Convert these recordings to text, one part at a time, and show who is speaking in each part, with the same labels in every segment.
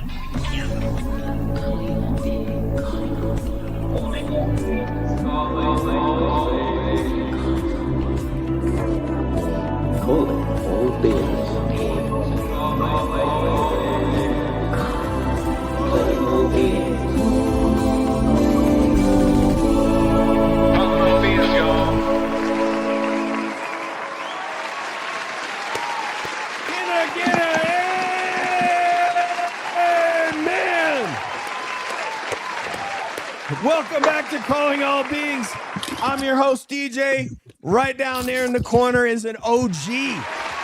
Speaker 1: Calling all beings. Calling all beings.
Speaker 2: Welcome back to Calling All Beings. I'm your host, DJ. Right down there in the corner is an OG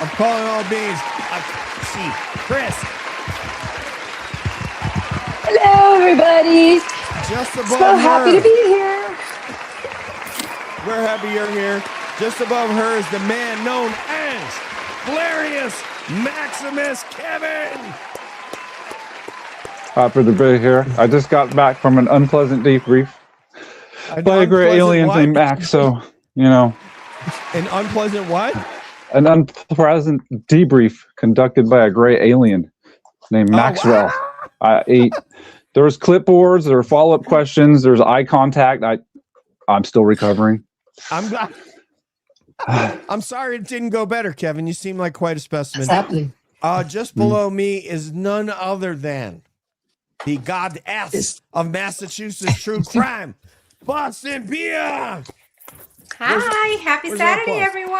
Speaker 2: of Calling All Beings, Akashi Cris.
Speaker 3: Hello, everybody.
Speaker 2: Just above
Speaker 3: So happy
Speaker 2: her.
Speaker 3: to be here.
Speaker 2: We're happy you're here. Just above her is the man known as Hilarious Maximus Kevin.
Speaker 4: Happy to be here. I just got back from an unpleasant debrief by a great alien named Max, so, you know.
Speaker 2: An unpleasant what?
Speaker 4: An unpleasant debrief conducted by a great alien named Maxwell.
Speaker 2: Wow.
Speaker 4: There was clipboards, there were follow-up questions, there's eye contact. I'm still recovering.
Speaker 2: I'm sorry it didn't go better, Kevin. You seem like quite a specimen.
Speaker 3: What's happening?
Speaker 2: Just below me is none other than the goddess of Massachusetts true crime, Boston Bea.
Speaker 5: Hi, happy
Speaker 2: where's
Speaker 5: Saturday,
Speaker 2: that
Speaker 5: everyone.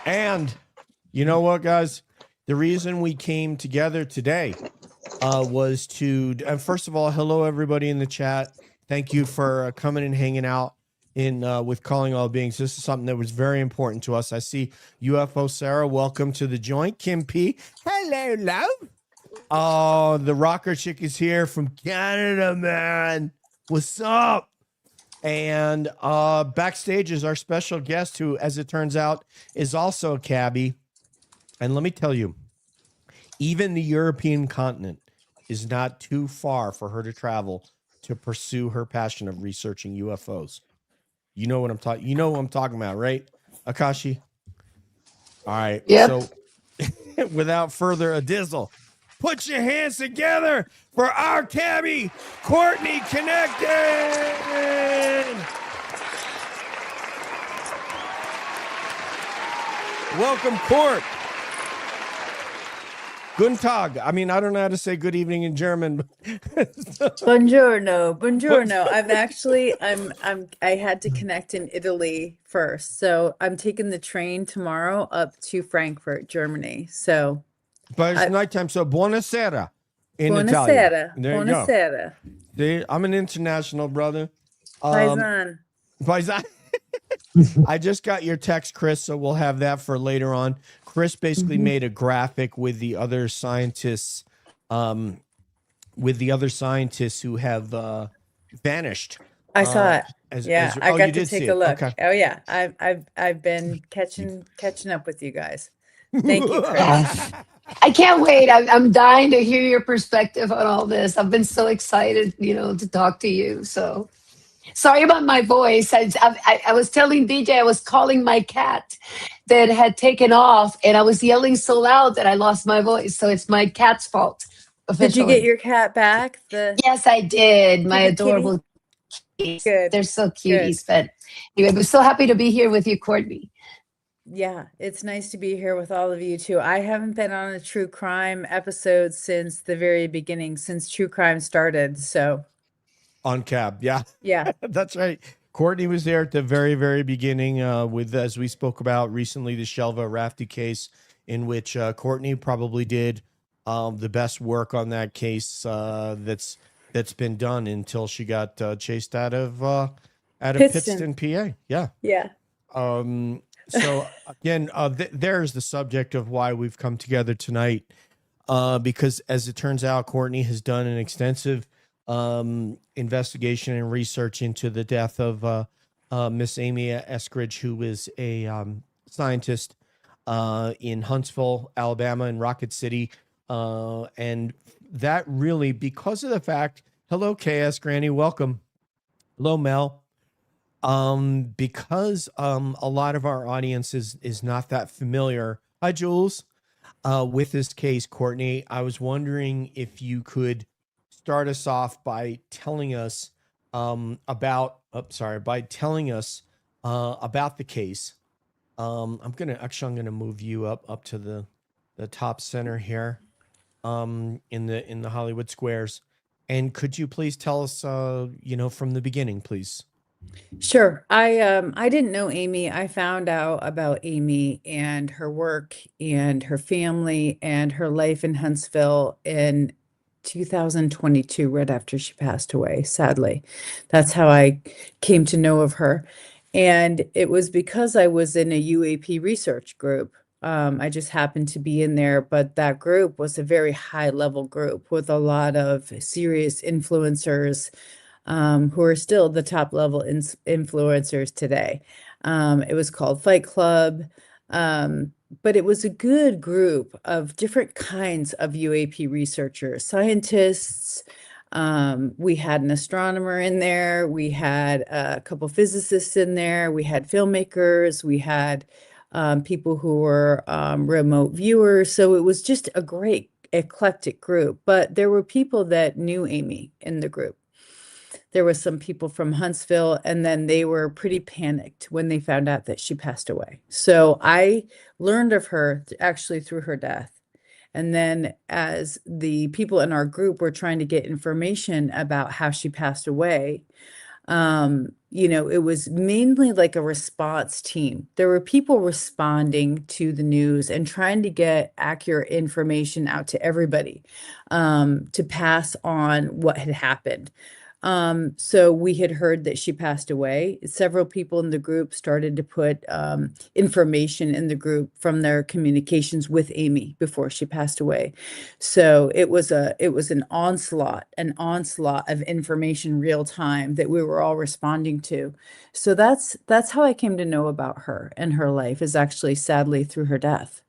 Speaker 2: And you know what, guys? The reason we came together today was to, first of all, hello, everybody in the chat. Thank you for coming and hanging out in with Calling All Beings. This is something that was very important to us. I see UFO Sarah, welcome to the joint. Kim P, hello, love. Oh, the rocker chick is here from Canada, man. What's up? And backstage is our special guest who, as it turns out, is also a cabbie. And let me tell you, even the European continent is not too far for her to travel to pursue her passion of researching UFOs. You know what I'm talking. You know what I'm talking about, right, Akashi? All right.
Speaker 3: Yep.
Speaker 2: So, without further ado, put your hands together for our cabbie, Courtney Connected. Welcome, Court. Guten Tag. I mean, I don't know how to say good evening in German.
Speaker 6: Buongiorno, buongiorno. I had to connect in Italy first. So I'm taking the train tomorrow up to Frankfurt, Germany. So
Speaker 2: But it's nighttime, so buonasera in Italian.
Speaker 6: buonasera,
Speaker 2: There you go.
Speaker 6: buonasera.
Speaker 2: See, I'm an international brother.
Speaker 6: Paisan.
Speaker 2: Paisan. I just got your text, Chris, so we'll have that for later on. Chris basically made a graphic with the other scientists, who have vanished.
Speaker 6: I saw it. I got to take a look.
Speaker 2: Okay.
Speaker 6: Oh yeah, I've been catching up with you guys. Thank you, Chris.
Speaker 3: Yes. I can't wait. I'm dying to hear your perspective on all this. I've been so excited, to talk to you. So sorry about my voice. I was telling DJ I was calling my cat that had taken off, and I was yelling so loud that I lost my voice. So it's my cat's fault.
Speaker 6: Did you get your cat back?
Speaker 3: Yes, I did. My adorable kitties.
Speaker 6: Good.
Speaker 3: They're so cuties. But anyway, I'm so happy to be here with you, Courtney.
Speaker 6: Yeah, it's nice to be here with all of you too. I haven't been on a true crime episode since the very beginning, since true crime started. So
Speaker 2: on cab, yeah. That's right. Courtney was there at the very, very beginning with, as we spoke about recently, the Shelva Rafty case, in which Courtney probably did the best work on that case that's been done until she got chased out of Pittston, PA. Yeah. So again, there's the subject of why we've come together tonight, because as it turns out, Courtney has done an extensive investigation and research into the death of Miss Amy Eskridge, who is a scientist in Huntsville, Alabama, and Rocket City, and that really, because of the fact, hello KS Granny, welcome, hello Mel. Because a lot of our audience is not that familiar. Hi, Jules. With this case, Courtney, I was wondering if you could start us off by telling us about the case. I'm gonna move you up to the top center here, in the Hollywood squares. And could you please tell us, from the beginning, please?
Speaker 6: Sure. I didn't know Amy. I found out about Amy and her work and her family and her life in Huntsville in 2022, right after she passed away, sadly. That's how I came to know of her. And it was because I was in a UAP research group. I just happened to be in there, but that group was a very high level group with a lot of serious influencers, who are still the top level influencers today. It was called Fight Club, but it was a good group of different kinds of UAP researchers, scientists. We had an astronomer in there. We had a couple physicists in there. We had filmmakers. We had people who were remote viewers. So it was just a great eclectic group. But there were people that knew Amy in the group. There were some people from Huntsville, and then they were pretty panicked when they found out that she passed away. So I learned of her actually through her death. And then as the people in our group were trying to get information about how she passed away, it was mainly like a response team. There were people responding to the news and trying to get accurate information out to everybody, to pass on what had happened. So we had heard that she passed away. Several people in the group started to put information in the group from their communications with Amy before she passed away. So it was an onslaught of information real time that we were all responding to. So that's how I came to know about her and her life, is actually sadly through her death.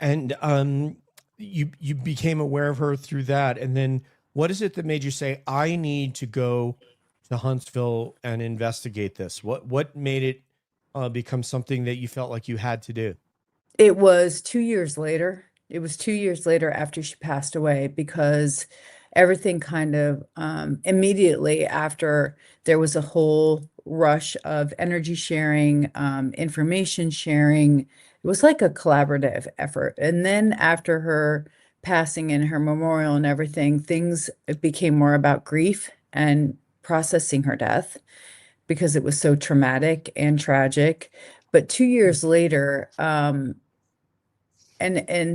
Speaker 2: And you became aware of her through that, and then what is it that made you say, I need to go to Huntsville and investigate this? What made it become something that you felt like you had to do?
Speaker 6: It was 2 years later. It was 2 years later after she passed away, because everything kind of immediately after, there was a whole rush of energy sharing, information sharing. It was like a collaborative effort. And then after her passing and her memorial and everything, it became more about grief and processing her death, because it was so traumatic and tragic. But 2 years later, and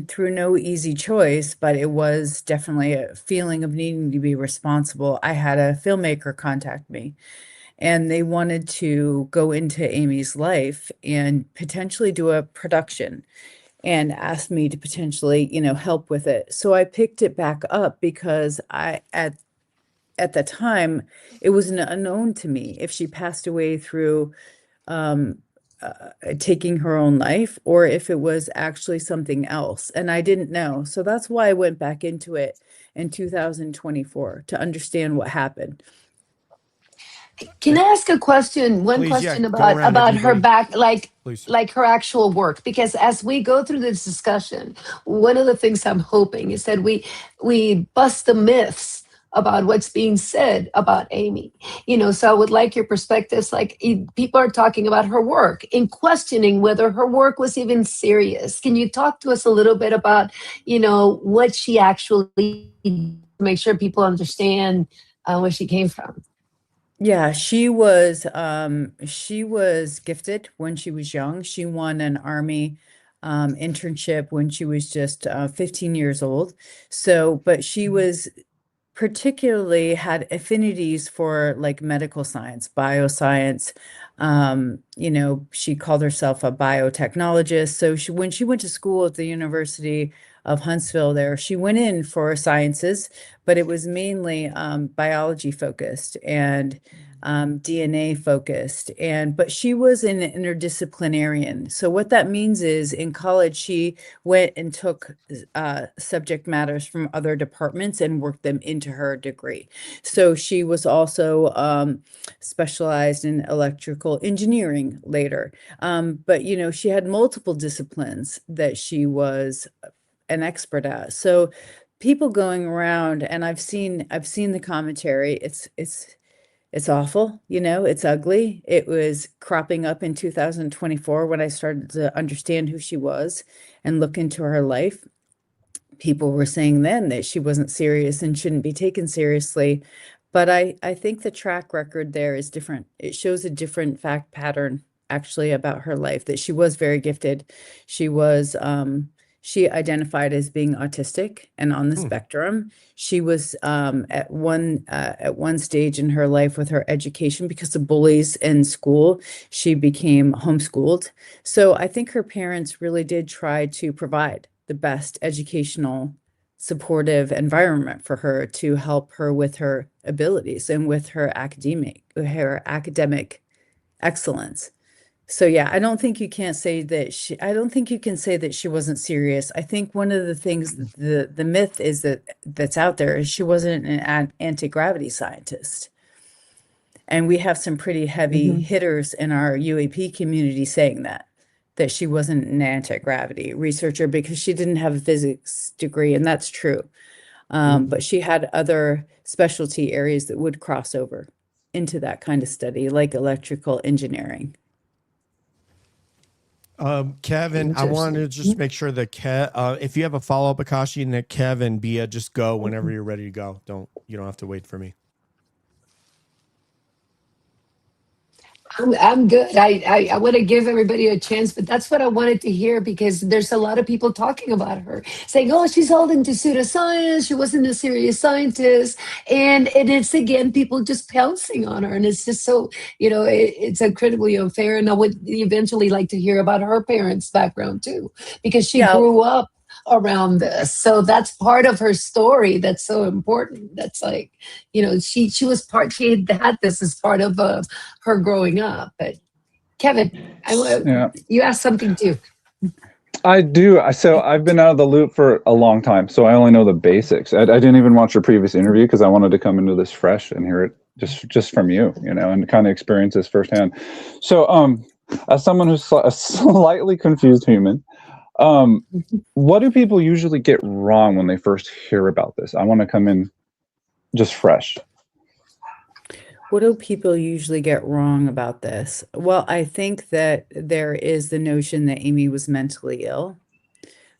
Speaker 6: through no easy choice, but it was definitely a feeling of needing to be responsible, I had a filmmaker contact me, and they wanted to go into Amy's life and potentially do a production, and asked me to potentially, help with it. So I picked it back up because at the time, it was an unknown to me if she passed away through taking her own life, or if it was actually something else. And I didn't know. So that's why I went back into it in 2024 to understand what happened.
Speaker 3: Can I ask a question? One
Speaker 2: Please,
Speaker 3: question
Speaker 2: yeah, go around
Speaker 3: about her
Speaker 2: everybody.
Speaker 3: back,
Speaker 2: Please.
Speaker 3: like her actual work. Because as we go through this discussion, one of the things I'm hoping is that we bust the myths about what's being said about Amy. So I would like your perspectives. People are talking about her work and questioning whether her work was even serious. Can you talk to us a little bit about, what she actually did to make sure people understand where she came from?
Speaker 6: Yeah, she was gifted when she was young. She won an Army internship when she was just 15 years old. So, but she was particularly had affinities for like medical science, bioscience. She called herself a biotechnologist. So when she went to school at the University of Huntsville there, she went in for sciences, but it was mainly biology focused. And DNA focused, but she was an interdisciplinarian. So what that means is in college, she went and took subject matters from other departments and worked them into her degree. So she was also specialized in electrical engineering later. But, you know, she had multiple disciplines that she was an expert at. So people going around, and I've seen the commentary. It's awful, you know, it's ugly. It was cropping up in 2024 when I started to understand who she was and look into her life. People were saying then that she wasn't serious and shouldn't be taken seriously. But I think the track record there is different. It shows a different fact pattern actually about her life, that she was very gifted. She was, she identified as being autistic and on the spectrum. She was at one stage in her life with her education, because of bullies in school, she became homeschooled. So I think her parents really did try to provide the best educational supportive environment for her to help her with her abilities and with her academic excellence. So yeah, I don't think you can say that she wasn't serious. I think one of the things, the myth is that's out there is she wasn't an anti-gravity scientist. And we have some pretty heavy hitters in our UAP community saying that she wasn't an anti-gravity researcher because she didn't have a physics degree, and that's true. But she had other specialty areas that would cross over into that kind of study, like electrical engineering.
Speaker 2: Kevin, I wanted to just make sure that if you have a follow-up, Akashi, and that Kev and Bea, just go whenever you're ready to go. You don't have to wait for me.
Speaker 3: I'm good. I want to give everybody a chance, but that's what I wanted to hear, because there's a lot of people talking about her, saying, "Oh, she's all into pseudoscience. She wasn't a serious scientist," and it's again people just pouncing on her, and it's just so, you know, it's incredibly unfair. And I would eventually like to hear about her parents' background too, because she grew up around this, so that's part of her story that's so important. That's like, you know, she had this as part of her growing up. But Kevin, you asked something too.
Speaker 4: I do. So I've been out of the loop for a long time, so I only know the basics. I didn't even watch your previous interview because I wanted to come into this fresh and hear it just from you, you know, and kind of experience this firsthand. So as someone who's a slightly confused human, what do people usually get wrong when they first hear about this? I want to come in just fresh.
Speaker 6: What do people usually get wrong about this? Well, I think that there is the notion that Amy was mentally ill.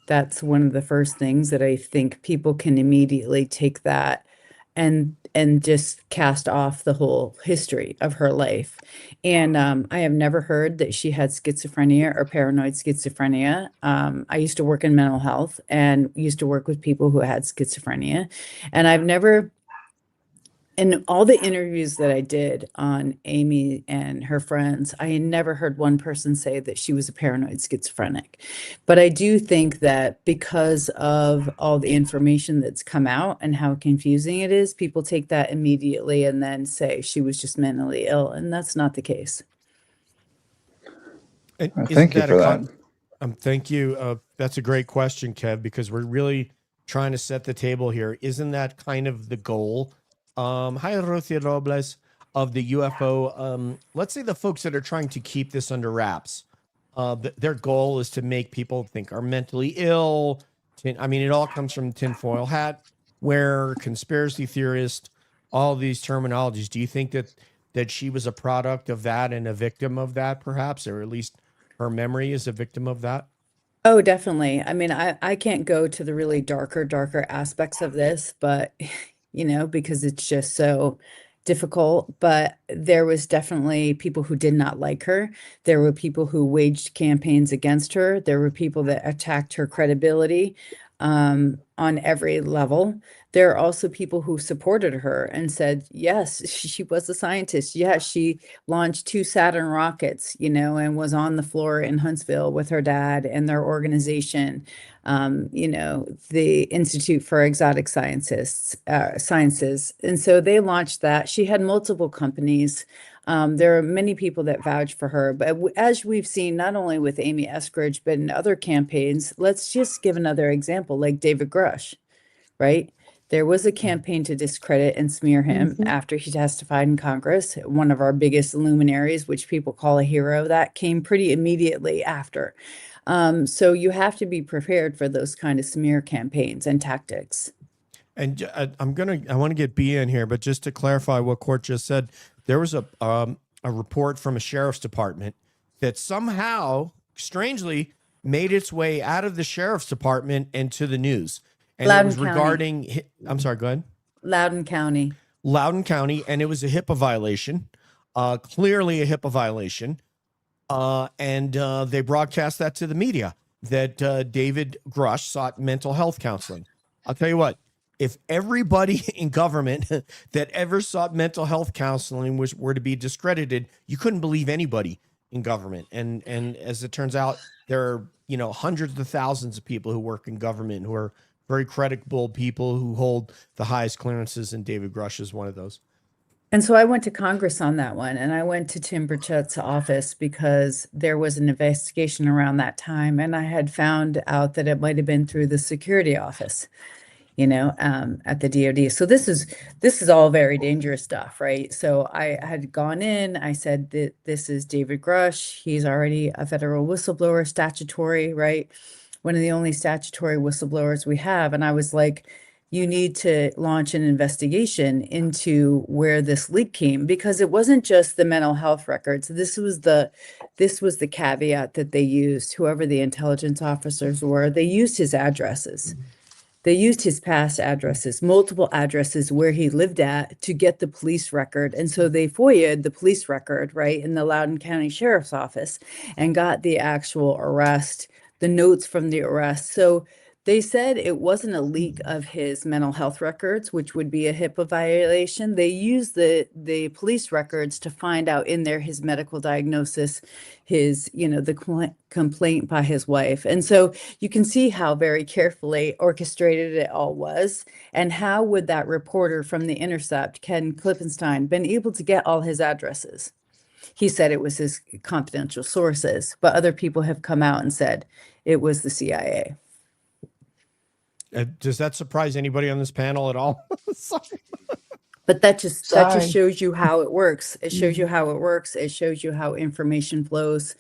Speaker 6: That's one of the first things that I think people can immediately take that and just cast off the whole history of her life. And I have never heard that she had schizophrenia or paranoid schizophrenia. I used to work in mental health and used to work with people who had schizophrenia. And I've never, in all the interviews that I did on Amy and her friends, I never heard one person say that she was a paranoid schizophrenic. But I do think that because of all the information that's come out and how confusing it is, people take that immediately and then say she was just mentally ill, and that's not the case.
Speaker 4: Thank you for that.
Speaker 2: Thank you. That's a great question, Kev, because we're really trying to set the table here. Isn't that kind of the goal? Hi, Rocio Robles of the UFO. Let's say the folks that are trying to keep this under wraps, their goal is to make people think are mentally ill. I mean, it all comes from tinfoil hat, where conspiracy theorists, all these terminologies. Do you think that she was a product of that and a victim of that, perhaps, or at least her memory is a victim of that?
Speaker 6: Oh, definitely. I mean, I can't go to the really darker aspects of this, but you know, because it's just so difficult. But there was definitely people who did not like her. There were people who waged campaigns against her. There were people that attacked her credibility. on every level. There are also people who supported her and said, yes, she was a scientist. Yes, she launched 2 Saturn rockets, and was on the floor in Huntsville with her dad and their organization, the Institute for Exotic Sciences. And so they launched that. She had multiple companies. There are many people that vouch for her, but as we've seen, not only with Amy Eskridge, but in other campaigns, let's just give another example, like David Grush, right? There was a campaign to discredit and smear him after he testified in Congress, one of our biggest luminaries, which people call a hero. That came pretty immediately after. So you have to be prepared for those kind of smear campaigns and tactics.
Speaker 2: And I want to get Bea in here, but just to clarify what Court just said, there was a report from a sheriff's department that somehow, strangely, made its way out of the sheriff's department into the news. And it was regarding, I'm sorry, go ahead.
Speaker 6: Loudoun County,
Speaker 2: and it was a HIPAA violation, clearly a HIPAA violation. And they broadcast that to the media, that David Grush sought mental health counseling. I'll tell you what, if everybody in government that ever sought mental health counseling were to be discredited, you couldn't believe anybody in government. And as it turns out, there are, hundreds of thousands of people who work in government who are very credible people who hold the highest clearances, and David Grush is one of those.
Speaker 6: And so I went to Congress on that one, and I went to Tim Burchett's office because there was an investigation around that time, and I had found out that it might have been through the security office, at the DOD. So this is all very dangerous stuff, right? So I had gone in, I said that this is David Grush. He's already a federal whistleblower, statutory, right? One of the only statutory whistleblowers we have. And I was like, you need to launch an investigation into where this leak came, because it wasn't just the mental health records. This was the caveat that they used, whoever the intelligence officers were. They used his addresses. They used his past addresses, multiple addresses where he lived at, to get the police record. And so they FOIA'd the police record, right, in the Loudoun County Sheriff's Office, and got the actual arrest, the notes from the arrest. So they said it wasn't a leak of his mental health records, which would be a HIPAA violation. They used the police records to find out in there his medical diagnosis, his, the complaint by his wife. And so you can see how very carefully orchestrated it all was. And how would that reporter from The Intercept, Ken Klippenstein, been able to get all his addresses? He said it was his confidential sources, but other people have come out and said it was the CIA.
Speaker 2: Does that surprise anybody on this panel at all?
Speaker 6: But that just shows you how it works. It shows you how it works. It shows you how information flows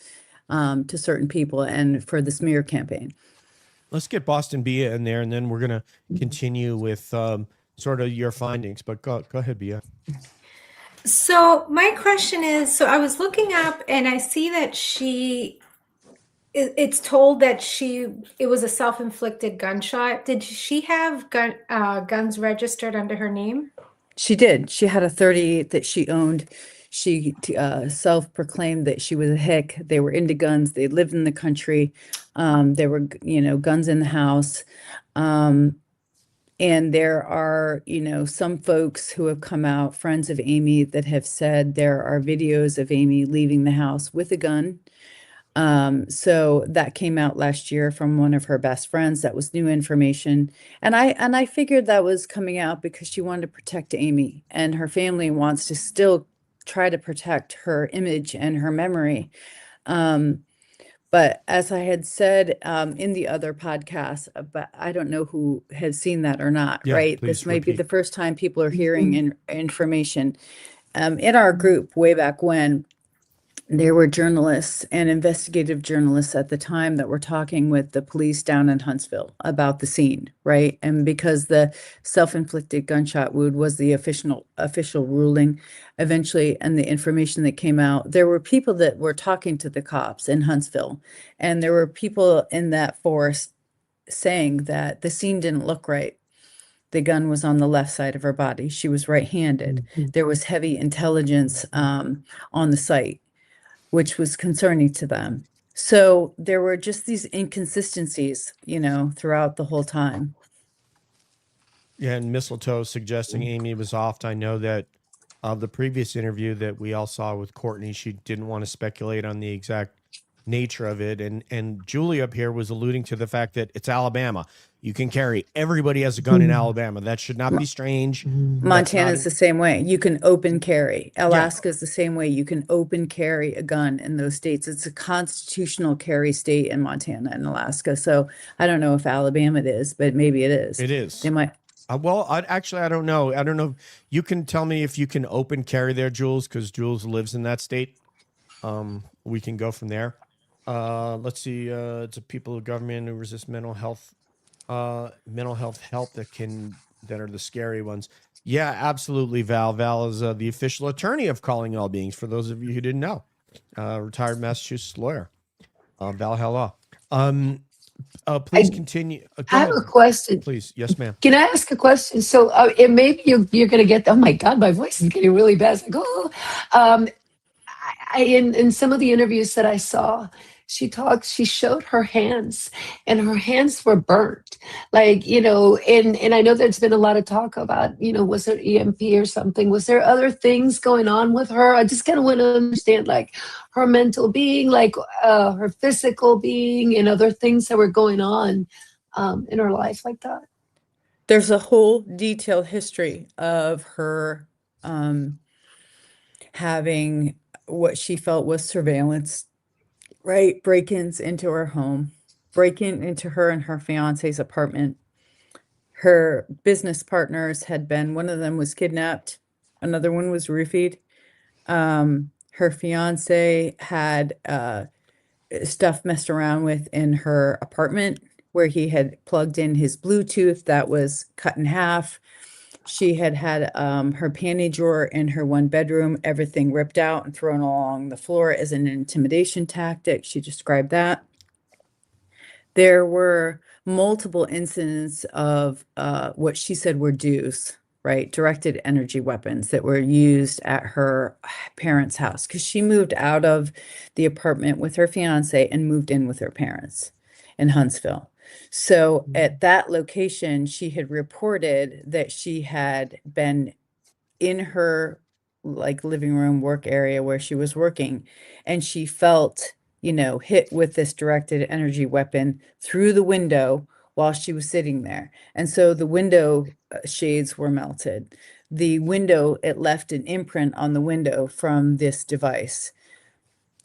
Speaker 6: to certain people, and for the smear campaign.
Speaker 2: Let's get Boston Bea in there, and then we're going to continue with sort of your findings. But go ahead, Bea.
Speaker 5: So my question is, so I was looking up and I see that it's told that it was a self-inflicted gunshot. Did she have guns registered under her name?
Speaker 6: She did. She had a 30 that she owned. She self-proclaimed that she was a hick. They were into guns. They lived in the country. There were, guns in the house. And there are, some folks who have come out, friends of Amy, that have said there are videos of Amy leaving the house with a gun. So that came out last year from one of her best friends. That was new information. And I figured that was coming out because she wanted to protect Amy, and her family wants to still try to protect her image and her memory. But as I had said in the other podcast, but I don't know who has seen that or not, right? This might be the first time people are hearing information. In our group way back when, there were journalists and investigative journalists at the time that were talking with the police down in Huntsville about the scene, right? And because the self-inflicted gunshot wound was the official ruling eventually, and the information that came out, there were people that were talking to the cops in Huntsville, and there were people in that force saying that the scene didn't look right. The gun was on the left side of her body. She was right-handed. There was heavy intelligence on the site, which was concerning to them. So there were just these inconsistencies, throughout the whole time.
Speaker 2: Yeah, and Mistletoe suggesting Amy was off. I know that the previous interview that we all saw with Courtney, she didn't want to speculate on the exact nature of it. And Julie up here was alluding to the fact that it's Alabama. You can carry, everybody has a gun in Alabama. That should not be strange.
Speaker 6: Montana's the same way. You can open carry. Alaska's the same way. You can open carry a gun in those states. It's a constitutional carry state in Montana and Alaska. So I don't know if Alabama it is, but maybe it is.
Speaker 2: It is.
Speaker 6: They might.
Speaker 2: Well, I don't know. I don't know. You can tell me if you can open carry there, Jules, because Jules lives in that state. We can go from there. Let's see. It's a people of government who resist mental health help that are the scary ones. Yeah, absolutely. Val is the official attorney of Calling All Beings. For those of you who didn't know, retired Massachusetts lawyer. Val, hello. Please continue.
Speaker 3: I have a question.
Speaker 2: Please. Yes, ma'am.
Speaker 3: Can I ask a question? So it maybe you're going to get, oh my God, my voice is getting really bad. It's like, in some of the interviews that I saw, she showed her hands and her hands were burnt. Like, and I know there's been a lot of talk about, was there EMP or something? Was there other things going on with her? I just kind of want to understand like her mental being, like her physical being and other things that were going on in her life like that.
Speaker 6: There's a whole detailed history of her having what she felt was surveillance, right? Break-ins into her home, breaking into her and her fiance's apartment. Her business partners had been, one of them was kidnapped, another one was roofied. Her fiance had stuff messed around with in her apartment where he had plugged in his Bluetooth that was cut in half. She had her panty drawer in her one bedroom, everything ripped out and thrown along the floor as an intimidation tactic. She described that. There were multiple incidents of what she said were DEWs, right? Directed energy weapons that were used at her parents' house because she moved out of the apartment with her fiance and moved in with her parents in Huntsville. So at that location, she had reported that she had been in her like living room work area where she was working, and she felt, hit with this directed energy weapon through the window while she was sitting there. And so the window shades were melted. The window, it left an imprint on the window from this device.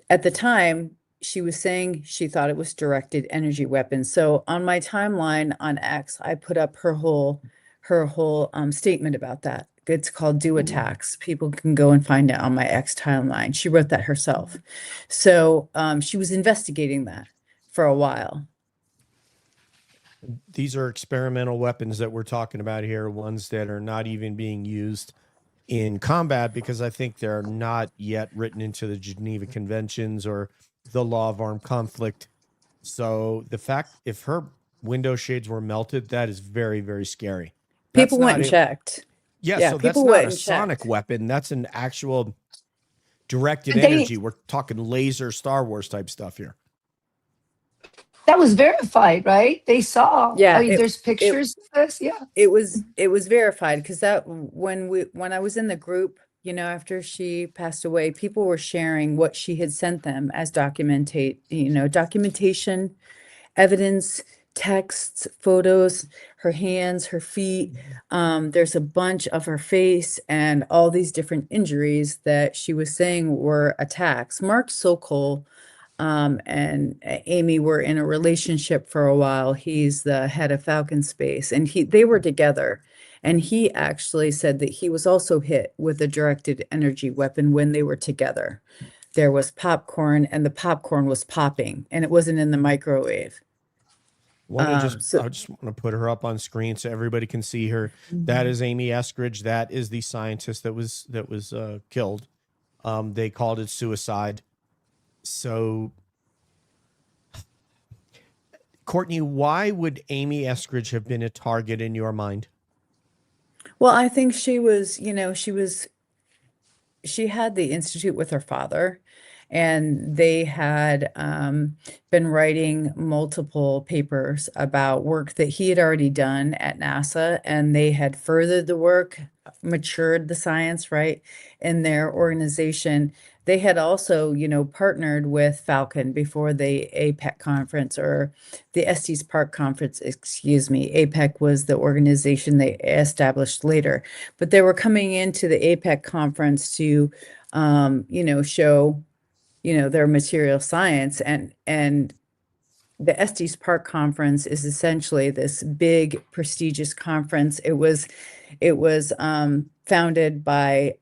Speaker 6: At the time, she was saying she thought it was directed energy weapons. So on my timeline on X, I put up her whole statement about that. It's called Do Attacks. People can go and find it on my X timeline. She wrote that herself. So she was investigating that for a while.
Speaker 2: These are experimental weapons that we're talking about here, ones that are not even being used in combat because I think they're not yet written into the Geneva Conventions or the law of armed conflict. So the fact, if her window shades were melted, that is very, very scary.
Speaker 6: People went and checked.
Speaker 2: Yeah, so that's not a sonic weapon. That's an actual directed energy. We're talking laser Star Wars type stuff here.
Speaker 3: That was verified, right? They saw.
Speaker 6: Yeah,
Speaker 3: there's pictures of this. Yeah,
Speaker 6: it was verified because that when I was in the group, after she passed away, people were sharing what she had sent them as documentation, evidence, texts, photos, her hands, her feet. There's a bunch of her face and all these different injuries that she was saying were attacks. Mark Sokol and Amy were in a relationship for a while. He's the head of Falcon Space, and they were together. And he actually said that he was also hit with a directed energy weapon when they were together. There was popcorn, and the popcorn was popping, and it wasn't in the microwave.
Speaker 2: I just want to put her up on screen so everybody can see her. That is Amy Eskridge. That is the scientist that was killed. They called it suicide. So, Courtney, why would Amy Eskridge have been a target in your mind?
Speaker 6: Well, I think she was, she had the institute with her father, and they had been writing multiple papers about work that he had already done at NASA, and they had furthered the work, matured the science, right, in their organization. They had also, partnered with Falcon before the APEC conference, or the Estes Park conference, excuse me. APEC was the organization they established later, but they were coming into the APEC conference to, show, their material science, and the Estes Park conference is essentially this big prestigious conference. It was founded by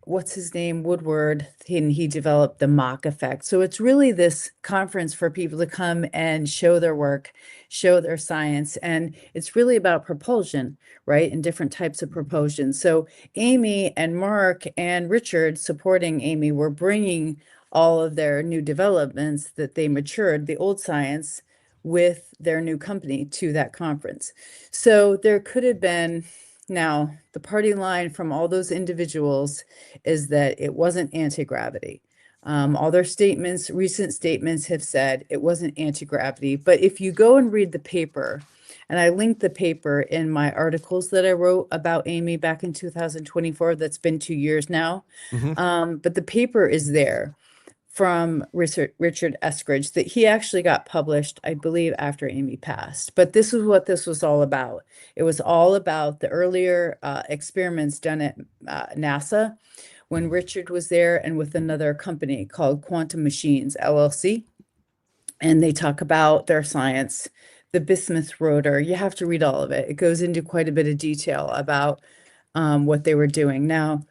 Speaker 6: what's his name, Woodward, and he developed the Mach effect. So it's really this conference for people to come and show their work, show their science, and it's really about propulsion, right, and different types of propulsion. So Amy and Mark and Richard, supporting Amy, were bringing all of their new developments that they matured, the old science, with their new company to that conference. So there could have been, now the party line from all those individuals is that it wasn't anti-gravity. All their statements, recent statements, have said it wasn't anti-gravity. But if you go and read the paper, and I linked the paper in my articles that I wrote about Amy back in 2024, that's been 2 years now. But the paper is there from Richard Eskridge that he actually got published, I believe, after Amy passed. But this is what this was all about. It was all about the earlier experiments done at NASA when Richard was there, and with another company called Quantum Machines, LLC. And they talk about their science, the bismuth rotor. You have to read all of it. It goes into quite a bit of detail about what they were doing. Now,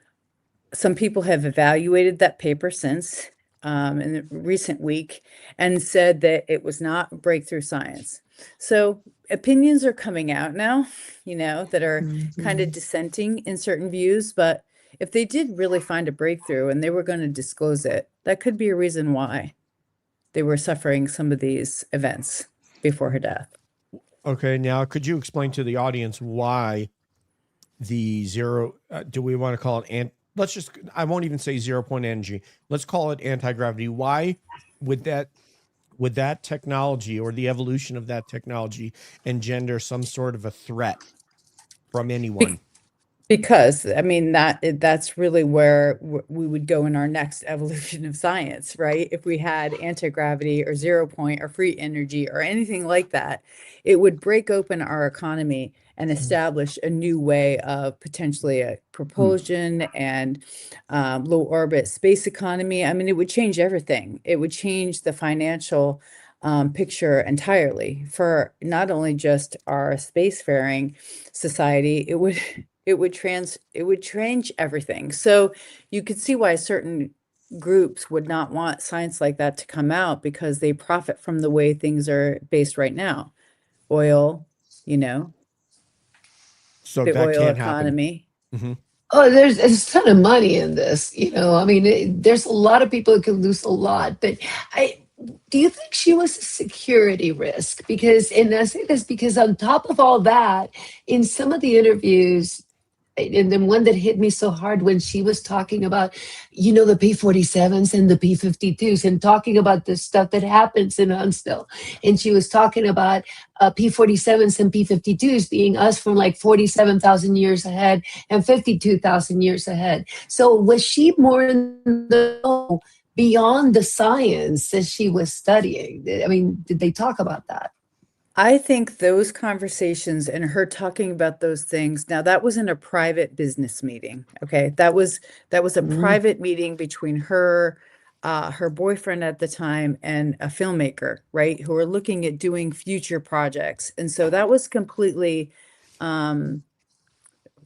Speaker 6: some people have evaluated that paper since, in the recent week, and said that it was not breakthrough science. So opinions are coming out now, that are kind of dissenting in certain views. But if they did really find a breakthrough and they were going to disclose it, that could be a reason why they were suffering some of these events before her death.
Speaker 2: Okay, now could you explain to the audience why the zero, do we want to call it, I won't even say 0 point energy. Let's call it anti-gravity. Why would that technology, or the evolution of that technology, engender some sort of a threat from anyone?
Speaker 6: Because that's really where we would go in our next evolution of science, right? If we had anti-gravity or 0 point or free energy or anything like that, it would break open our economy and establish a new way of potentially a propulsion and low orbit space economy. It would change everything. It would change the financial picture entirely for not only just our spacefaring society. It would change everything. So you could see why certain groups would not want science like that to come out, because they profit from the way things are based right now. Oil,
Speaker 2: So
Speaker 6: the
Speaker 2: that
Speaker 6: oil
Speaker 2: can't
Speaker 6: economy.
Speaker 2: happen.
Speaker 3: Oh, there's a ton of money in this. There's a lot of people who can lose a lot. But do you think she was a security risk? Because, and I say this because on top of all that, in some of the interviews, and then one that hit me so hard when she was talking about, the P-47s and the P-52s, and talking about the stuff that happens in Huntsville. And she was talking about P-47s and P-52s being us from like 47,000 years ahead and 52,000 years ahead. So was she more in the know beyond the science that she was studying? Did they talk about that?
Speaker 6: I think those conversations and her talking about those things, now that was in a private business meeting. Okay. That was a private meeting between her, her boyfriend at the time, and a filmmaker, right, who were looking at doing future projects. And so that was completely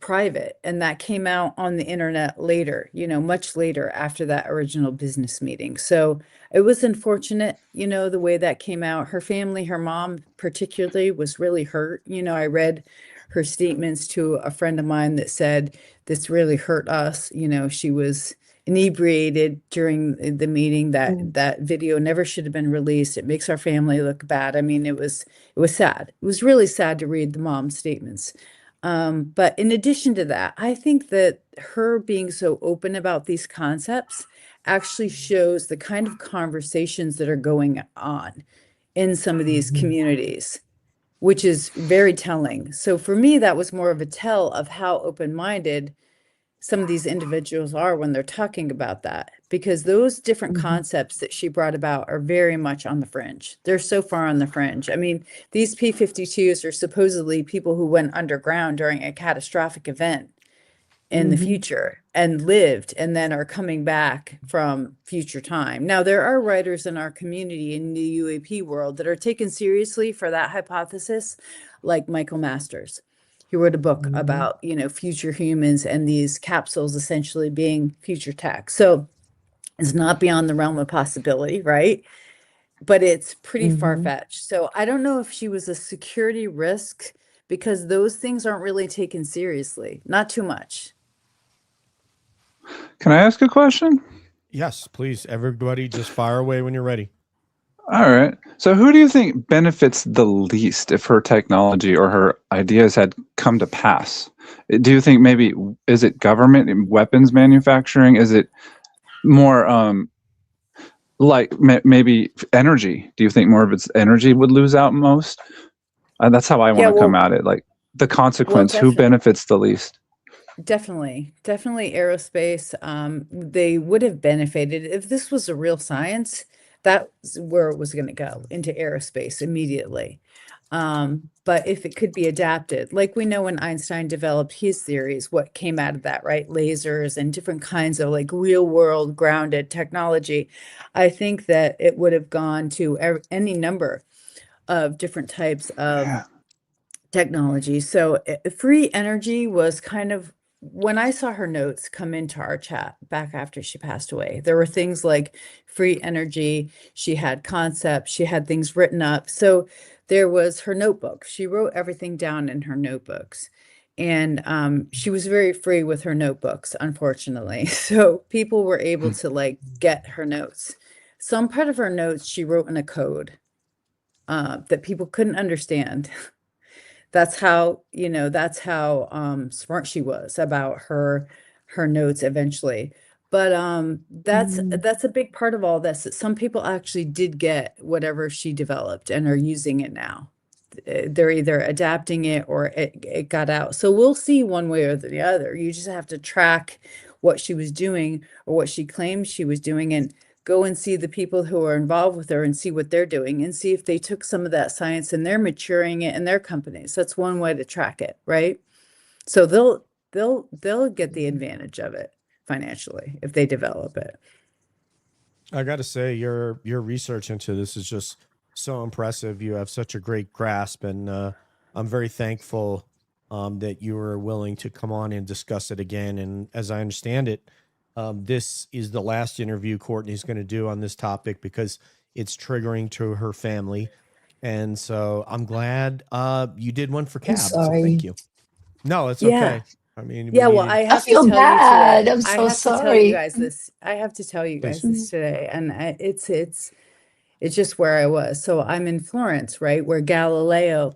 Speaker 6: private, and that came out on the internet later, much later after that original business meeting. So it was unfortunate, the way that came out. Her family, her mom particularly, was really hurt. I read her statements to a friend of mine that said, this really hurt us. She was inebriated during the meeting. That video never should have been released. It makes our family look bad. It was sad. It was really sad to read the mom's statements. But in addition to that, I think that her being so open about these concepts actually shows the kind of conversations that are going on in some of these communities, which is very telling. So for me, that was more of a tell of how open-minded some of these individuals are when they're talking about that, because those different concepts that she brought about are very much on the fringe. They're so far on the fringe. I mean, these P-52s are supposedly people who went underground during a catastrophic event in the future and lived and then are coming back from future time. Now, there are writers in our community in the UAP world that are taken seriously for that hypothesis, like Michael Masters. He wrote a book about, you know, future humans and these capsules essentially being future tech. So it's not beyond the realm of possibility, right? But it's pretty far-fetched. So I don't know if she was a security risk, because those things aren't really taken seriously. Not too much.
Speaker 4: Can I ask a question?
Speaker 2: Yes, please. Everybody just fire away when you're ready.
Speaker 4: All right. So who do you think benefits the least if her technology or her ideas had come to pass? Do you think maybe, is it government and weapons manufacturing? Is it more like maybe energy? Do you think more of its energy would lose out most? That's how I want to come at it. Like the consequence, who benefits the least?
Speaker 6: Definitely aerospace. They would have benefited if this was a real science. That's where it was going to go, into aerospace immediately. But if it could be adapted, like we know when Einstein developed his theories, what came out of that, right? Lasers and different kinds of like real world grounded technology. I think that it would have gone to any number of different types of technology. So free energy was kind of, when I saw her notes come into our chat back after she passed away, there were things like free energy. She had concepts, she had things written up. So there was her notebook. She wrote everything down in her notebooks. And she was very free with her notebooks, unfortunately. So people were able to like get her notes. Some part of her notes she wrote in a code that people couldn't understand. That's how, you know, that's how smart she was about her notes eventually. But that's a big part of all this, that some people actually did get whatever she developed and are using it now. They're either adapting it or it got out. So we'll see one way or the other. You just have to track what she was doing or what she claimed she was doing, and go and see the people who are involved with her and see what they're doing and see if they took some of that science and they're maturing it in their companies. That's one way to track it, right? So they'll get the advantage of it financially if they develop it.
Speaker 2: I got to say, your research into this is just so impressive. You have such a great grasp, and I'm very thankful that you were willing to come on and discuss it again. And as I understand it, this is the last interview Courtney's going to do on this topic because it's triggering to her family. And so I'm glad you did one for Cab. So thank you. No, it's okay. I mean,
Speaker 6: yeah, well, I have to
Speaker 3: feel
Speaker 6: tell
Speaker 3: bad.
Speaker 6: you
Speaker 3: I'm
Speaker 6: today.
Speaker 3: so
Speaker 6: I have to tell
Speaker 3: sorry.
Speaker 6: you guys this. I have to tell you guys this today, and it's just where I was. So I'm in Florence, right, where Galileo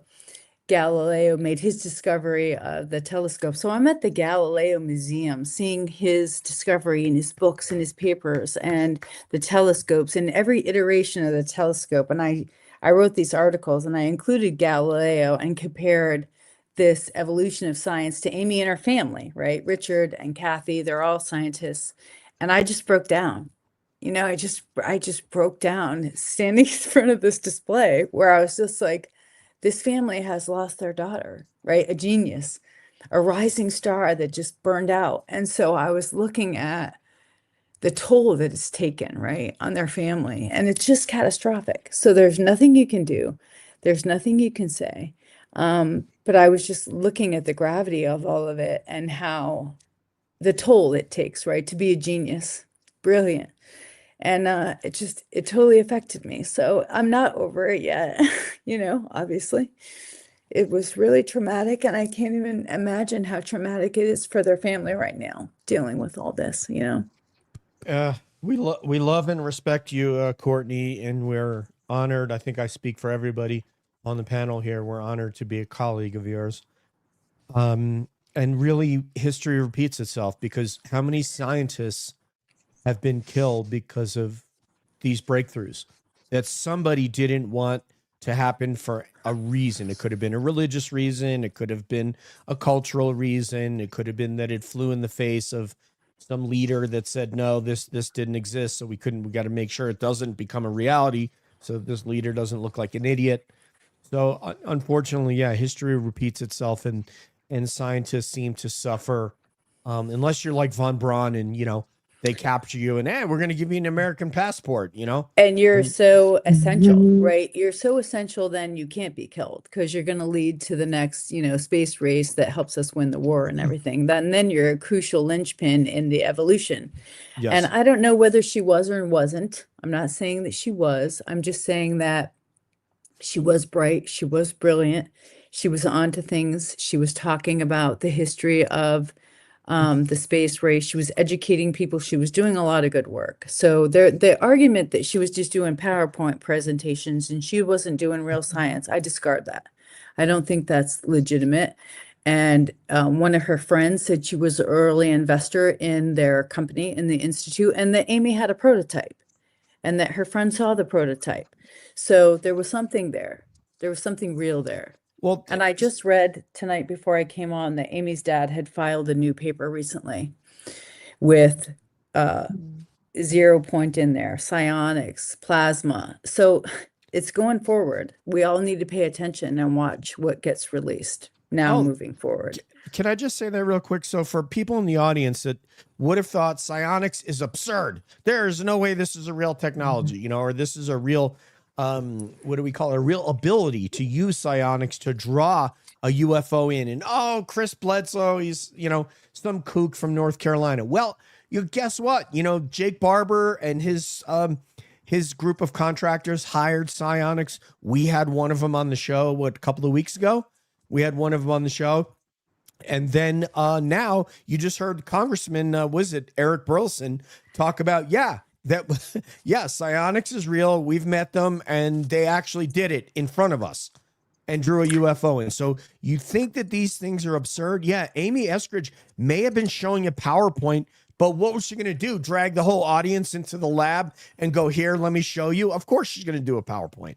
Speaker 6: made his discovery of the telescope. So I'm at the Galileo Museum seeing his discovery in his books and his papers and the telescopes and every iteration of the telescope. And I wrote these articles and I included Galileo and compared this evolution of science to Amy and her family, right? Richard and Kathy, they're all scientists. And I just broke down. You know, I just broke down standing in front of this display where I was just like, this family has lost their daughter, right? A genius, a rising star that just burned out. And so I was looking at the toll that it's taken, right, on their family. And it's just catastrophic. So there's nothing you can do. There's nothing you can say. But I was just looking at the gravity of all of it and how the toll it takes, right, to be a genius, brilliant. And it totally affected me. So I'm not over it yet, you know, obviously. It was really traumatic, and I can't even imagine how traumatic it is for their family right now, dealing with all this, you know.
Speaker 2: We love and respect you, Courtney, and we're honored. I think I speak for everybody on the panel here. We're honored to be a colleague of yours. And really, history repeats itself, because how many scientists have been killed because of these breakthroughs that somebody didn't want to happen for a reason. It could have been a religious reason. It could have been a cultural reason. It could have been that it flew in the face of some leader that said, no, this didn't exist. So we got to make sure it doesn't become a reality. So this leader doesn't look like an idiot. So unfortunately, yeah, history repeats itself, and scientists seem to suffer unless you're like von Braun and, they capture you and we're going to give you an American passport,
Speaker 6: And you're so essential,
Speaker 3: Mhm.
Speaker 6: right? You're so essential, then you can't be killed because you're going to lead to the next, space race that helps us win the war and everything. Then you're a crucial linchpin in the evolution.
Speaker 2: Yes.
Speaker 6: And I don't know whether she was or wasn't. I'm not saying that she was. I'm just saying that she was bright. She was brilliant. She was onto things. She was talking about the history of the space race. She was educating people. She was doing a lot of good work. So the argument that she was just doing PowerPoint presentations and she wasn't doing real science, I discard that. I don't think that's legitimate. And one of her friends said she was an early investor in their company, in the Institute, and that Amy had a prototype and that her friend saw the prototype. So there was something there. There was something real there.
Speaker 2: Well,
Speaker 6: And I just read tonight before I came on that Amy's dad had filed a new paper recently with 0 point in there, psionics, plasma. So it's going forward. We all need to pay attention and watch what gets released now moving forward.
Speaker 2: Can I just say that real quick? So for people in the audience that would have thought psionics is absurd, there's no way this is a real technology, or this is a real what do we call it? A real ability to use psionics to draw a UFO in. And Chris Bledsoe, he's, some kook from North Carolina. Well, guess what? Jake Barber and his group of contractors hired psionics. We had one of them on the show, a couple of weeks ago? We had one of them on the show. And then now you just heard Congressman, was it Eric Burleson, talk about, psionics is real. We've met them and they actually did it in front of us and drew a UFO in. So you think that these things are absurd? Yeah, Amy Eskridge may have been showing a PowerPoint, but what was she going to do? Drag the whole audience into the lab and go, here, let me show you? Of course she's going to do a PowerPoint.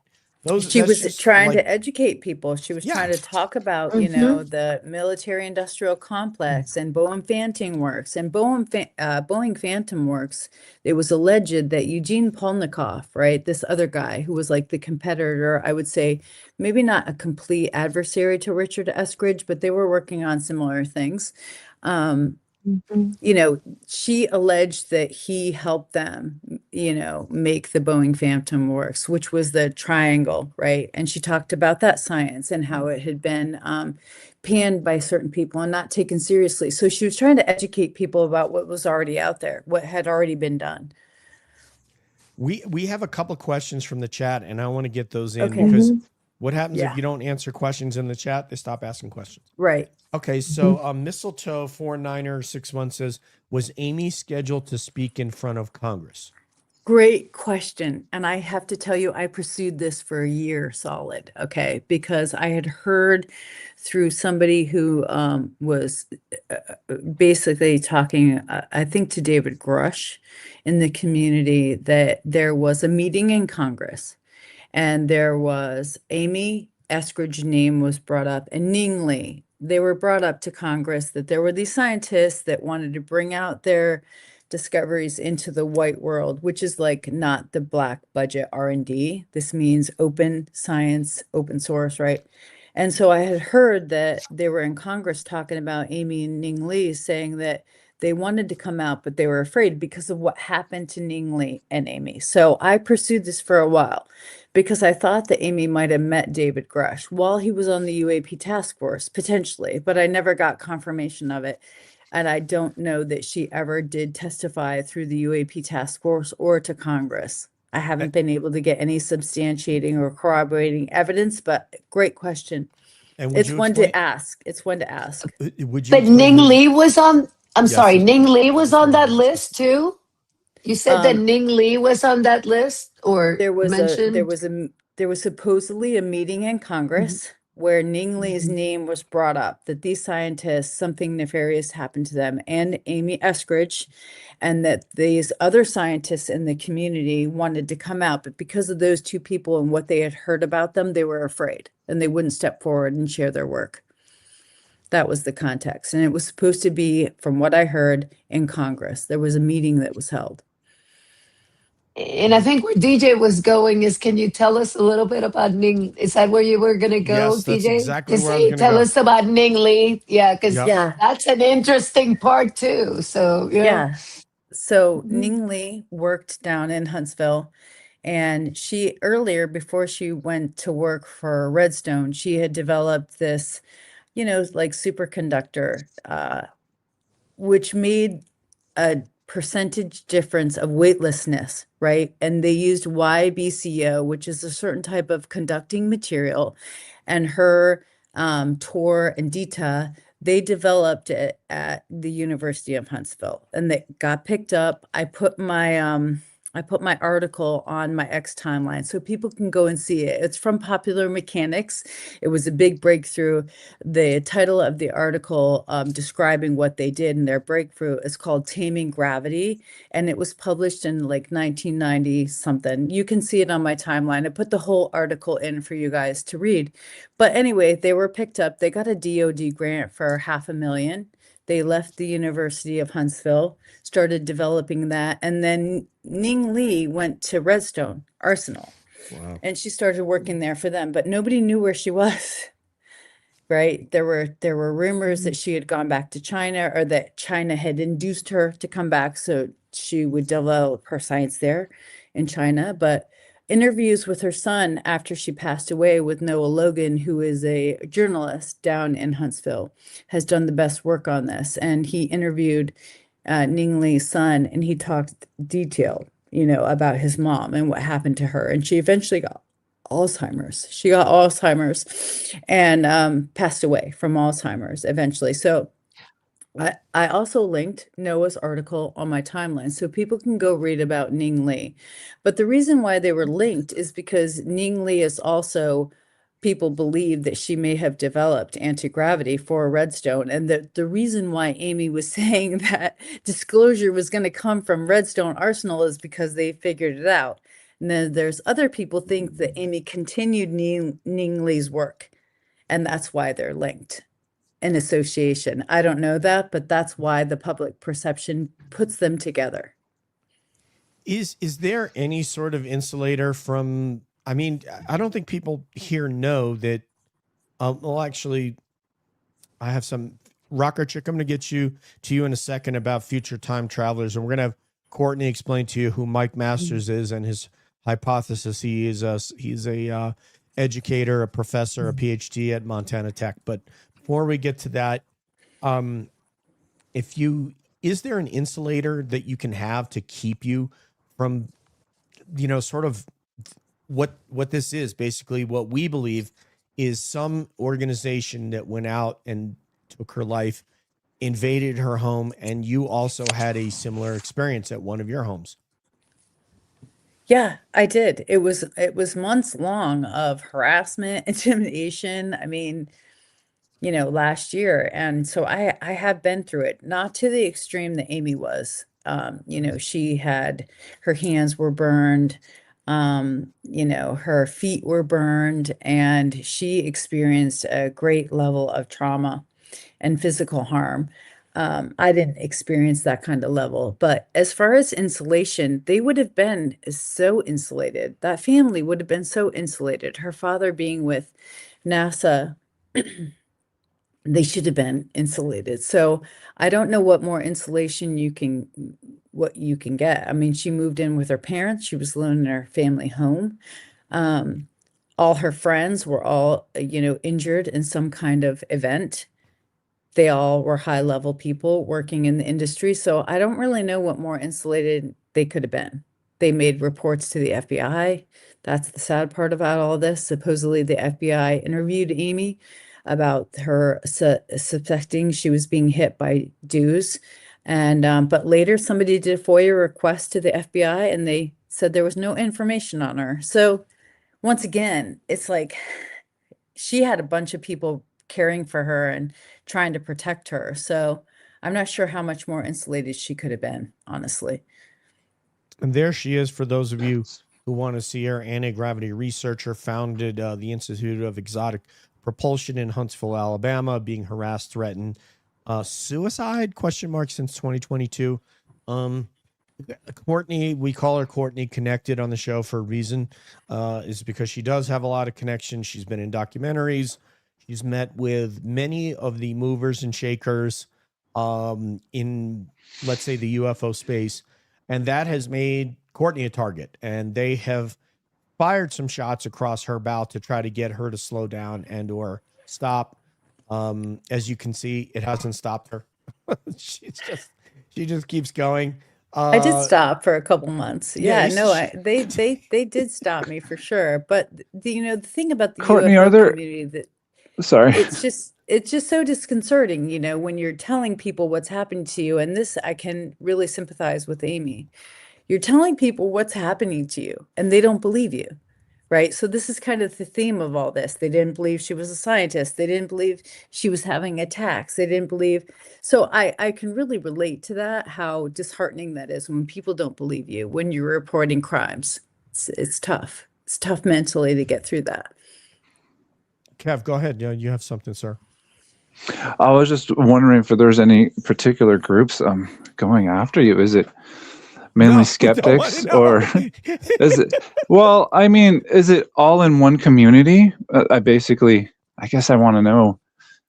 Speaker 6: She was trying to educate people. She was
Speaker 2: Yeah.
Speaker 6: trying to talk about, the military-industrial complex and Boeing Phantom Works and Boeing Phantom Works. It was alleged that Eugene Polnikoff, right, this other guy who was like the competitor, I would say, maybe not a complete adversary to Richard Eskridge, but they were working on similar things. She alleged that he helped them, make the Boeing Phantom Works, which was the triangle, right? And she talked about that science and how it had been panned by certain people and not taken seriously. So she was trying to educate people about what was already out there, what had already been done.
Speaker 2: We have a couple questions from the chat, and I want to get those in
Speaker 6: Okay.
Speaker 2: because what happens
Speaker 6: Yeah.
Speaker 2: if you don't answer questions in the chat? They stop asking questions.
Speaker 6: Right.
Speaker 2: Okay, so Mistletoe 4961 says, was Amy scheduled to speak in front of Congress?
Speaker 6: Great question. And I have to tell you, I pursued this for a year solid, okay? Because I had heard through somebody who was basically talking, I think to David Grush in the community, that there was a meeting in Congress and there was Amy Eskridge's name was brought up and Ning Lee. They were brought up to Congress that there were these scientists that wanted to bring out their discoveries into the white world, which is like not the black budget R&D. This means open science, open source, right? And so I had heard that they were in Congress talking about Amy and Ning Lee, saying that they wanted to come out, but they were afraid because of what happened to Ning Lee and Amy. So I pursued this for a while because I thought that Amy might have met David Grush while he was on the UAP task force, potentially, but I never got confirmation of it. And I don't know that she ever did testify through the UAP task force or to Congress. I haven't been able to get any substantiating or corroborating evidence, but great question.
Speaker 2: And
Speaker 6: It's one to ask. It's one to ask.
Speaker 2: Would you
Speaker 3: But
Speaker 2: explain
Speaker 3: Ning
Speaker 2: who-
Speaker 3: Lee was on. I'm
Speaker 2: Yes,
Speaker 3: sorry,
Speaker 2: yes.
Speaker 3: Ning Lee was on that list too. You said that
Speaker 6: Um,
Speaker 3: Ning Lee was on that list, or
Speaker 6: There was
Speaker 3: mentioned.
Speaker 6: there was supposedly a meeting in Congress where Ning Lee's name was brought up, that these scientists, something nefarious happened to them, and Amy Eskridge, and that these other scientists in the community wanted to come out, but because of those two people and what they had heard about them, they were afraid and they wouldn't step forward and share their work. That was the context. And it was supposed to be, from what I heard, in Congress. There was a meeting that was held.
Speaker 3: And I think where DJ was going is, can you tell us a little bit about Ning? Is that where you were going to go,
Speaker 2: Yes, that's
Speaker 3: DJ?
Speaker 2: exactly
Speaker 3: To
Speaker 2: where I was
Speaker 3: say,
Speaker 2: gonna
Speaker 3: tell
Speaker 2: go.
Speaker 3: us about Ning Lee. Yeah, because
Speaker 2: Yep.
Speaker 6: Yeah.
Speaker 3: that's an interesting part too. So, yeah.
Speaker 6: Yeah. So
Speaker 3: Mhm.
Speaker 6: Ning Lee worked down in Huntsville, and she earlier, before she went to work for Redstone, she had developed this, like superconductor, which made a percentage difference of weightlessness, right? And they used YBCO, which is a certain type of conducting material, and her Tor and Dita, they developed it at the University of Huntsville, and they got picked up. I put my article on my X timeline so people can go and see it. It's from Popular Mechanics. It was a big breakthrough. The title of the article describing what they did in their breakthrough is called Taming Gravity, and it was published in like 1990 something. You can see it on my timeline. I put the whole article in for you guys to read. But anyway, they were picked up. They got a DoD grant for $500,000. They left the University of Huntsville, started developing that, and then Ning Lee went to Redstone Arsenal,
Speaker 2: Wow.
Speaker 6: and she started working there for them, but nobody knew where she was. Right? There were rumors that she had gone back to China, or that China had induced her to come back so she would develop her science there in China. But interviews with her son after she passed away, with Noah Logan, who is a journalist down in Huntsville, has done the best work on this. And he interviewed Ning Lee's son, and he talked detailed, about his mom and what happened to her. And she eventually got Alzheimer's. She got Alzheimer's and passed away from Alzheimer's eventually. So I also linked Noah's article on my timeline so people can go read about Ning Lee. But the reason why they were linked is because Ning Lee is also, people believe that she may have developed anti-gravity for Redstone. And the reason why Amy was saying that disclosure was going to come from Redstone Arsenal is because they figured it out. And then there's other people think that Amy continued Ning Lee's work, and that's why they're linked in association. I don't know that, but that's why the public perception puts them together.
Speaker 2: Is there any sort of insulator from, I mean, I don't think people here know that, well, actually, I have some rocker chick. I'm going to get to you in a second about future time travelers. And we're going to have Courtney explain to you who Mike Masters is and his hypothesis. He's a educator, a professor, a PhD at Montana Tech. But before we get to that, is there an insulator that you can have to keep you from, sort of what this is? Basically, what we believe is some organization that went out and took her life, invaded her home, and you also had a similar experience at one of your homes.
Speaker 6: Yeah, I did. It was months long of harassment, intimidation. I mean, last year. And so I have been through it, not to the extreme that Amy was. She had, her hands were burned, her feet were burned, and she experienced a great level of trauma and physical harm. I didn't experience that kind of level, but as far as insulation, they would have been so insulated. That family would have been so insulated. Her father being with NASA, they should have been insulated. So I don't know what more insulation what you can get. I mean, she moved in with her parents. She was alone in her family home. All her friends were all, injured in some kind of event. They all were high level people working in the industry. So I don't really know what more insulated they could have been. They made reports to the FBI. That's the sad part about all this. Supposedly the FBI interviewed Amy about her suspecting she was being hit by dudes. And but later somebody did a FOIA request to the FBI, and they said there was no information on her. So once again, it's like, she had a bunch of people caring for her and trying to protect her. So I'm not sure how much more insulated she could have been, honestly.
Speaker 2: And there she is, for those of you who want to see her. Anti-gravity researcher, founded the Institute of Exotic Propulsion in Huntsville, Alabama, being harassed, threatened, suicide, question mark, since 2022. Courtney, we call her Courtney Connected on the show for a reason, is because she does have a lot of connections. She's been in documentaries. She's met with many of the movers and shakers in, let's say, the UFO space. And that has made Courtney a target. And they have fired some shots across her bow to try to get her to slow down and or stop. As you can see, it hasn't stopped her. she just keeps going.
Speaker 6: I did stop for a couple months.
Speaker 2: yeah,
Speaker 6: Yeah, no, they did stop me for sure. But the thing about the
Speaker 4: Courtney,
Speaker 6: UFO
Speaker 4: are there?
Speaker 6: community that
Speaker 4: Sorry.
Speaker 6: it's just so disconcerting, when you're telling people what's happened to you. And this, I can really sympathize with Amy. You're telling people what's happening to you and they don't believe you, right? So this is kind of the theme of all this. They didn't believe she was a scientist. They didn't believe she was having attacks. They didn't believe. So I can really relate to that, how disheartening that is when people don't believe you, when you're reporting crimes. It's tough. It's tough mentally to get through that.
Speaker 2: Kev, go ahead. Yeah, you have something, sir.
Speaker 4: I was just wondering if there's any particular groups going after you. Is it mainly skeptics, or is it? Well, I mean, is it all in one community? I guess I want to know.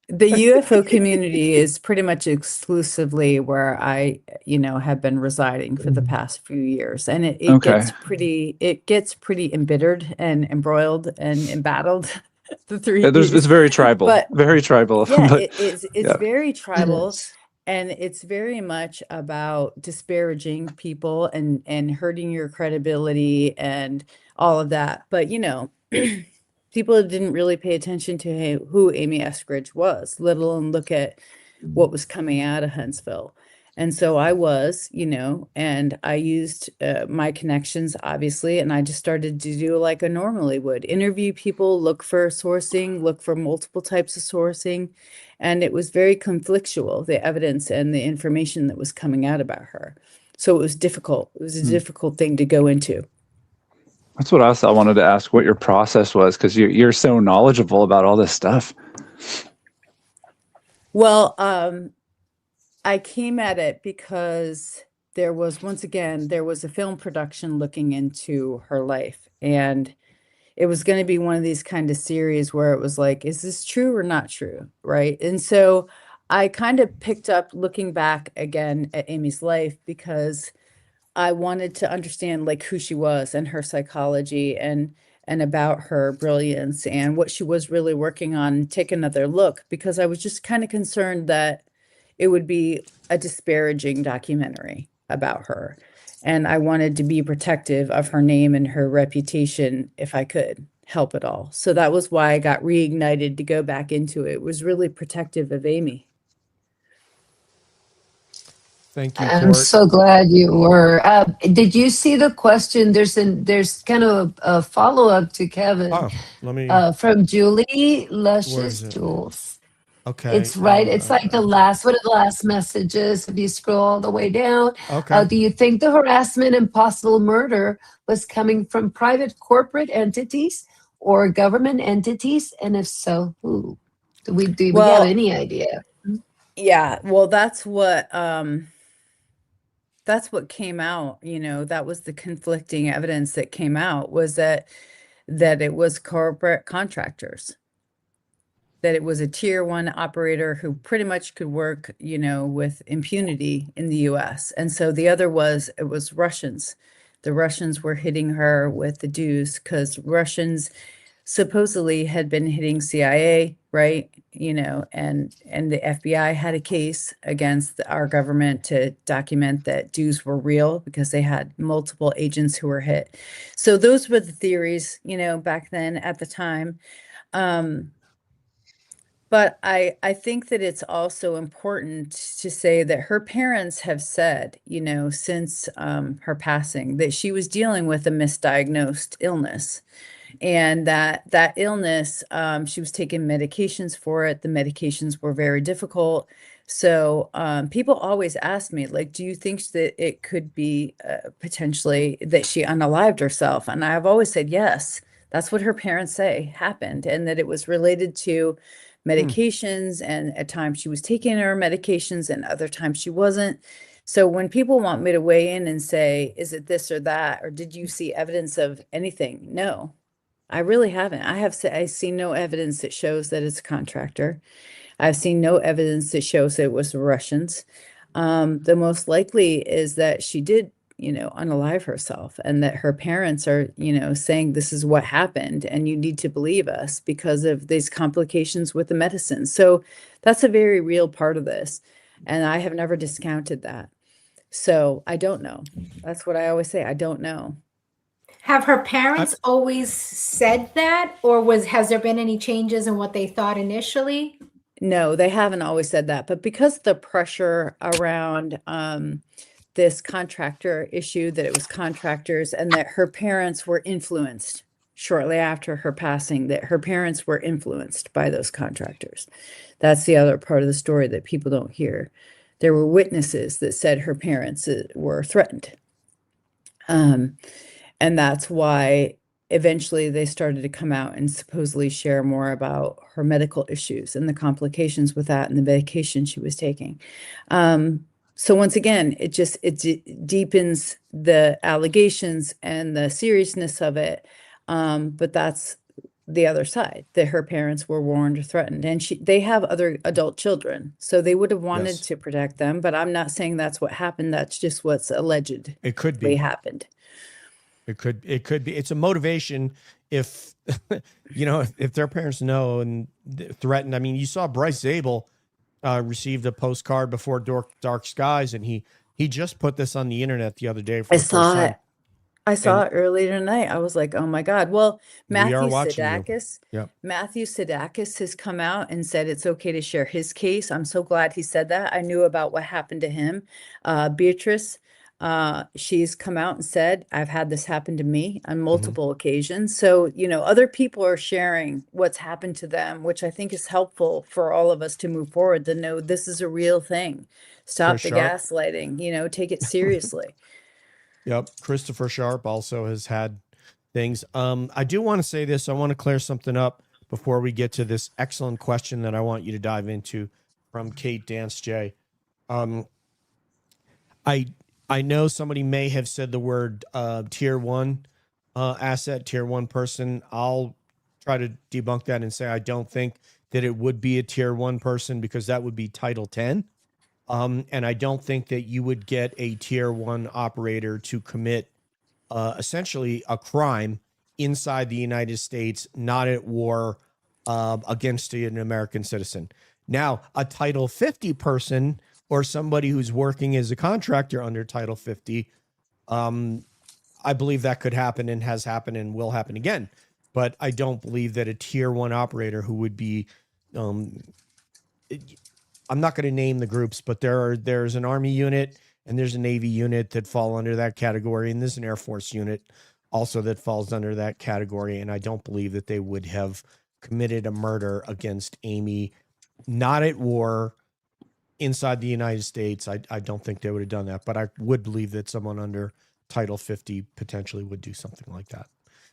Speaker 6: The UFO community is pretty much exclusively where I, have been residing for the past few years, and it
Speaker 4: Okay.
Speaker 6: gets pretty embittered and embroiled and embattled. The three.
Speaker 4: It's very tribal,
Speaker 6: But
Speaker 4: very tribal.
Speaker 6: yeah,
Speaker 4: but,
Speaker 6: it's
Speaker 4: yeah.
Speaker 6: very tribal,
Speaker 3: Yes.
Speaker 6: and it's very much about disparaging people and hurting your credibility and all of that. But people didn't really pay attention to who Amy Eskridge was, let alone look at what was coming out of Huntsville. And so I was, and I used my connections, obviously, and I just started to do like I normally would: interview people, look for sourcing, look for multiple types of sourcing. And it was very conflictual, the evidence and the information that was coming out about her. So it was difficult. It was a difficult thing to go into.
Speaker 4: That's what I wanted to ask, what your process was, because you're so knowledgeable about all this stuff.
Speaker 6: Well, I came at it because there was a film production looking into her life, and it was going to be one of these kind of series where it was like, is this true or not true? Right. And so I kind of picked up looking back again at Amy's life because I wanted to understand like who she was and her psychology and about her brilliance and what she was really working on, and take another look, because I was just kind of concerned that it would be a disparaging documentary about her. And I wanted to be protective of her name and her reputation if I could help at all. So that was why I got reignited to go back into it. It was really protective of Amy.
Speaker 2: Thank you,
Speaker 3: I'm
Speaker 2: Court.
Speaker 3: so glad you were. Did you see the question? There's kind of a follow-up to Kevin
Speaker 2: Oh, let me.
Speaker 3: from Julie
Speaker 2: Where is
Speaker 3: Luscious
Speaker 2: it?
Speaker 3: Jules.
Speaker 2: Okay.
Speaker 3: It's right. It's like one of the last messages. If you scroll all the way down,
Speaker 2: Okay.
Speaker 3: do you think the harassment and possible murder was coming from private corporate entities or government entities? And if so, who? Do we have
Speaker 6: Well,
Speaker 3: any idea?
Speaker 6: yeah, well, that's what came out, that was the conflicting evidence that came out, was that it was corporate contractors, that it was a tier 1 operator who pretty much could work, with impunity in the US. And so the other it was Russians. The Russians were hitting her with the dues because Russians supposedly had been hitting CIA, right? And the FBI had a case against our government to document that dues were real because they had multiple agents who were hit. So those were the theories, back then at the time. But I think that it's also important to say that her parents have said, since her passing, that she was dealing with a misdiagnosed illness. and that illness, she was taking medications for it. The medications were very difficult. So people always ask me, like, do you think that it could be potentially that she unalived herself? And I've always said yes. That's what her parents say happened, and that it was related to medications, and at times she was taking her medications and other times she wasn't. So when people want me to weigh in and say, is it this or that, or did you see evidence of anything? No, I really haven't. I've seen no evidence that shows that it's a contractor. I've seen no evidence that shows that it was the Russians. The most likely is that she did, unalive herself, and that her parents are, saying this is what happened and you need to believe us because of these complications with the medicine. So that's a very real part of this. And I have never discounted that. So I don't know. That's what I always say. I don't know.
Speaker 5: Have her parents always said that, or has there been any changes in what they thought initially?
Speaker 6: No, they haven't always said that, but because the pressure around this contractor issue, that it was contractors, and that her parents were influenced shortly after her passing, that her parents were influenced by those contractors. That's the other part of the story that people don't hear. There were witnesses that said her parents were threatened. And that's why eventually they started to come out and supposedly share more about her medical issues and the complications with that and the medication she was taking. So once again, it deepens the allegations and the seriousness of it. But that's the other side, that her parents were warned or threatened, and they have other adult children, so they would have wanted to protect them. But I'm not saying that's what happened. That's just what's alleged.
Speaker 2: It could be
Speaker 6: happened.
Speaker 2: It could be. It's a motivation if, if their parents know and threatened. I mean, you saw Bryce Zabel received a postcard before Dark Skies, and he just put this on the internet the other day.
Speaker 6: I saw it. I saw it earlier tonight. I was like, oh my God. Well, Matthew Sadakis has come out and said it's okay to share his case. I'm so glad he said that. I knew about what happened to him. Beatrice, she's come out and said, I've had this happen to me on multiple occasions. So, other people are sharing what's happened to them, which I think is helpful for all of us to move forward, to know this is a real thing. Stop the gaslighting, take it seriously.
Speaker 2: Yep. Christopher Sharp also has had things. I do want to say this. I want to clear something up before we get to this excellent question that I want you to dive into from Kate Dance J. I know somebody may have said the word tier one asset, tier one person. I'll try to debunk that and say I don't think that it would be a tier one person, because that would be Title 10. And I don't think that you would get a tier one operator to commit essentially a crime inside the United States, not at war against an American citizen. Now, a Title 50 person or somebody who's working as a contractor under Title 50, I believe that could happen and has happened and will happen again. But I don't believe that a tier one operator who would be, I'm not going to name the groups, but there's an Army unit and there's a Navy unit that fall under that category. And there's an Air Force unit also that falls under that category. And I don't believe that they would have committed a murder against Amy, not at war inside the United States. I don't think they would have done that, but I would believe that someone under Title 50 potentially would do something like that.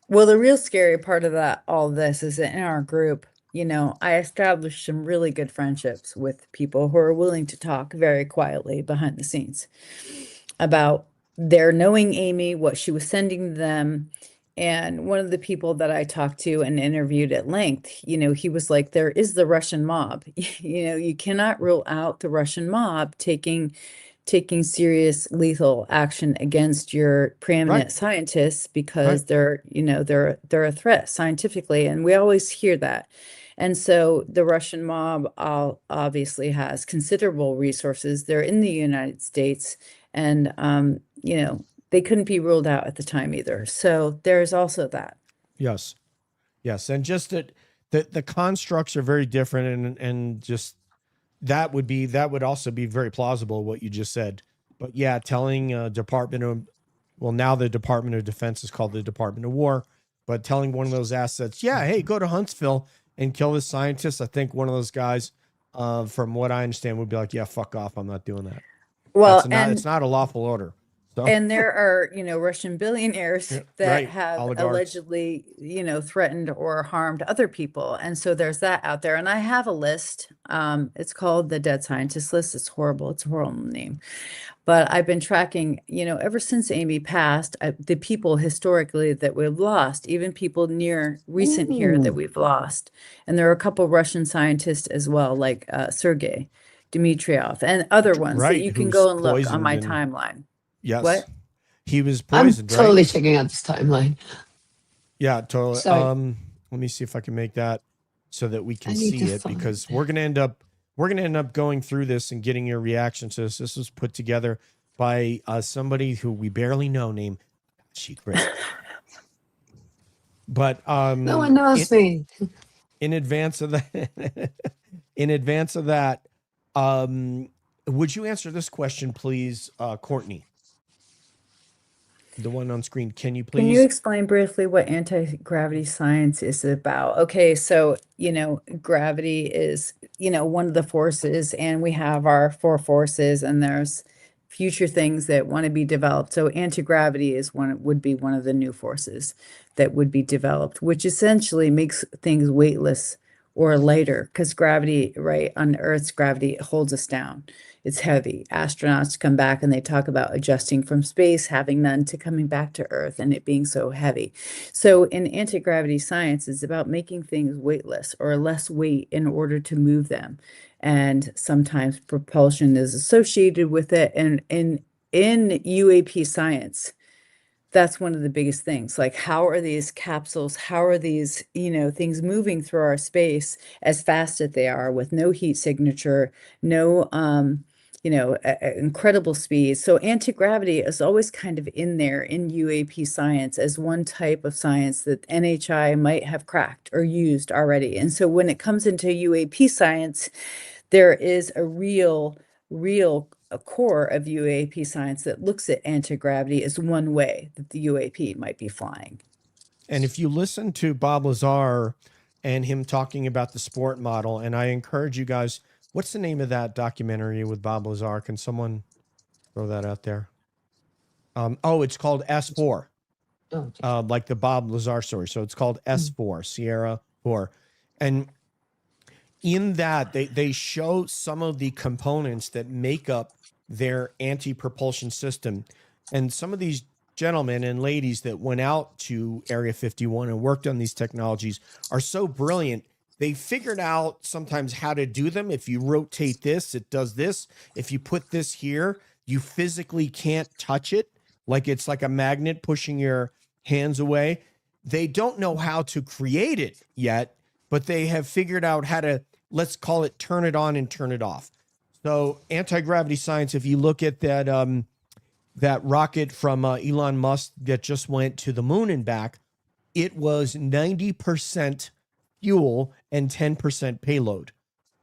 Speaker 6: Well, the real scary part of all this is that in our group, I established some really good friendships with people who are willing to talk very quietly behind the scenes about their knowing Amy, what she was sending to them. And one of the people that I talked to and interviewed at length, he was like, there is the Russian mob. You cannot rule out the Russian mob taking serious lethal action against your preeminent scientists, because they're a threat scientifically. And we always hear that. And so the Russian mob obviously has considerable resources. They're in the United States, and, they couldn't be ruled out at the time either. So there's also that.
Speaker 2: Yes. And just that the constructs are very different, and just that would also be very plausible what you just said. But yeah, telling now the Department of Defense is called the Department of War. But telling one of those assets, yeah, hey, go to Huntsville and kill this scientist. I think one of those guys, from what I understand, would be like, yeah, fuck off. I'm not doing that.
Speaker 6: Well,
Speaker 2: It's not a lawful order. So
Speaker 6: and there are, Russian billionaires that
Speaker 2: right,
Speaker 6: have
Speaker 2: oligarchs.
Speaker 6: allegedly, threatened or harmed other people. And so there's that out there. And I have a list. It's called the Dead Scientist List. It's horrible. It's a horrible name. But I've been tracking, ever since Amy passed, the people historically that we've lost, even people near recent here that we've lost. And there are a couple Russian scientists as well, like Sergei Dmitriev and other ones that
Speaker 2: Right,
Speaker 6: you can
Speaker 2: who's
Speaker 6: go and look on
Speaker 2: poisoned
Speaker 6: my
Speaker 2: and-
Speaker 6: timeline.
Speaker 2: yes,
Speaker 6: What?
Speaker 2: he was
Speaker 3: I'm
Speaker 2: poisoned, right?
Speaker 3: totally checking out this timeline.
Speaker 2: Yeah, totally.
Speaker 3: Sorry.
Speaker 2: Let me see if I can make that so that we can
Speaker 3: I need
Speaker 2: see
Speaker 3: to
Speaker 2: it,
Speaker 3: find
Speaker 2: because
Speaker 3: it.
Speaker 2: we're gonna end up going through this and getting your reaction to this. This was put together by somebody who we barely know, named Akashi Cris. But
Speaker 3: No one knows me.
Speaker 2: in advance of that, would you answer this question, please, Courtney? The one on screen. Can you please?
Speaker 6: Can you explain briefly what anti-gravity science is about? Okay, so, gravity is, one of the forces, and we have our four forces, and there's future things that want to be developed. So anti-gravity would be one of the new forces that would be developed, which essentially makes things weightless or lighter, because gravity, right, on Earth's gravity holds us down. It's heavy. Astronauts come back and they talk about adjusting from space, having none, to coming back to Earth and it being so heavy. So in anti-gravity science, it's about making things weightless or less weight in order to move them. And sometimes propulsion is associated with it. And in UAP science, that's one of the biggest things. Like, how are these capsules, how are these, things moving through our space as fast as they are, with no heat signature, no, incredible speed. So anti-gravity is always kind of in there in UAP science as one type of science that NHI might have cracked or used already. And so when it comes into UAP science, there is a real core of UAP science that looks at anti-gravity as one way that the UAP might be flying.
Speaker 2: And if you listen to Bob Lazar and him talking about the sport model, and I encourage you guys, what's the name of that documentary with Bob Lazar? Can someone throw that out there? It's called S4, like the Bob Lazar story. So it's called S4, Sierra 4. And in that, they show some of the components that make up their anti-propulsion system. And some of these gentlemen and ladies that went out to Area 51 and worked on these technologies are so brilliant. They figured out sometimes how to do them. If you rotate this, it does this. If you put this here, you physically can't touch it. Like it's like a magnet pushing your hands away. They don't know how to create it yet, but they have figured out how to, let's call it, turn it on and turn it off. So anti-gravity science, if you look at that, that rocket from Elon Musk that just went to the moon and back, it was 90% fuel and 10% payload.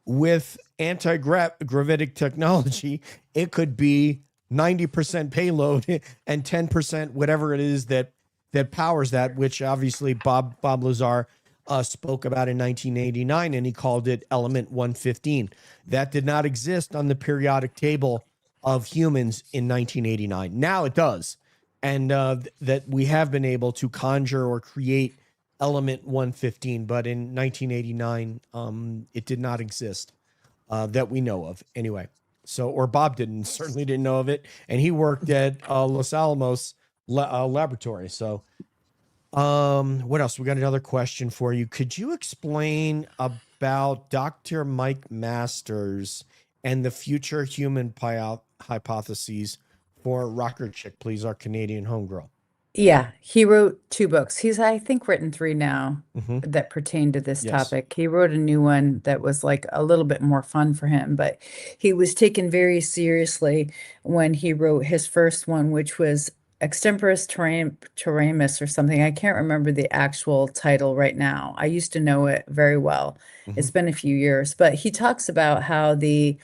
Speaker 2: With anti-gravitic technology, it could be 90% payload and 10% whatever it is that powers that, which obviously Bob Lazar spoke about in 1989, and he called it element 115. That did not exist on the periodic table of humans in 1989. Now it does. And that we have been able to conjure or create element 115, but in 1989, it did not exist that we know of anyway. So, or Bob certainly didn't know of it. And he worked at Los Alamos laboratory. So, what else? We got another question for you. Could you explain about Dr. Mike Masters and the future human hypotheses for Rocker Chick, please, our Canadian homegirl?
Speaker 6: Yeah, he wrote 2 books. He's, I think, written 3 now
Speaker 2: Mhm.
Speaker 6: that pertain to this
Speaker 2: Yes.
Speaker 6: topic. He wrote a new one that was like a little bit more fun for him, but he was taken very seriously when he wrote his first one, which was Extemporis Terramus or something. I can't remember the actual title right now. I used to know it very well. It's been a few years, but he talks about how the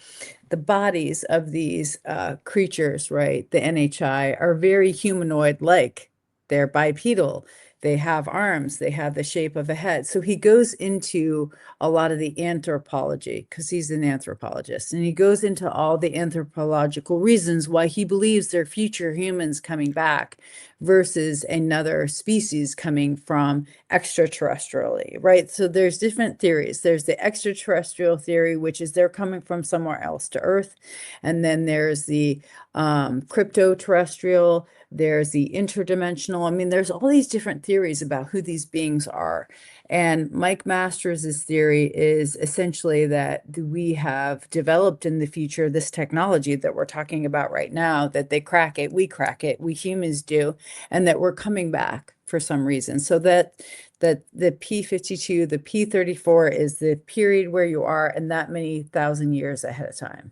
Speaker 6: bodies of these creatures, right, the NHI, are very humanoid-like. They're bipedal. They have arms, they have the shape of a head. So he goes into a lot of the anthropology because he's an anthropologist, and he goes into all the anthropological reasons why he believes they're future humans coming back versus another species coming from extraterrestrially, right? So there's different theories. There's the extraterrestrial theory, which is they're coming from somewhere else to Earth. And then there's the crypto-terrestrial, there's the interdimensional. I mean, there's all these different theories about who these beings are. And Mike Masters' theory is essentially that we have developed in the future this technology that we're talking about right now, that they crack it, we humans do, and that we're coming back for some reason. So that the P52, the P34 is the period where you are and that many thousand years ahead of time.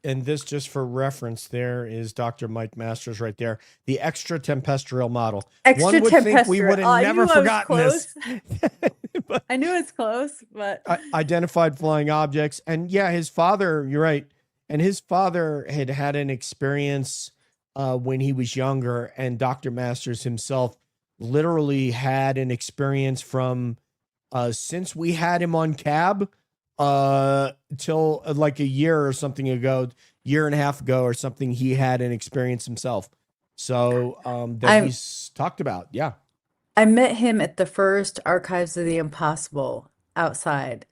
Speaker 2: And this, just for reference, there is Dr. Mike Masters right there. The extra tempestrial model. One would think we would have never forgotten this. But
Speaker 6: I knew it's close, but
Speaker 2: identified flying objects. And yeah, his father, you're right. And his father had had an experience when he was younger. And Dr. Masters himself literally had an experience from since we had him on cab till like a year or something ago, year and a half ago or something, he had an experience himself. So that he's talked about. Yeah.
Speaker 6: I met him at the first Archives of the Impossible outside.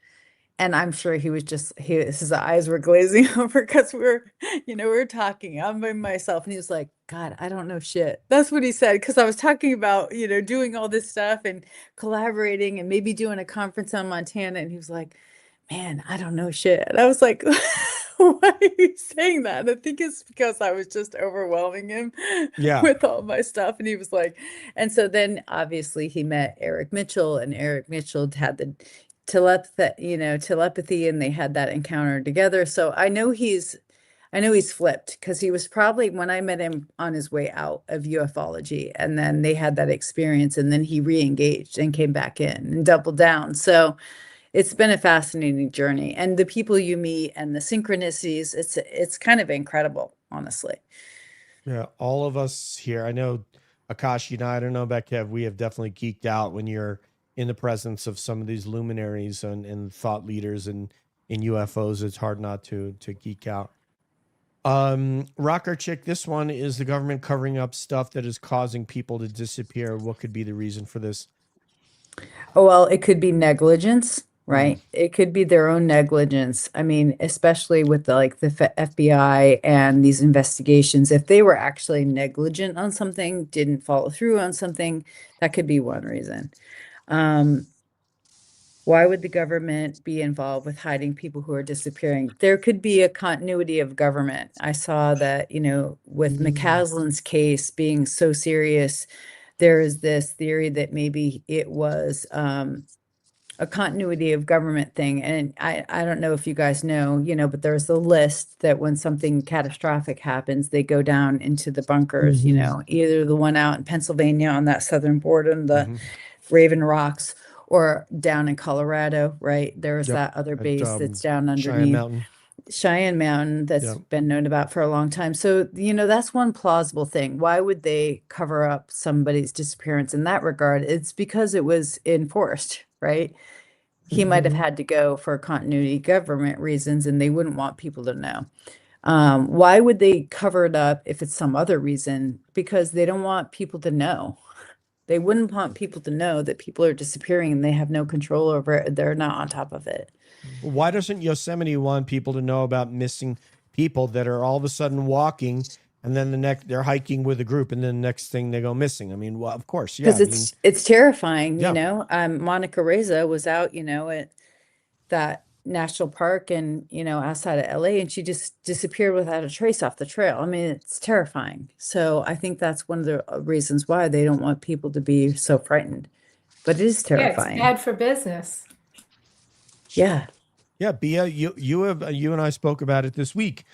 Speaker 6: And I'm sure he was just, his eyes were glazing over because we were talking. I'm by myself, and he was like, God, I don't know shit. That's what he said. Because I was talking about, doing all this stuff and collaborating and maybe doing a conference on Montana. And he was like, man, I don't know shit. And I was like, why are you saying that? And I think it's because I was just overwhelming him with all my stuff. And he was like, and so then obviously he met Eric Mitchell, and Eric Mitchell had the telepathy, and they had that encounter together. So I know he's flipped, because he was probably, when I met him, on his way out of ufology, and then they had that experience, and then he re-engaged and came back in and doubled down. So it's been a fascinating journey, and the people you meet and the synchronicities, it's kind of incredible, honestly.
Speaker 2: Yeah, all of us here, I know Akashi and I don't know about Kev, we have definitely geeked out when you're in the presence of some of these luminaries and thought leaders and in UFOs. It's hard not to geek out. Rocker Chick, this one is the government covering up stuff that is causing people to disappear. What could be the reason for this?
Speaker 6: Oh, well, it could be negligence, right? It could be their own negligence. I mean, especially with the FBI and these investigations, if they were actually negligent on something, didn't follow through on something, that could be one reason. Why would the government be involved with hiding people who are disappearing? There could be a continuity of government. I saw that, with McCaslin's case being so serious, there is this theory that maybe it was a continuity of government thing. And I don't know if you guys know, but there's a list that when something catastrophic happens, they go down into the bunkers, either the one out in Pennsylvania on that southern border, the Raven Rocks, or down in Colorado, right? There's that other base that's down underneath Cheyenne Mountain that's been known about for a long time. So, that's one plausible thing. Why would they cover up somebody's disappearance in that regard? It's because it was enforced, right? He might have had to go for continuity government reasons, and they wouldn't want people to know. Why would they cover it up if it's some other reason? Because they don't want people to know. They wouldn't want people to know that people are disappearing and they have no control over it. They're not on top of it.
Speaker 2: Why doesn't Yosemite want people to know about missing people that are all of a sudden walking, and then they're hiking with a group, and then the next thing they go missing? I mean, well, of course,
Speaker 6: because it's terrifying. Monica Reza was out, at that national park and outside of LA, and she just disappeared without a trace off the trail. I mean, it's terrifying. So I think that's one of the reasons why they don't want people to be so frightened. But it is terrifying.
Speaker 5: Yeah, it's bad for business.
Speaker 6: Yeah.
Speaker 2: Yeah, Bea, you and I spoke about it this week.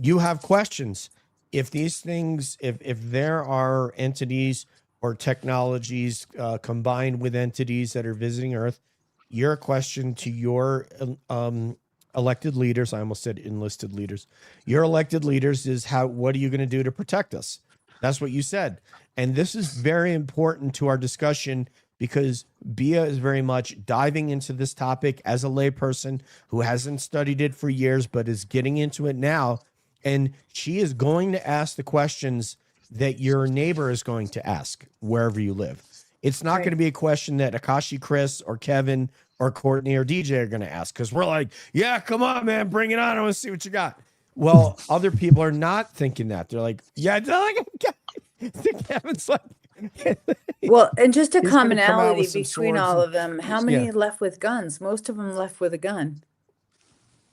Speaker 2: You have questions. If these things, if there are entities or technologies combined with entities that are visiting Earth, your question to your elected leaders, I almost said enlisted leaders, your elected leaders is what are you going to do to protect us? That's what you said. And this is very important to our discussion because Bea is very much diving into this topic as a layperson who hasn't studied it for years, but is getting into it now. And she is going to ask the questions that your neighbor is going to ask wherever you live. It's not going to be a question that Akashi Cris or Kevin or Courtney or DJ are going to ask because we're like, yeah, come on, man, bring it on. I want to see what you got. Well, other people are not thinking that. They're like, yeah, Kevin's like,
Speaker 6: well, and just a
Speaker 2: He's gonna come out
Speaker 6: commonality
Speaker 2: with some
Speaker 6: between
Speaker 2: swords
Speaker 6: all
Speaker 2: and-
Speaker 6: of them. How many left with guns? Most of them left with a gun.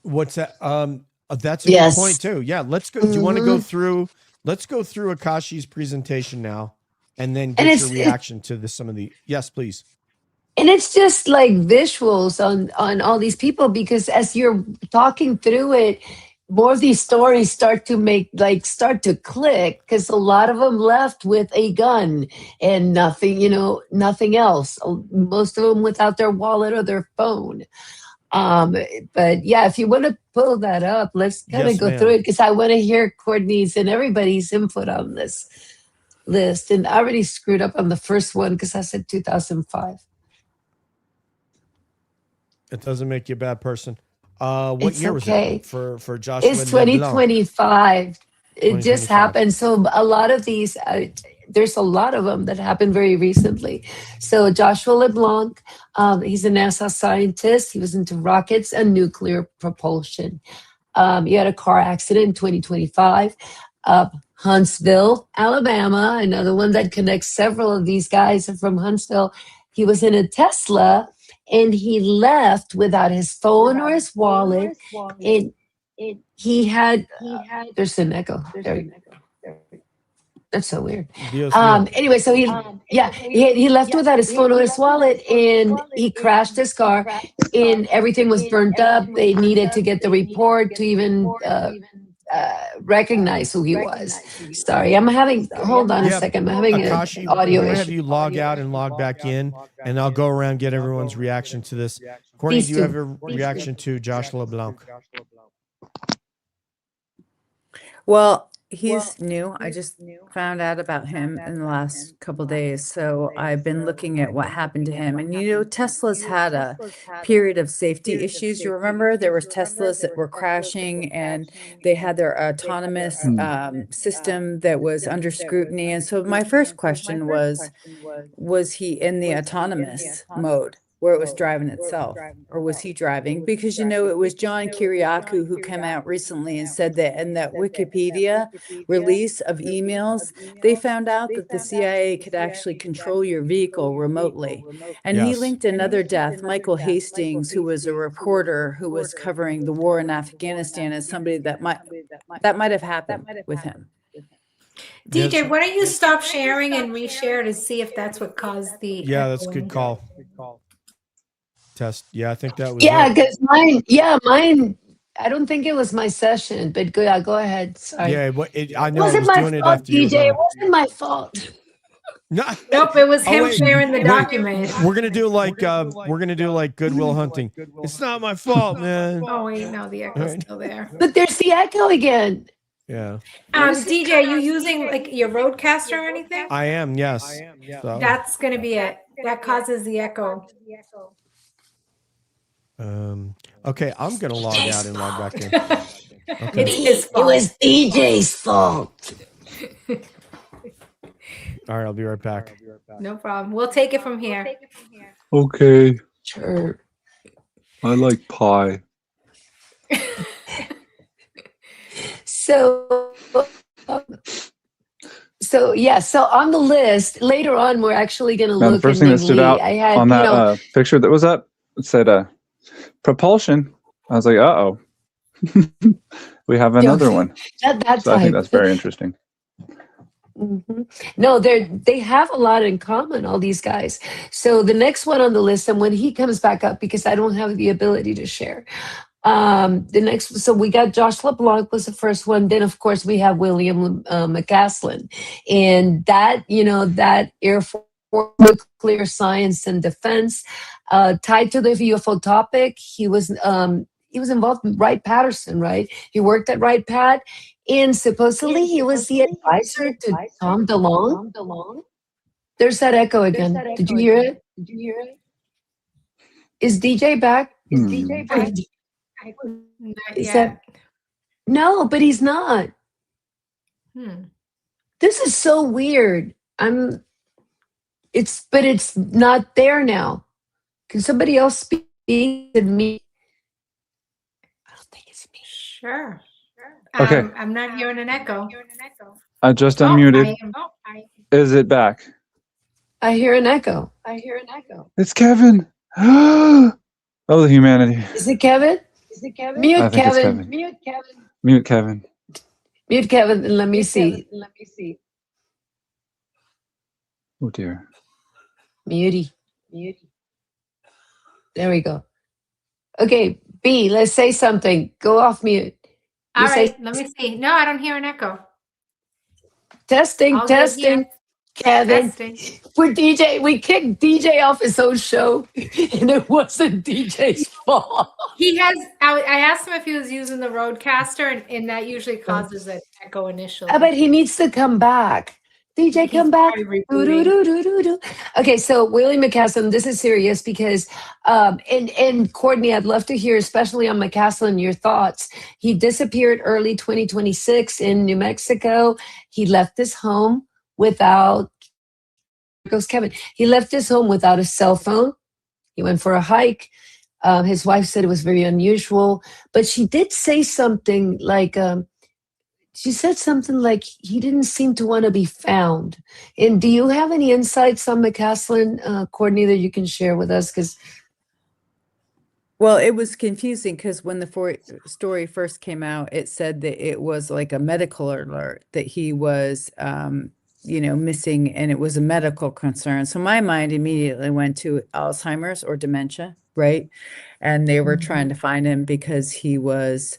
Speaker 2: what's that? That's a
Speaker 3: Yes.
Speaker 2: good point too. Yeah, let's go. Do you want to go through? Let's go through Akashi's presentation now, and then get your reaction to some of the. Yes, please.
Speaker 3: And it's just like visuals on all these people, because as you're talking through it, more of these stories start to click, because a lot of them left with a gun and nothing else. Most of them without their wallet or their phone. But yeah, if you want to pull that up, let's kind of
Speaker 2: Yes,
Speaker 3: go
Speaker 2: ma'am.
Speaker 3: through it, because I want to hear Courtney's and everybody's input on this list. And I already screwed up on the first one because I said 2005.
Speaker 2: It doesn't make you a bad person. What
Speaker 3: It's
Speaker 2: year was
Speaker 3: okay.
Speaker 2: it for Joshua?
Speaker 3: It's
Speaker 2: LeBlanc?
Speaker 3: 2025. It just
Speaker 2: 2025.
Speaker 3: happened. So a lot of these, there's a lot of them that happened very recently. So Joshua LeBlanc, he's a NASA scientist. He was into rockets and nuclear propulsion. He had a car accident in 2025. Huntsville, Alabama, another one that connects several of these guys are from Huntsville. He was in a Tesla and he left without his phone or his wallet. And he had, there's an echo. That's so weird.
Speaker 2: Dios mío.
Speaker 3: Anyway, so he left without his phone or his wallet, and he crashed his car, and everything was burnt up. They needed to get the report to even recognize who he was. Sorry, hold on a second. I'm having
Speaker 2: Akashi,
Speaker 3: an audio
Speaker 2: I'm gonna
Speaker 3: issue.
Speaker 2: have you log out and log back in, and I'll go around get everyone's reaction to this. Courtney,
Speaker 3: Please
Speaker 2: do you
Speaker 3: do.
Speaker 2: have a reaction to Joshua LeBlanc?
Speaker 6: Well, he's new. I just found out about him in the last couple days. So I've been looking at what happened to him. And Tesla's had a period of safety issues. You remember there was Teslas that were crashing and they had their autonomous system that was under scrutiny. And so my first question was he in the autonomous mode, where it was driving itself, or was he driving? Because, it was John Kiriakou who came out recently and said that in that Wikipedia release of emails, they found out that the CIA could actually control your vehicle remotely. And he
Speaker 2: Yes.
Speaker 6: linked another death, Michael Hastings, who was a reporter who was covering the war in Afghanistan, as somebody that might have happened with him.
Speaker 5: DJ, why don't you stop sharing and reshare to see if that's what caused the
Speaker 2: Yeah, that's a
Speaker 5: echoing?
Speaker 2: good call. Test. Yeah, I think that was
Speaker 3: Yeah,
Speaker 2: it.
Speaker 3: because mine, I don't think it was my session, but go ahead. Sorry.
Speaker 2: Yeah, I
Speaker 3: It
Speaker 2: know I
Speaker 3: wasn't
Speaker 2: was
Speaker 3: my
Speaker 2: doing it
Speaker 3: fault,
Speaker 2: after you.
Speaker 3: DJ. It wasn't my fault.
Speaker 2: No,
Speaker 5: Nope, it was
Speaker 2: Oh,
Speaker 5: him
Speaker 2: wait,
Speaker 5: sharing the
Speaker 2: wait.
Speaker 5: document.
Speaker 2: we're gonna do like Goodwill Hunting. It's not my fault, man.
Speaker 5: Oh wait, no, the echo's still there.
Speaker 3: But there's the echo again.
Speaker 2: Yeah,
Speaker 5: DJ, are you using like your roadcaster or anything?
Speaker 2: I am. Yes. So,
Speaker 5: That's gonna be it. That causes the echo.
Speaker 2: okay, I'm gonna log out and log back in. Okay.
Speaker 5: It's his
Speaker 3: It
Speaker 5: fault.
Speaker 3: was DJ's fault.
Speaker 2: All right, I'll be right back.
Speaker 5: No problem. We'll take it from here.
Speaker 4: Okay,
Speaker 3: Sure.
Speaker 4: I like pie.
Speaker 3: So on the list later on, we're actually going to
Speaker 4: Now, the
Speaker 3: look.
Speaker 4: first
Speaker 3: at
Speaker 4: thing that stood
Speaker 3: Lee.
Speaker 4: out
Speaker 3: I had,
Speaker 4: on that picture that was up, it said propulsion. I was like, uh-oh. We have another one.
Speaker 3: that's
Speaker 4: So I think
Speaker 3: like-
Speaker 4: that's very interesting.
Speaker 3: Mhm. No, they have a lot in common, all these guys. So the next one on the list, and when he comes back up, because I don't have the ability to share. So we got Josh LeBlanc was the first one. Then of course we have William McCaslin, and that Air Force nuclear science and defense tied to the UFO topic. He was he was involved with Wright Patterson, right? He worked at Wright Pat, and supposedly he was the advisor to Tom DeLonge. There's that echo again. Did you hear it? Is DJ back?
Speaker 5: Not
Speaker 3: Is
Speaker 5: yet.
Speaker 3: that no? But he's not. This is so weird. It's not there now. Can somebody else speak to me? I don't think it's me.
Speaker 5: Sure.
Speaker 4: Okay.
Speaker 5: I'm not hearing an echo.
Speaker 4: I just
Speaker 5: Oh,
Speaker 4: unmuted. Is it back?
Speaker 3: I hear an echo.
Speaker 4: It's Kevin. Oh, the humanity.
Speaker 3: Is it Kevin? Mute
Speaker 4: I think it's
Speaker 3: Kevin.
Speaker 4: Kevin. Mute Kevin.
Speaker 3: Mute Kevin and let me see.
Speaker 4: Oh dear.
Speaker 3: Mutey. There we go. Okay, B, let's say something. Go off mute.
Speaker 5: All
Speaker 3: You say-
Speaker 5: right, let me see. No, I don't hear an echo.
Speaker 3: Testing,
Speaker 5: All good
Speaker 3: testing.
Speaker 5: here.
Speaker 3: Kevin.
Speaker 5: Testing.
Speaker 3: We kicked DJ off his own show, and it wasn't DJ's fault.
Speaker 5: He has. I asked him if he was using the Roadcaster, and that usually causes an echo initially.
Speaker 3: But he needs to come back. DJ,
Speaker 5: He's
Speaker 3: come back.
Speaker 5: probably rebooting.
Speaker 3: Do-do-do-do-do-do. Okay, so Willie McCaslin, this is serious because, and Courtney, I'd love to hear, especially on McCaslin, your thoughts. He disappeared early 2026 in New Mexico. He left his home without, here goes Kevin. He left his home without a cell phone. He went for a hike. His wife said it was very unusual, but she did say something like, she said something like he didn't seem to want to be found. And do you have any insights on McCaslin, Courtney, that you can share with us? Because
Speaker 6: Well, it was confusing because when the story first came out, it said that it was like a medical alert that he was, missing, and it was a medical concern. So my mind immediately went to Alzheimer's or dementia, right? And they were trying to find him because he was,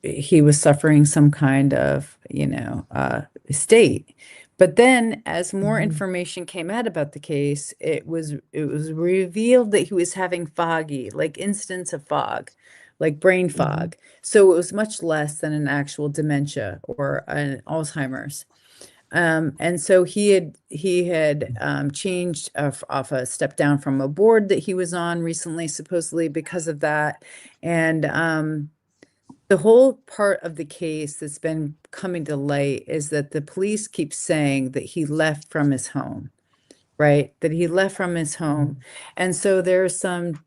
Speaker 6: he was suffering some kind of, state. But then as more information came out about the case, it was revealed that he was having foggy, like instance of fog, like brain fog. So it was much less than an actual dementia or an Alzheimer's. And so he had changed off a step down from a board that he was on recently, supposedly because of that. And the whole part of the case that's been coming to light is that the police keep saying that he left from his home, right? That he left from his home. And so there's some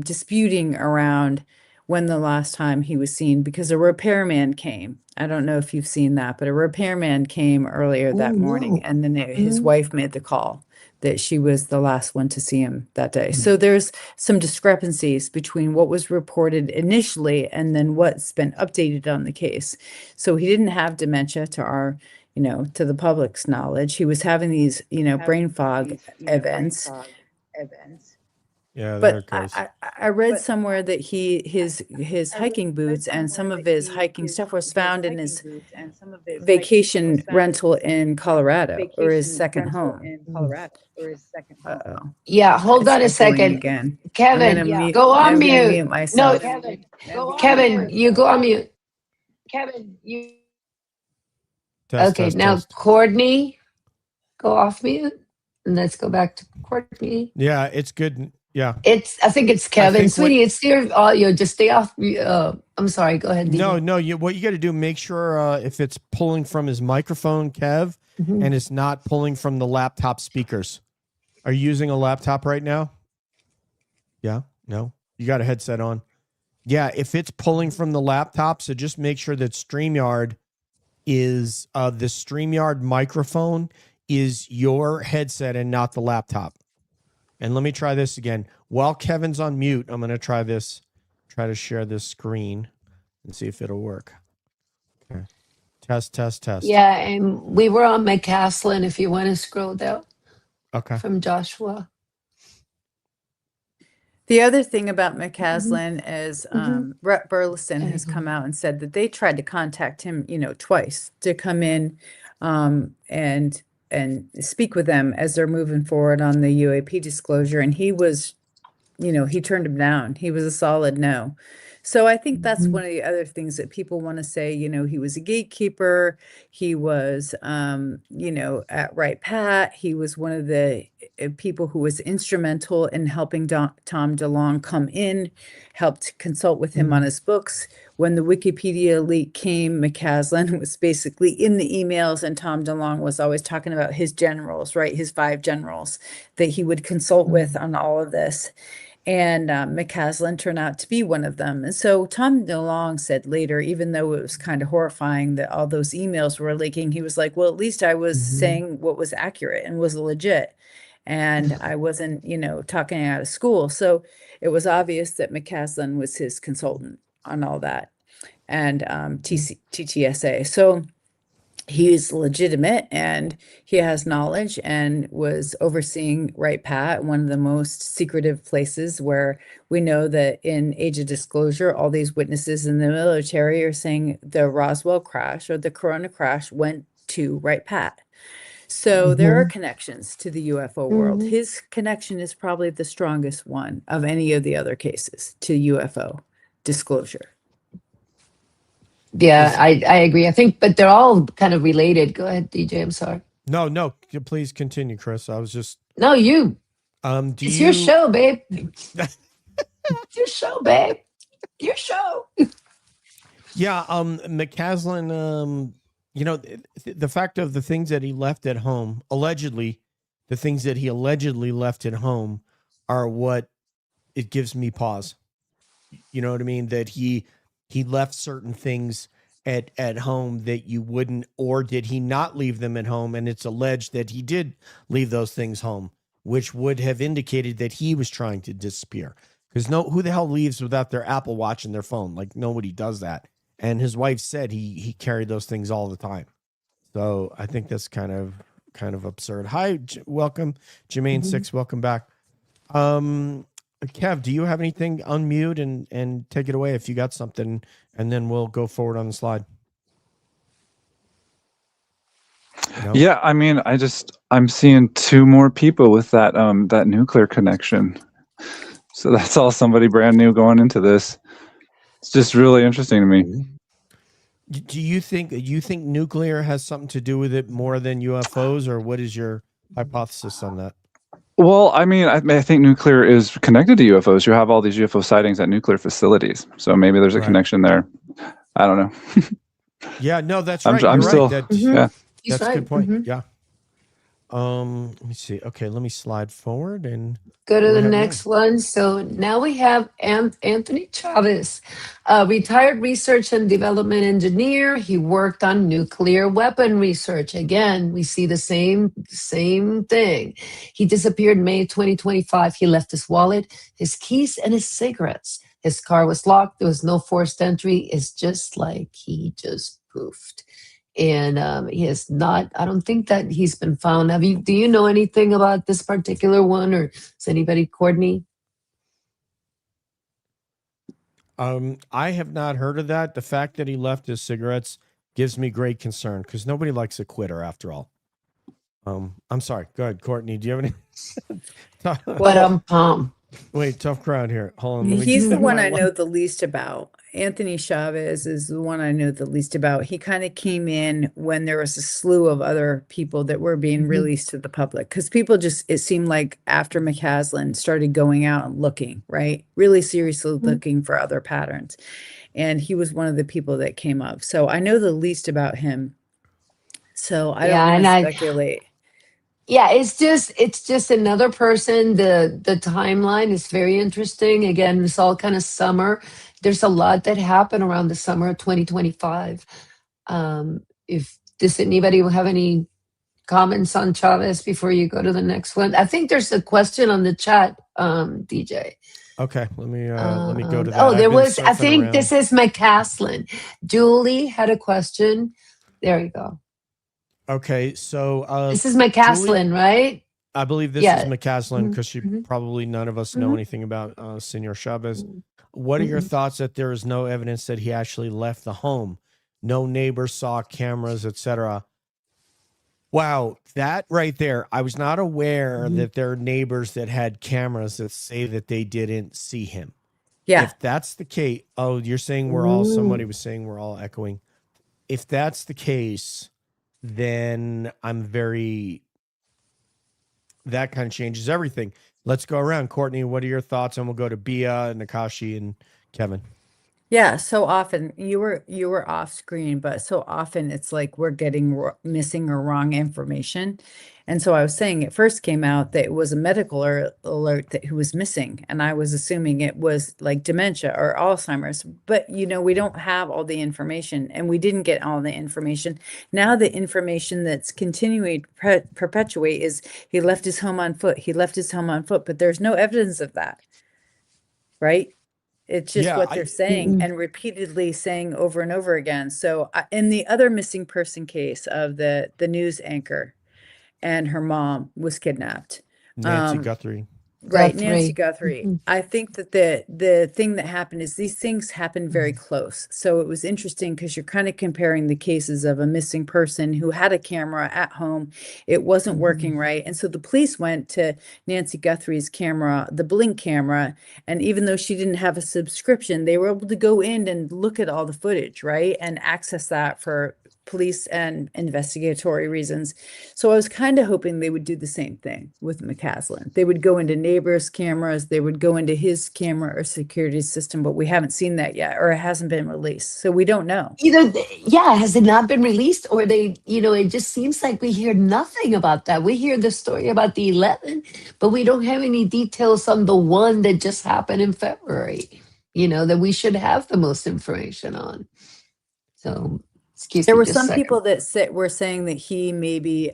Speaker 6: disputing around when the last time he was seen, because a repairman came. I don't know if you've seen that, but a repairman came earlier that morning, and then his wife made the call that she was the last one to see him that day. So there's some discrepancies between what was reported initially and then what's been updated on the case. So he didn't have dementia to our, to the public's knowledge. He was having these, brain fog events.
Speaker 2: Yeah, there
Speaker 6: But
Speaker 2: it goes.
Speaker 6: I read somewhere that his hiking boots and some of his hiking stuff was found in his vacation rental in Colorado, or his second home. Uh-oh.
Speaker 3: yeah, hold
Speaker 6: It's
Speaker 3: on a
Speaker 6: echoing
Speaker 3: second.
Speaker 6: again.
Speaker 3: Kevin,
Speaker 6: I'm gonna
Speaker 3: go on
Speaker 6: I'm gonna
Speaker 3: mute.
Speaker 6: mute myself.
Speaker 3: Kevin, you go on mute. Okay, now
Speaker 2: Test.
Speaker 3: Courtney, go off mute. And let's go back to Courtney.
Speaker 2: Yeah, it's good. Yeah.
Speaker 3: I think it's Kevin.
Speaker 2: think
Speaker 3: Sweetie, it's your audio. Just stay off. I'm sorry. Go ahead. DJ.
Speaker 2: No. What you got to do, make sure if it's pulling from his microphone, Kev, and it's not pulling from the laptop speakers. Are you using a laptop right now? Yeah. No. You got a headset on. Yeah. If it's pulling from the laptop, so just make sure that StreamYard is the StreamYard microphone is your headset and not the laptop. And let me try this again. While Kevin's on mute, I'm going to try this. Try to share this screen and see if it'll work. Okay. Test.
Speaker 3: Yeah, and we were on McCaslin if you want to scroll down.
Speaker 2: Okay.
Speaker 3: From Joshua.
Speaker 6: The other thing about McCaslin is Rep Burleson has come out and said that they tried to contact him, twice to come in and speak with them as they're moving forward on the UAP disclosure. And he was he turned him down. He was a solid no. So I think that's
Speaker 3: Mhm.
Speaker 6: one of the other things that people want to say, he was a gatekeeper. He was, at Right Pat. He was one of the people who was instrumental in helping Tom DeLonge come in, helped consult with him on his books. When the Wikipedia leak came, McCaslin was basically in the emails, and Tom DeLonge was always talking about his generals, right? His 5 generals that he would consult with on all of this. And McCaslin turned out to be one of them. And so Tom DeLonge said later, even though it was kind of horrifying that all those emails were leaking, he was like, well, at least I was saying what was accurate and was legit. And I wasn't, talking out of school. So it was obvious that McCaslin was his consultant on all that and TTSA. So he's legitimate and he has knowledge and was overseeing Right Pat, one of the most secretive places where we know that in Age of Disclosure, all these witnesses in the military are saying the Roswell crash or the Corona crash went to Right Pat. So there are connections to the UFO world. His connection is probably the strongest one of any of the other cases to UFO disclosure.
Speaker 3: Yeah, I agree. I think, but they're all kind of related. Go ahead, DJ. I'm sorry.
Speaker 2: No, please continue, Chris. I was just
Speaker 3: No, you.
Speaker 2: do
Speaker 3: It's
Speaker 2: you
Speaker 3: your show, babe. It's your show, babe. Your show.
Speaker 2: Yeah, McCaslin, the fact of the things that he left at home, allegedly, the things that he allegedly left at home are what it gives me pause. You know what I mean? That he left certain things at home that you wouldn't, or did he not leave them at home? And it's alleged that he did leave those things home, which would have indicated that he was trying to disappear. Because who the hell leaves without their Apple Watch and their phone? Like, nobody does that. And his wife said he carried those things all the time. So I think that's kind of absurd. Hi, welcome, Jermaine6. Welcome back. Kev, do you have anything? Unmute and take it away if you got something, and then we'll go forward on the slide. No?
Speaker 4: Yeah, I mean, I'm seeing 2 more people with that that nuclear connection. So that's all somebody brand new going into this. It's just really interesting to me.
Speaker 2: Do you think nuclear has something to do with it more than UFOs, or what is your hypothesis on that?
Speaker 4: Well, I mean, I think nuclear is connected to UFOs. You have all these UFO sightings at nuclear facilities, so maybe there's a connection there. I don't know.
Speaker 2: Yeah, no, that's right.
Speaker 4: I'm
Speaker 2: You're
Speaker 4: still,
Speaker 2: right.
Speaker 4: yeah.
Speaker 2: That's a good point. Yeah. Let me see. Okay, let me slide forward and
Speaker 3: Go to
Speaker 2: we
Speaker 3: the
Speaker 2: have
Speaker 3: next one. So now we have Anthony Chavez, a retired research and development engineer. He worked on nuclear weapon research. Again, we see the same thing. He disappeared May 2025. He left his wallet, his keys, and his cigarettes. His car was locked. There was no forced entry. It's just like he just poofed. And he has not, I don't think that he's been found. Do you know anything about this particular one, or is anybody, Courtney?
Speaker 2: I have not heard of that. The fact that he left his cigarettes gives me great concern because nobody likes a quitter after all. I'm sorry. Go ahead, Courtney. Do you have any?
Speaker 3: What
Speaker 2: Wait, tough crowd here. Hold on.
Speaker 6: He's the one I know the least about. Anthony Chavez is the one I know the least about. He kind of came in when there was a slew of other people that were being released to the public, because people it seemed like after McCaslin started going out and looking, right? Really seriously looking for other patterns. And he was one of the people that came up. So I know the least about him. So I don't want to speculate.
Speaker 3: Yeah, it's just another person. The timeline is very interesting. Again, it's all kind of summer. There's a lot that happened around the summer of 2025. Does anybody have any comments on Chavez before you go to the next one? I think there's a question on the chat, DJ.
Speaker 2: Okay, let me go to that.
Speaker 3: Oh, there was. I think this is McCaslin. Julie had a question. There you go.
Speaker 2: Okay, so
Speaker 3: this is McCaslin, Julie, right?
Speaker 2: I believe this is McCaslin because probably none of us know anything about Senor Chavez. What are your thoughts that there is no evidence that he actually left the home? No neighbors saw cameras, etc. Wow, that right there. I was not aware that there are neighbors that had cameras that say that they didn't see him.
Speaker 6: Yeah.
Speaker 2: If that's the case, oh, you're saying somebody was saying we're all echoing. If that's the case, then that kind of changes everything. Let's go around. Courtney, what are your thoughts? And we'll go to Bea and Akashi and Kevin.
Speaker 6: Yeah, so often you were off screen, but so often it's like we're getting missing or wrong information. And so I was saying it first came out that it was a medical alert that who was missing, and I was assuming it was like dementia or Alzheimer's. But we don't have all the information, and we didn't get all the information. Now the information that's continuing to perpetuate is he left his home on foot. He left his home on foot, but there's no evidence of that, right? It's just what they're saying and repeatedly saying over and over again. So in the other missing person case of the news anchor and her mom was kidnapped.
Speaker 2: Nancy Guthrie.
Speaker 6: Right, Nancy Guthrie. I think that the thing that happened is these things happen very close. So it was interesting because you're kind of comparing the cases of a missing person who had a camera at home. It wasn't working right. And so the police went to Nancy Guthrie's camera, the Blink camera, and even though she didn't have a subscription, they were able to go in and look at all the footage, right? And access that for police and investigatory reasons. So I was kind of hoping they would do the same thing with McCaslin. They would go into neighbors' cameras, they would go into his camera or security system, but we haven't seen that yet, or it hasn't been released. So we don't know.
Speaker 3: Has it not been released, or it just seems like we hear nothing about that. We hear the story about the 11, but we don't have any details on the one that just happened in February, that we should have the most information on. So
Speaker 6: there were some people that were saying that he maybe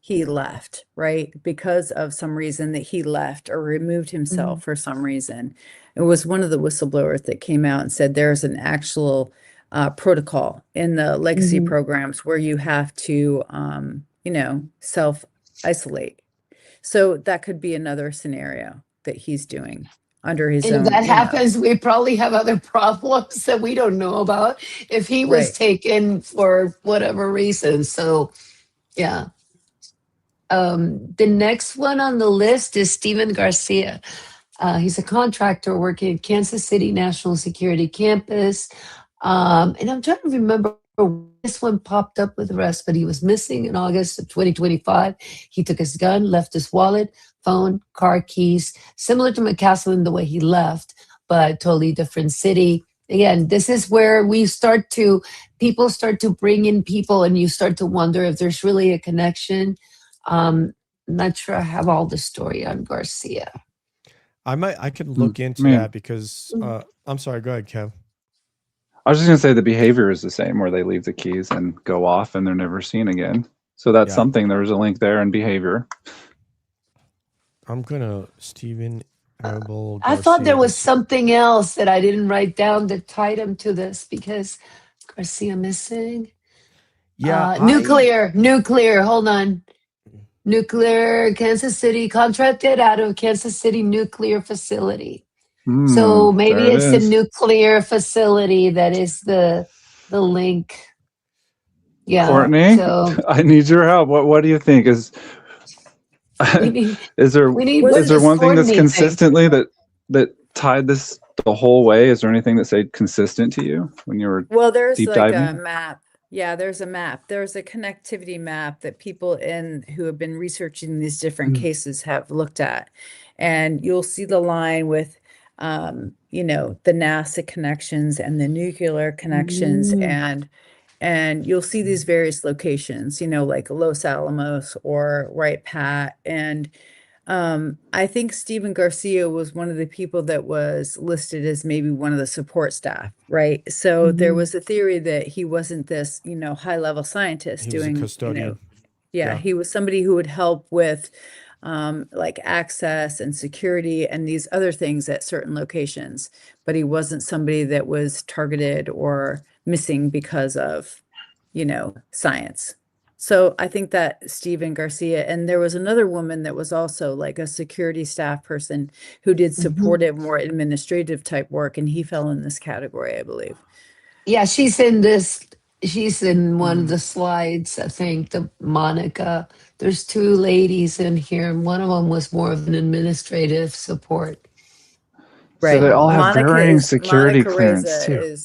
Speaker 6: he left, right? Because of some reason that he left or removed himself for some reason. It was one of the whistleblowers that came out and said there's an actual protocol in the legacy programs where you have to, self-isolate. So that could be another scenario that he's doing under his own.
Speaker 3: If that happens, we probably have other problems that we don't know about if he was taken for whatever reason. So, yeah. The next one on the list is Steven Garcia. He's a contractor working at Kansas City National Security Campus. And I'm trying to remember this one popped up with the rest, but he was missing in August of 2025. He took his gun, left his wallet, phone, car keys, similar to McCaslin the way he left, but totally different city. Again, this is where people start to bring in people and you start to wonder if there's really a connection. I'm not sure I have all the story on Garcia.
Speaker 2: I could look into that because I'm sorry, go ahead, Kev.
Speaker 4: I was just going to say the behavior is the same where they leave the keys and go off and they're never seen again. So that's something. There's a link there in behavior.
Speaker 2: I'm going to, Steven Arable.
Speaker 3: I thought there was something else that I didn't write down that tied him to this because Garcia missing.
Speaker 2: Yeah.
Speaker 3: Nuclear. Hold on. Nuclear, Kansas City, contracted out of Kansas City nuclear facility. So maybe it's the nuclear facility that is the link. Yeah.
Speaker 4: Courtney, I need your help. What do you think? Is there one thing that's consistently that tied this the whole way? Is there anything that stayed consistent to you when you were
Speaker 6: there's
Speaker 4: deep
Speaker 6: like
Speaker 4: diving?
Speaker 6: a map. Yeah, there's a map. There's a connectivity map that people who have been researching these different cases have looked at. And you'll see the line with the NASA connections and the nuclear connections and you'll see these various locations, like Los Alamos or Wright Pat. And I think Steven Garcia was one of the people that was listed as maybe one of the support staff, right? So there was a theory that he wasn't this, high-level scientist doing,
Speaker 2: a custodian.
Speaker 6: He was somebody who would help with like access and security and these other things at certain locations, but he wasn't somebody that was targeted or missing because of, science. So I think that Steven Garcia, and there was another woman that was also like a security staff person who did supportive, more administrative type work, and he fell in this category, I believe.
Speaker 3: Yeah, she's in this She's in one of the slides, I think, the Monica. There's two ladies in here, and one of them was more of an administrative support.
Speaker 4: So they
Speaker 6: Right.
Speaker 4: all have varying
Speaker 6: Monica
Speaker 4: security clearance
Speaker 6: Reza
Speaker 4: too.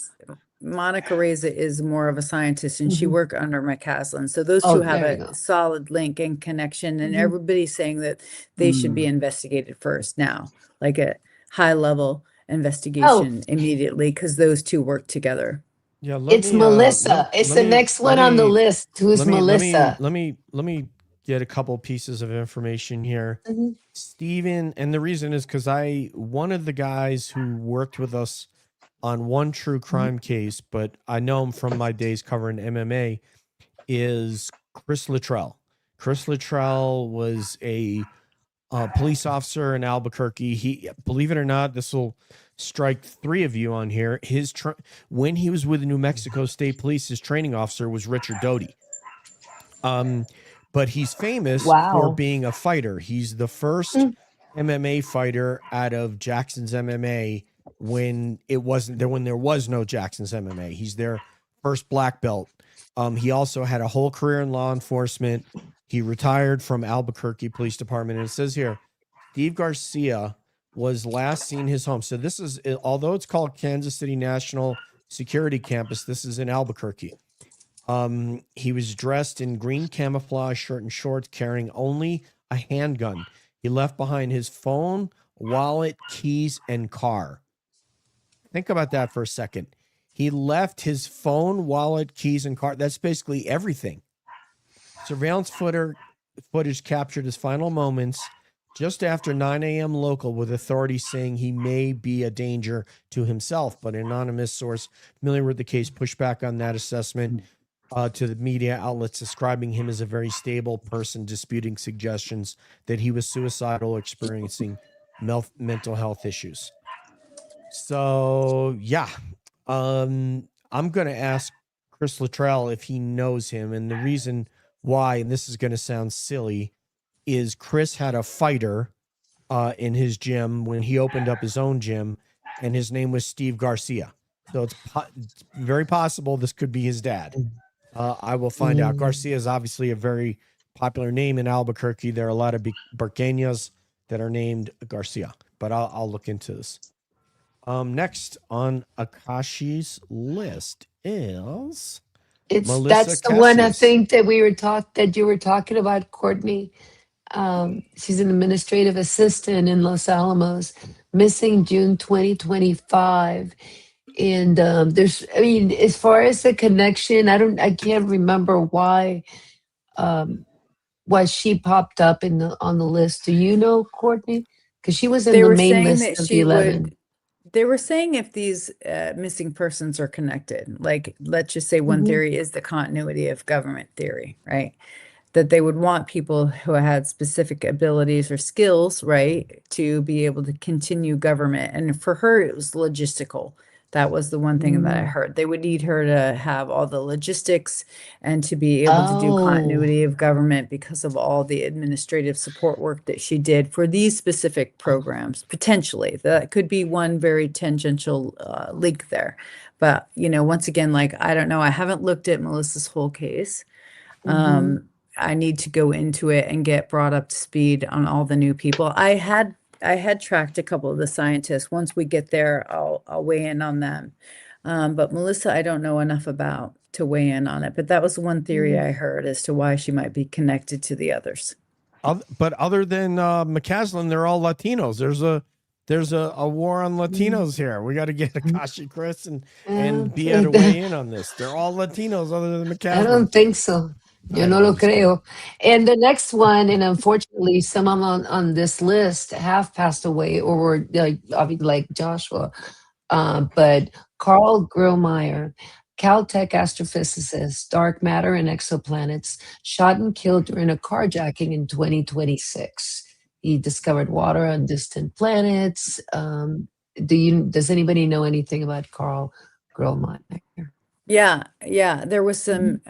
Speaker 6: Monica Reza is more of a scientist, and she worked under McCaslin. So those
Speaker 3: Oh,
Speaker 6: two have
Speaker 3: there you
Speaker 6: a
Speaker 3: go.
Speaker 6: solid link and connection, and
Speaker 3: Mhm.
Speaker 6: everybody's saying that they should be investigated first now, like a high level investigation immediately, because those two work together.
Speaker 2: Yeah, let
Speaker 3: It's
Speaker 2: me
Speaker 3: Melissa. It's the next one on the list. Who's Melissa?
Speaker 2: let me get a couple pieces of information here.
Speaker 3: Mhm.
Speaker 2: Steven, and the reason is because one of the guys who worked with us on one true crime case, but I know him from my days covering MMA, is Chris Luttrell. Chris Luttrell was a police officer in Albuquerque. He, believe it or not, this will strike three of you on here. When he was with the New Mexico State Police, his training officer was Richard Doty. But he's famous for
Speaker 3: Wow.
Speaker 2: being a fighter. He's the first MMA fighter out of Jackson's MMA when there was no Jackson's MMA. He's their first black belt. He also had a whole career in law enforcement. He retired from Albuquerque Police Department. And it says here, Steve Garcia was last seen his home. So this is, although it's called Kansas City National Security Campus, this is in Albuquerque. He was dressed in green camouflage shirt and shorts, carrying only a handgun. He left behind his phone, wallet, keys, and car. Think about that for a second. He left his phone, wallet, keys, and car. That's basically everything. Surveillance footage captured his final moments just after 9 a.m. local, with authorities saying he may be a danger to himself. But an anonymous source familiar with the case pushed back on that assessment to the media outlets, describing him as a very stable person, disputing suggestions that he was suicidal, experiencing mental health issues. So, yeah, I'm going to ask Chris Luttrell if he knows him. And the reason why, and this is going to sound silly, is Chris had a fighter in his gym when he opened up his own gym, and his name was Steve Garcia. So it's very possible this could be his dad. I will find out. Garcia is obviously a very popular name in Albuquerque. There are a lot of Burqueñas that are named Garcia, but I'll look into this. Next on Akashi's list is Melissa
Speaker 3: That's the one I
Speaker 2: Cassius.
Speaker 3: think that you were talking about, Courtney. She's an administrative assistant in Los Alamos, missing June 2025. And as far as the connection, I can't remember why she popped up on the list. Do you know, Courtney? Because she was in
Speaker 6: They
Speaker 3: the
Speaker 6: were
Speaker 3: main
Speaker 6: saying
Speaker 3: list
Speaker 6: that
Speaker 3: of the 11.
Speaker 6: they were saying if these missing persons are connected, like let's just say one theory is the continuity of government theory, right? That they would want people who had specific abilities or skills, right, to be able to continue government. And for her, it was logistical. That was the one thing that I heard. They would need her to have all the logistics and to be able to do continuity of government because of all the administrative support work that she did for these specific programs. Potentially, that could be one very tangential link there. But, once again, I don't know. I haven't looked at Melissa's whole case. I need to go into it and get brought up to speed on all the new people. I had tracked a couple of the scientists. Once we get there, I'll weigh in on them. But Melissa, I don't know enough about to weigh in on it. But that was one theory I heard as to why she might be connected to the others.
Speaker 2: But other than McCaslin, they're all Latinos. There's a war on Latinos here. We got to get Akashi Cris and Bea to weigh in on this. They're all Latinos other than McCaslin.
Speaker 3: I don't think so. Yo no lo creo. And the next one, and unfortunately, some of them on this list have passed away or were like Joshua. But Carl Grillmeyer, Caltech astrophysicist, dark matter and exoplanets, shot and killed during a carjacking in 2026. He discovered water on distant planets. Does anybody know anything about Carl Grillmeyer?
Speaker 6: Yeah. There was some,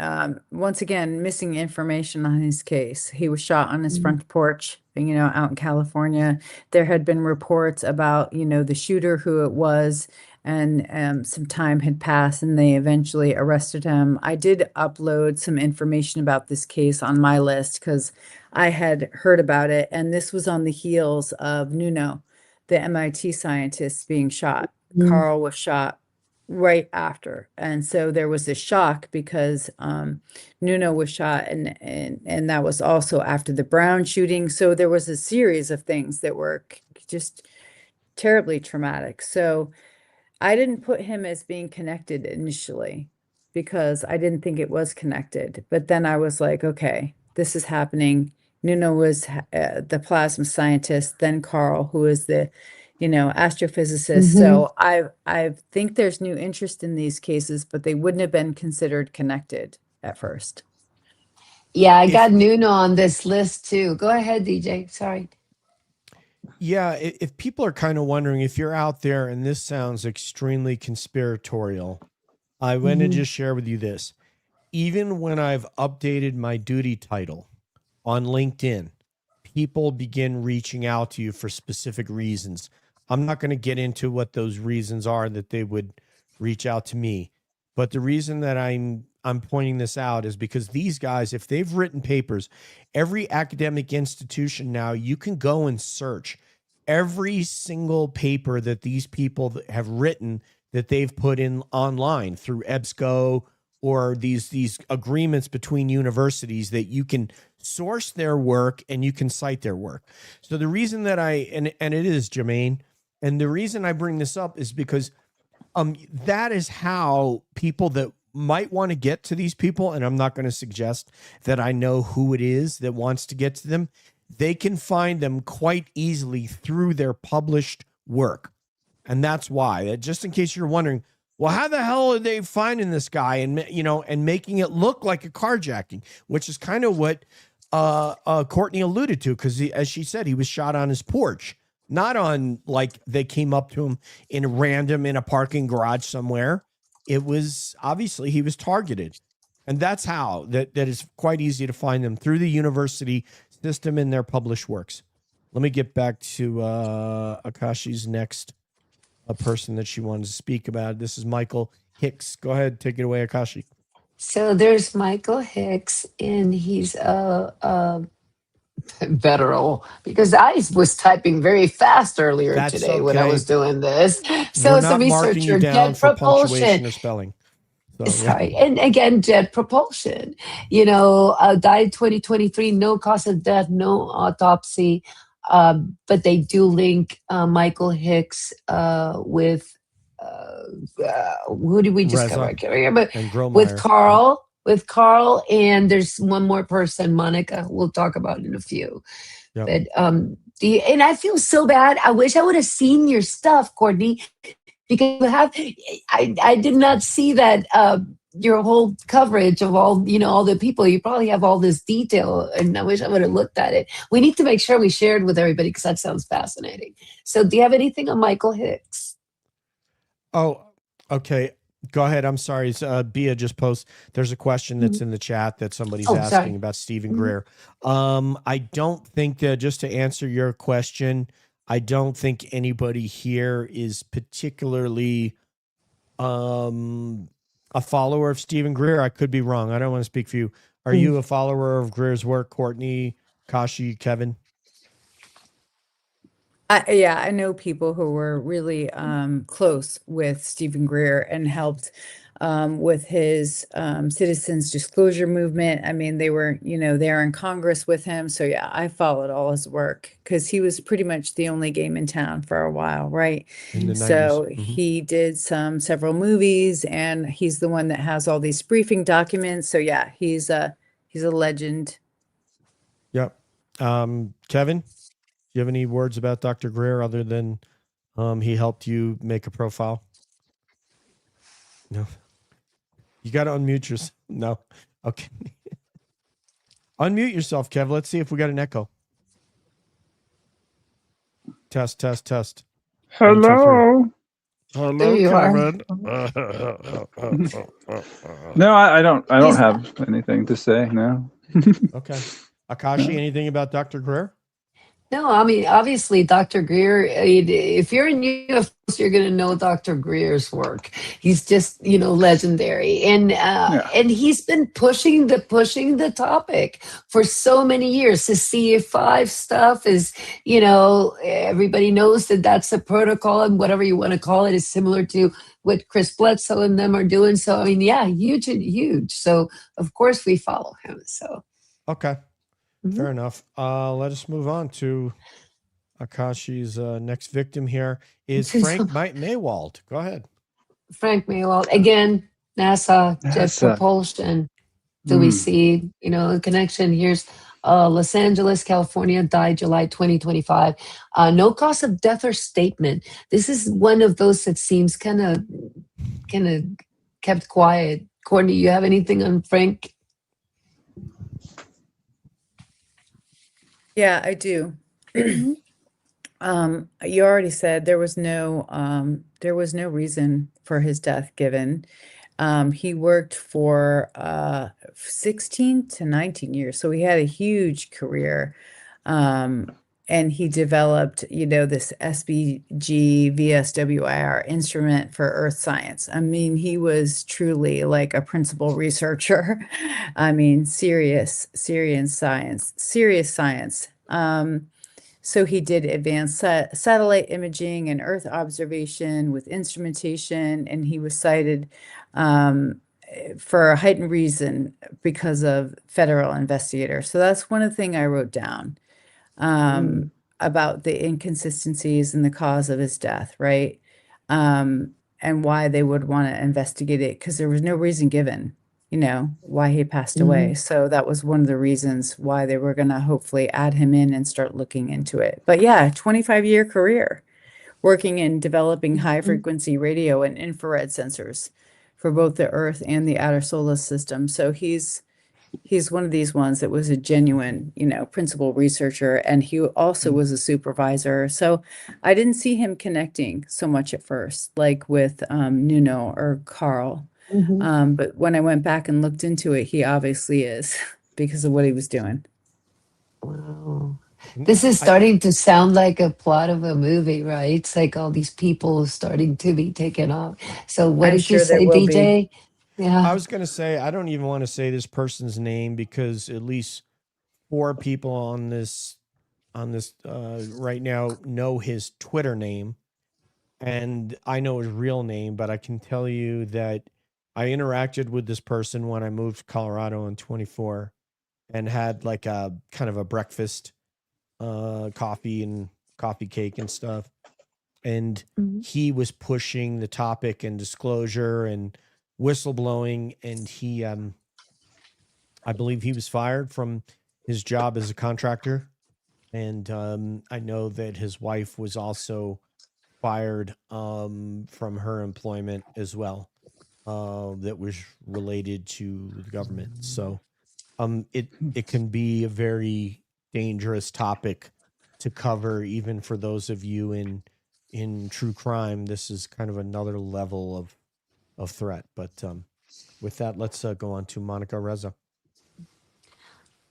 Speaker 6: once again, missing information on his case. He was shot on his front porch out in California. There had been reports about, the shooter, who it was, and some time had passed and they eventually arrested him. I did upload some information about this case on my list because I had heard about it. And this was on the heels of Nuno, the MIT scientist, being shot. Carl was shot right after. And so there was this shock because Nuno was shot and that was also after the Brown shooting. So there was a series of things that were just terribly traumatic. So I didn't put him as being connected initially because I didn't think it was connected. But then I was like, okay, this is happening. Nuno was the plasma scientist, then Carl, who is the, astrophysicist. So I think there's new interest in these cases, but they wouldn't have been considered connected at first.
Speaker 3: Yeah, I got Nuno on this list too. Go ahead, DJ. Sorry.
Speaker 2: Yeah, if people are kind of wondering, if you're out there and this sounds extremely conspiratorial, I want to just share with you this. Even when I've updated my duty title on LinkedIn, people begin reaching out to you for specific reasons. I'm not going to get into what those reasons are that they would reach out to me. But the reason that I'm pointing this out is because these guys, if they've written papers, every academic institution now, you can go and search every single paper that these people have written that they've put in online through EBSCO or these agreements between universities that you can source their work and you can cite their work. So the reason that and it is Jermaine, and the reason I bring this up is because that is how people that might want to get to these people, and I'm not going to suggest that I know who it is that wants to get to them, they can find them quite easily through their published work. And that's why, just in case you're wondering, well, how the hell are they finding this guy and, and making it look like a carjacking, which is kind of what Courtney alluded to, because as she said, he was shot on his porch, not on like they came up to him in a parking garage somewhere. It was obviously he was targeted. And that's how that is quite easy to find them through the university system in their published works. Let me get back to Akashi's next person that she wanted to speak about. This is Michael Hicks. Go ahead, take it away, Akashi.
Speaker 3: So there's Michael Hicks, and he's a veteran, because I was typing very fast earlier today when I was doing this. So it's a researcher, Jet Propulsion.
Speaker 2: Or spelling. So,
Speaker 3: Sorry. Yeah. And again, Jet Propulsion, died 2023, no cause of death, no autopsy. But they do link Michael Hicks with who did we just cover? I can't remember. With Carl, and there's one more person, Monica, we'll talk about in a few. Yep. But and I feel so bad. I wish I would have seen your stuff, Courtney, because I did not see that your whole coverage of all the people. You probably have all this detail, and I wish I would have looked at it. We need to make sure we shared with everybody because that sounds fascinating. So do you have anything on Michael Hicks?
Speaker 2: Oh, okay. Go ahead. I'm sorry. Bea just posted. There's a question that's in the chat that somebody's asking about Stephen Greer. I don't think that, just to answer your question, I don't think anybody here is particularly a follower of Stephen Greer. I could be wrong. I don't want to speak for you. Are you a follower of Greer's work, Courtney, Kashi, Kevin?
Speaker 6: I know people who were really close with Stephen Greer and helped with his citizens disclosure movement. I mean, they were, there in Congress with him. So yeah, I followed all his work because he was pretty much the only game in town for a while, right? In the 90s. So he did several movies, and he's the one that has all these briefing documents. So yeah, he's a legend.
Speaker 2: Yep. Kevin? Do you have any words about Dr. Greer other than he helped you make a profile? No. You got to unmute yourself. No. Okay. Unmute yourself, Kev. Let's see if we got an echo. Test.
Speaker 4: Hello.
Speaker 3: Hello,
Speaker 2: Kevin.
Speaker 4: No, I don't have anything to say. No.
Speaker 2: Okay. Akashi, anything about Dr. Greer?
Speaker 3: No, I mean, obviously, Dr. Greer, if you're in UFOs, you're going to know Dr. Greer's work. He's just, legendary.
Speaker 4: Yeah.
Speaker 3: And he's been pushing the topic for so many years. The CF5 stuff is, everybody knows that that's a protocol, and whatever you want to call it is similar to what Chris Bledsoe and them are doing. So, I mean, yeah, huge and huge. So, of course, we follow him. So,
Speaker 2: Okay.
Speaker 3: mhm.
Speaker 2: Fair enough. Let us move on to Akashi's next victim here is Frank Maywald. Go ahead.
Speaker 3: Frank Maywald again, NASA, Jet
Speaker 4: NASA.
Speaker 3: Propulsion. Do we see, a connection? Here's Los Angeles, California, died July 2025. No cause of death or statement. This is one of those that seems kind of kept quiet. Courtney, you have anything on Frank?
Speaker 6: Yeah, I do. You already said there was no reason for his death given. He worked for 16 to 19 years, so he had a huge career. And he developed, this SBG VSWIR instrument for earth science. I mean, he was truly like a principal researcher. I mean, serious science. So he did advanced satellite imaging and Earth observation with instrumentation, and he was cited for a heightened reason because of federal investigator. So that's one of the things I wrote down about the inconsistencies in the cause of his death, right? And why they would want to investigate it, because there was no reason given, why he passed away. So that was one of the reasons why they were going to hopefully add him in and start looking into it. But yeah, 25-year career working in developing high frequency radio and infrared sensors for both the Earth and the outer solar system. So he's one of these ones that was a genuine, principal researcher, and he also was a supervisor. So I didn't see him connecting so much at first, like with Nuno or Carl. But when I went back and looked into it, he obviously is because of what he was doing.
Speaker 3: Wow. This is starting to sound like a plot of a movie, right? It's like all these people starting to be taken off. So what
Speaker 6: I'm
Speaker 3: did you
Speaker 6: sure there
Speaker 3: say,
Speaker 6: will be.
Speaker 3: DJ? Yeah.
Speaker 2: I was going to say, I don't even want to say this person's name because at least 4 people on this right now know his Twitter name, and I know his real name, but I can tell you that I interacted with this person when I moved to Colorado in 24 and had like a kind of a breakfast, coffee and coffee cake and stuff. And he was pushing the topic and disclosure and whistleblowing. And he, I believe he was fired from his job as a contractor. And I know that his wife was also fired from her employment as well, that was related to the government. So it can be a very dangerous topic to cover, even for those of you in true crime. This is kind of another level of threat. But with that, let's go on to Monica Reza.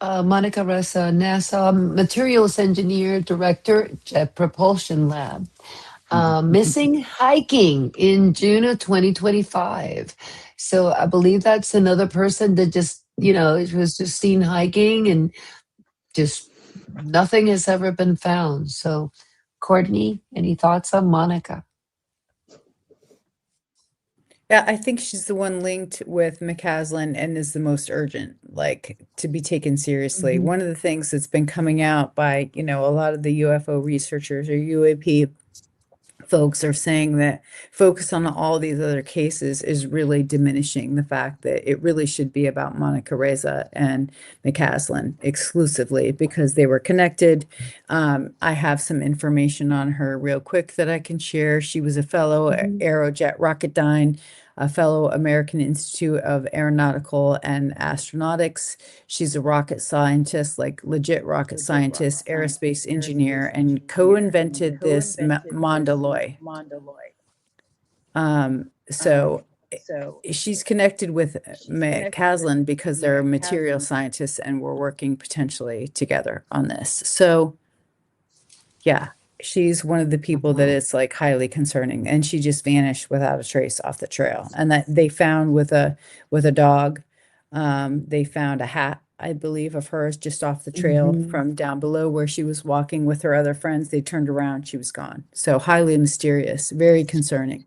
Speaker 3: Monica Ressa, NASA materials engineer, director, Jet Propulsion Lab. Missing hiking in June of 2025. So I believe that's another person that just, it was just seen hiking and just nothing has ever been found. So, Courtney, any thoughts on Monica?
Speaker 6: Yeah, I think she's the one linked with McCaslin and is the most urgent, like to be taken seriously. One of the things that's been coming out by, a lot of the UFO researchers or UAP folks are saying that focus on all these other cases is really diminishing the fact that it really should be about Monica Reza and McCaslin exclusively because they were connected. I have some information on her real quick that I can share. She was a fellow Aerojet Rocketdyne, a fellow American Institute of Aeronautical and Astronautics. She's a rocket scientist, like legit rocket scientist, aerospace engineer, and co-invented this Mondaloy. So she's connected with McCaslin because they're material scientists and we're working potentially together on this. So Yeah, she's one of the people that it's like highly concerning, and she just vanished without a trace off the trail. And that they found with a dog, they found a hat, I believe, of hers just off the trail from down below where she was walking with her other friends. They turned around, she was gone. So highly mysterious, very concerning.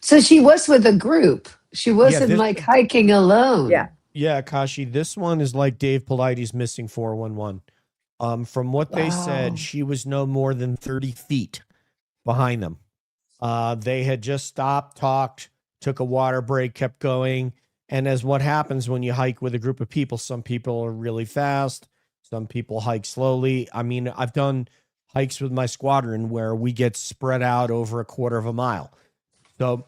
Speaker 3: So she was with a group. She wasn't
Speaker 2: this-
Speaker 3: like hiking alone.
Speaker 6: Yeah.
Speaker 2: Yeah, Akashi, this one is like Dave Polite's missing 411. From what they
Speaker 3: Wow.
Speaker 2: said, she was no more than 30 feet behind them. They had just stopped, talked, took a water break, kept going. And as what happens when you hike with a group of people, some people are really fast, some people hike slowly. I mean, I've done hikes with my squadron where we get spread out over a quarter of a mile. So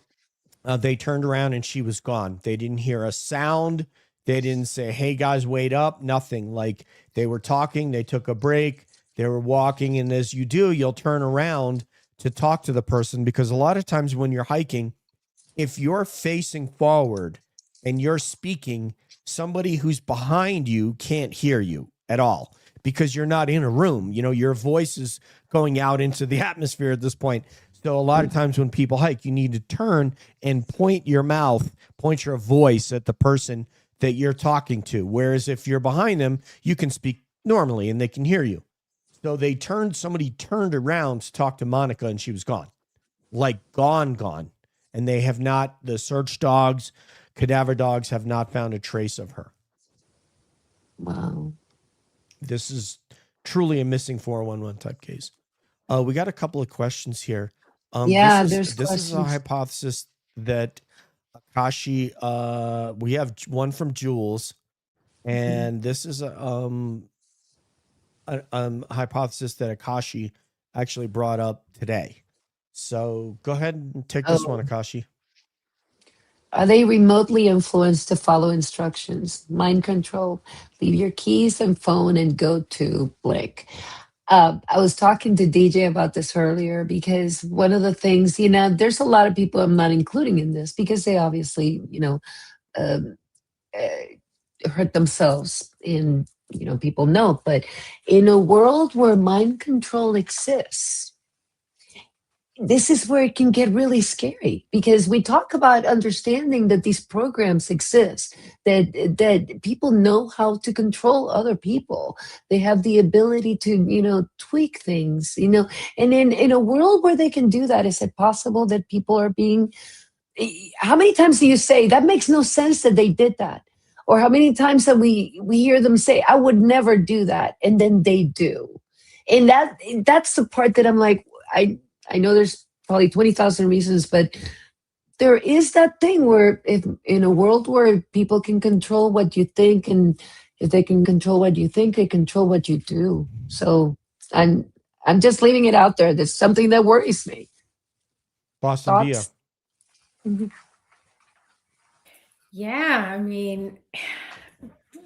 Speaker 2: they turned around and she was gone. They didn't hear a sound. They didn't say, hey, guys, wait up. Nothing. Like, they were talking. They took a break. They were walking. And as you do, you'll turn around to talk to the person, because a lot of times when you're hiking, if you're facing forward and you're speaking, somebody who's behind you can't hear you at all because you're not in a room. You know, your voice is going out into the atmosphere at this point. So a lot of times when people hike, you need to turn and point your mouth, point your voice at the person that you're talking to. Whereas if you're behind them, you can speak normally and they can hear you. So somebody turned around to talk to Monica and she was gone, like gone. And they have not, the search dogs, cadaver dogs have not found a trace of her.
Speaker 3: Wow.
Speaker 2: This is truly a missing 411 type case. We got a couple of questions here.
Speaker 3: Yeah,
Speaker 2: this is a
Speaker 3: questions.
Speaker 2: hypothesis that Akashi, we have one from Jules, and this is a hypothesis that Akashi actually brought up today. So go ahead and take this one, Akashi.
Speaker 3: Are they remotely influenced to follow instructions? Mind control. Leave your keys and phone and go to blank. I was talking to DJ about this earlier because one of the things, there's a lot of people I'm not including in this because they obviously, hurt themselves and, people know. But in a world where mind control exists, this is where it can get really scary because we talk about understanding that these programs exist, that people know how to control other people. They have the ability to, tweak things, and in a world where they can do that, is it possible that people are being, how many times do you say that makes no sense that they did that? Or how many times that we hear them say, I would never do that. And then they do. And that's the part that I'm like, I know there's probably 20,000 reasons, but there is that thing where if in a world where people can control what you think, and if they can control what you think, they control what you do. So I'm just leaving it out there. There's something that worries me.
Speaker 2: Boston Bea.
Speaker 3: Thoughts? Mhm.
Speaker 5: Yeah, I mean,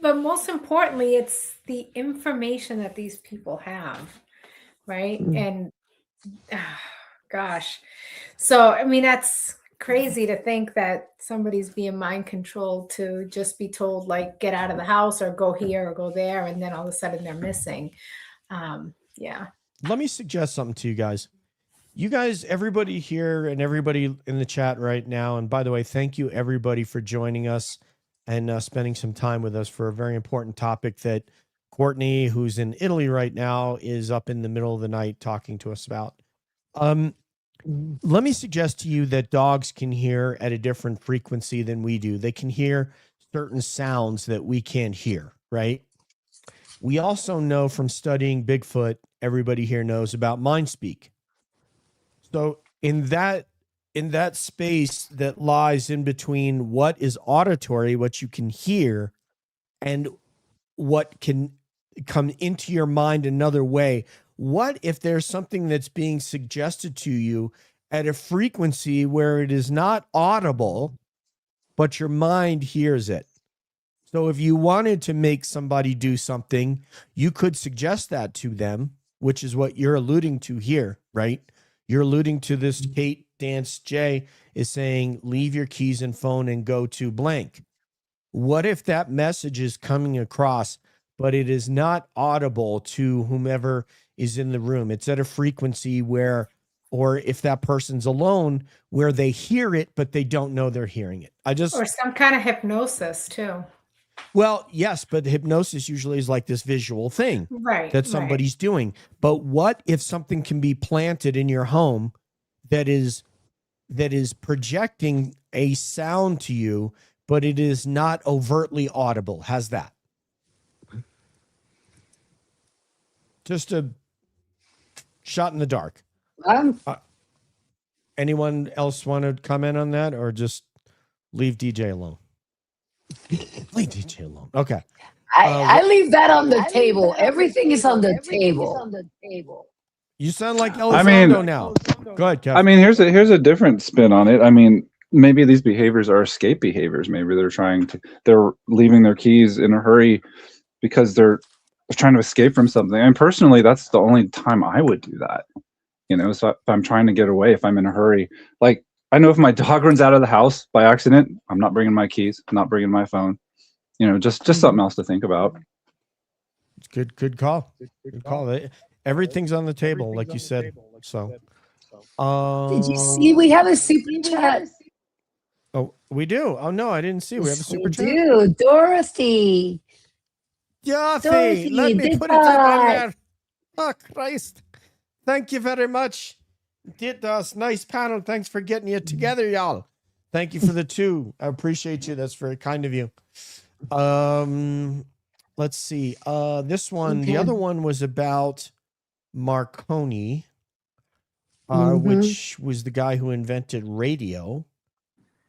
Speaker 5: but most importantly, it's the information that these people have, right? And gosh, so I mean, that's crazy to think that somebody's being mind controlled to just be told, like, get out of the house or go here or go there, and then all of a sudden they're missing. Yeah.
Speaker 2: Let me suggest something to you guys. You guys, everybody here and everybody in the chat right now, and by the way, thank you everybody for joining us and spending some time with us for a very important topic that Courtney, who's in Italy right now, is up in the middle of the night talking to us about. Let me suggest to you that dogs can hear at a different frequency than we do. They can hear certain sounds that we can't hear, right? We also know from studying Bigfoot, everybody here knows about mind speak. So in that space that lies in between what is auditory, what you can hear, and what can come into your mind another way, what if there's something that's being suggested to you at a frequency where it is not audible, but your mind hears it? So if you wanted to make somebody do something, you could suggest that to them, which is what you're alluding to here, right? You're alluding to this. Kate Dance J is saying, leave your keys and phone and go to blank. What if that message is coming across, but it is not audible to whomever is in the room. It's at a frequency where, or if that person's alone, where they hear it, but they don't know they're hearing it.
Speaker 5: Or some kind of hypnosis too.
Speaker 2: Well, yes, but hypnosis usually is like this visual thing
Speaker 5: Right.
Speaker 2: that somebody's doing. But what if something can be planted in your home that is projecting a sound to you, but it is not overtly audible? How's that? Just a shot in the dark. Anyone else want to comment on that, or just leave DJ alone? Leave DJ alone. Okay.
Speaker 3: I leave that on the table. Everything is on the table.
Speaker 2: You sound like
Speaker 4: I mean-
Speaker 2: Elizondo now. Go ahead, Kevin.
Speaker 4: I mean, here's a different spin on it. I mean, maybe these behaviors are escape behaviors. Maybe they're leaving their keys in a hurry because they're trying to escape from something. And personally, that's the only time I would do that. So if I'm trying to get away, if I'm in a hurry, like I know if my dog runs out of the house by accident, I'm not bringing my keys, I'm not bringing my phone. Just something else to think about.
Speaker 2: Good call. Good call. Everything's on the table, like you said. So,
Speaker 3: Did you see we have a super chat?
Speaker 2: Oh, we do. Oh no, I didn't see. We have a super chat.
Speaker 3: We do. Dorothy.
Speaker 2: Dorothy, let me put it up on there. Oh Christ! Thank you very much. Did us nice panel. Thanks for getting it together, y'all. Thank you for the 2. I appreciate you. That's very kind of you. Let's see. This one, the other one was about Marconi, which was the guy who invented radio.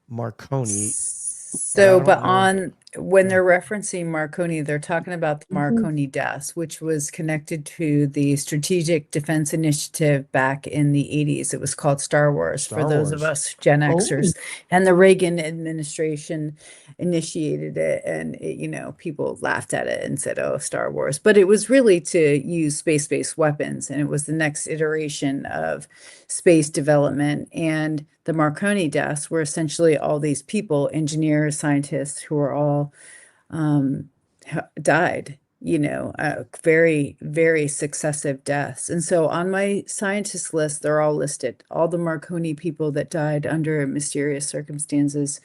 Speaker 2: Marconi.
Speaker 6: So, but when they're referencing Marconi, they're talking about the Marconi deaths, which was connected to the Strategic Defense Initiative back in the 80s. It was called Star Wars for those of us Gen Xers. And the Reagan administration initiated it, and people laughed at it and said, "Oh, Star Wars." But it was really to use space-based weapons, and it was the next iteration of space development. And the Marconi deaths were essentially all these people, engineers, scientists, who are all died, very, very successive deaths. And so on my scientist list, they're all listed. All the Marconi people that died under mysterious circumstances,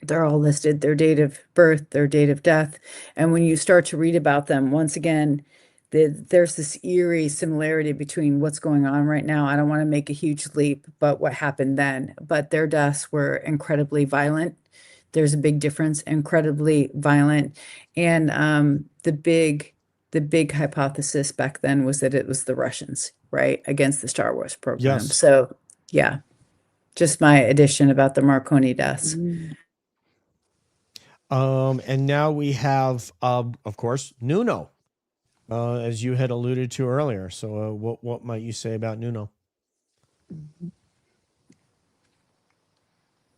Speaker 6: they're all listed, their date of birth, their date of death. And when you start to read about them, once again, there's this eerie similarity between what's going on right now. I don't want to make a huge leap, but what happened then. But their deaths were incredibly violent. There's a big difference, incredibly violent. And the big hypothesis back then was that it was the Russians, right, against the Star Wars program.
Speaker 2: Yes.
Speaker 6: So, yeah, just my addition about the Marconi deaths.
Speaker 2: And now we have, of course, Nuno. As you had alluded to earlier. So what might you say about Nuno?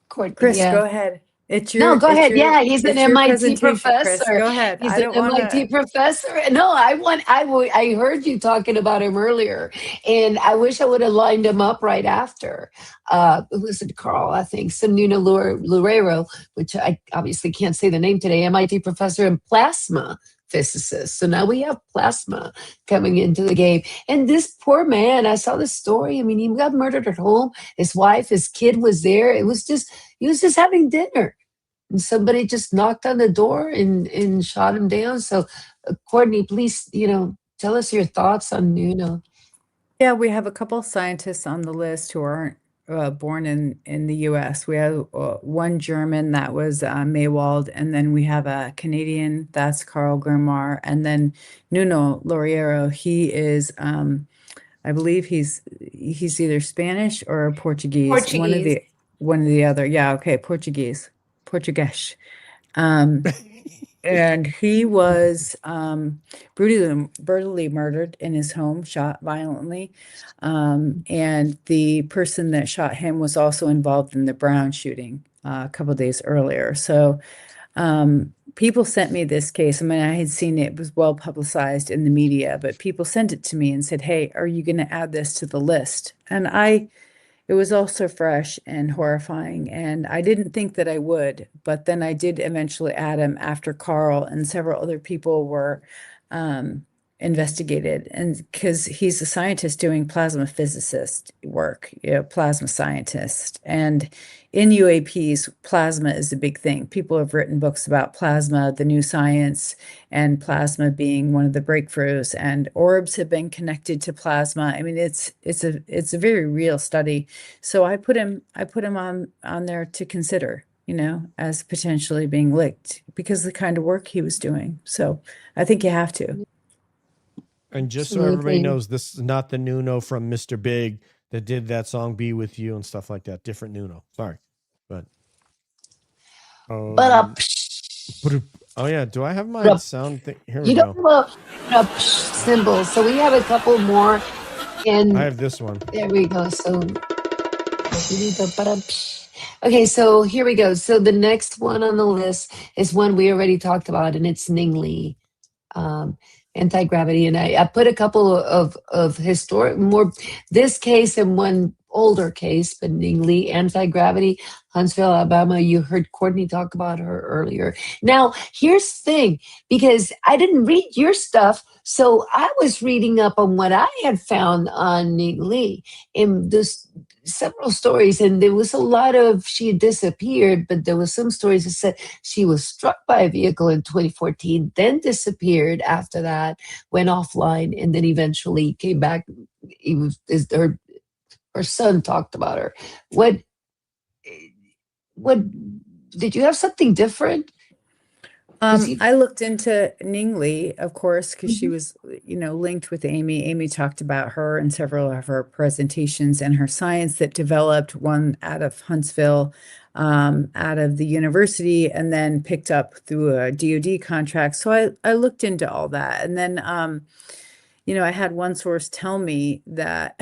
Speaker 6: Chris, go ahead.
Speaker 3: Go ahead. Yeah, he's an MIT professor.
Speaker 6: Chris. Go ahead.
Speaker 3: He's an MIT professor. No, I heard you talking about him earlier, and I wish I would have lined him up right after. Who was it? Carl, I think. Nuno Loureiro, which I obviously can't say the name today. MIT professor and plasma physicist. So now we have plasma coming into the game. And this poor man, I saw this story. I mean, he got murdered at home. His wife, his kid was there. He was just having dinner. And somebody just knocked on the door and shot him down. So, Courtney, please, tell us your thoughts on Nuno.
Speaker 6: Yeah, we have a couple of scientists on the list who aren't born in the U.S. We have one German, that was Maywald, and then we have a Canadian, that's Carl Grimar, and then Nuno Loureiro. He is, I believe he's either Spanish or Portuguese. One of the other. Yeah, okay, Portuguese. And he was brutally murdered in his home, shot violently. And the person that shot him was also involved in the Brown shooting a couple of days earlier. So people sent me this case. I mean, I had seen it was well publicized in the media, but people sent it to me and said, "Hey, are you going to add this to the list?" And it was also fresh and horrifying, and I didn't think that I would, but then I did eventually add him after Carl and several other people were investigated, and because he's a scientist doing plasma physicist work, plasma scientist. And in UAPs, plasma is a big thing. People have written books about plasma, the new science, and plasma being one of the breakthroughs. And orbs have been connected to plasma. I mean, it's a very real study. So I put him on there to consider, as potentially being linked because of the kind of work he was doing. So I think you have to.
Speaker 2: And just so everybody knows, this is not the Nuno from Mr. Big that did that song "Be With You" and stuff like that. Different Nuno. Sorry, but. Oh yeah, do I have my sound thing? Here we go.
Speaker 3: Don't have a symbol, so we have a couple more. And
Speaker 2: I have this one.
Speaker 3: There we go. So okay, so here we go. So the next one on the list is one we already talked about, and it's Ning Lee. Anti-gravity, and I put a couple of historic, more this case and one older case, but Ning Lee, anti-gravity, Huntsville, Alabama. You heard Courtney talk about her earlier. Now, here's the thing, because I didn't read your stuff, so I was reading up on what I had found on Ning Lee, and this several stories, and there was a lot of she had disappeared, but there was some stories that said she was struck by a vehicle in 2014, then disappeared after that, went offline, and then eventually came back. Her son talked about her. What did you have something different?
Speaker 6: I looked into Ning Lee, of course, because she was, linked with Amy. Amy talked about her in several of her presentations and her science that developed, one out of Huntsville, out of the university, and then picked up through a DoD contract. So I looked into all that. And then, I had one source tell me that,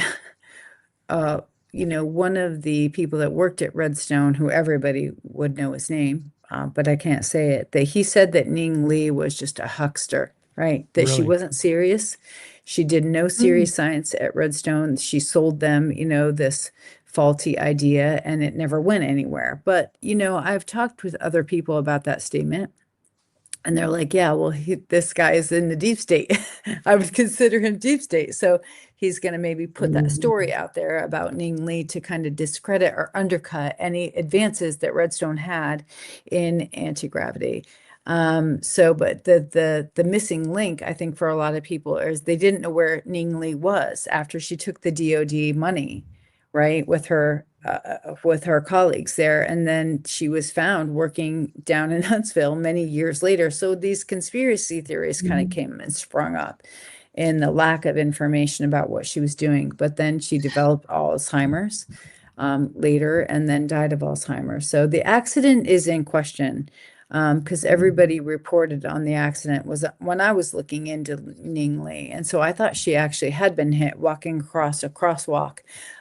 Speaker 6: one of the people that worked at Redstone, who everybody would know his name, but I can't say it, that he said that Ning Lee was just a huckster, right? That she wasn't serious. She did no serious science at Redstone. She sold them, this faulty idea, and it never went anywhere. But, I've talked with other people about that statement, and they're like, yeah, well, this guy is in the deep state. I would consider him deep state. So he's going to maybe put that story out there about Ning Lee to kind of discredit or undercut any advances that Redstone had in anti-gravity. But the missing link, I think, for a lot of people is they didn't know where Ning Lee was after she took the DoD money, right, with her colleagues there, and then she was found working down in Huntsville many years later. So these conspiracy theories kind of came and sprung up in the lack of information about what she was doing. But then she developed Alzheimer's later, and then died of Alzheimer's. So the accident is in question, because everybody reported on the accident was when I was looking into Ning Lee. And so I thought she actually had been hit walking across a crosswalk.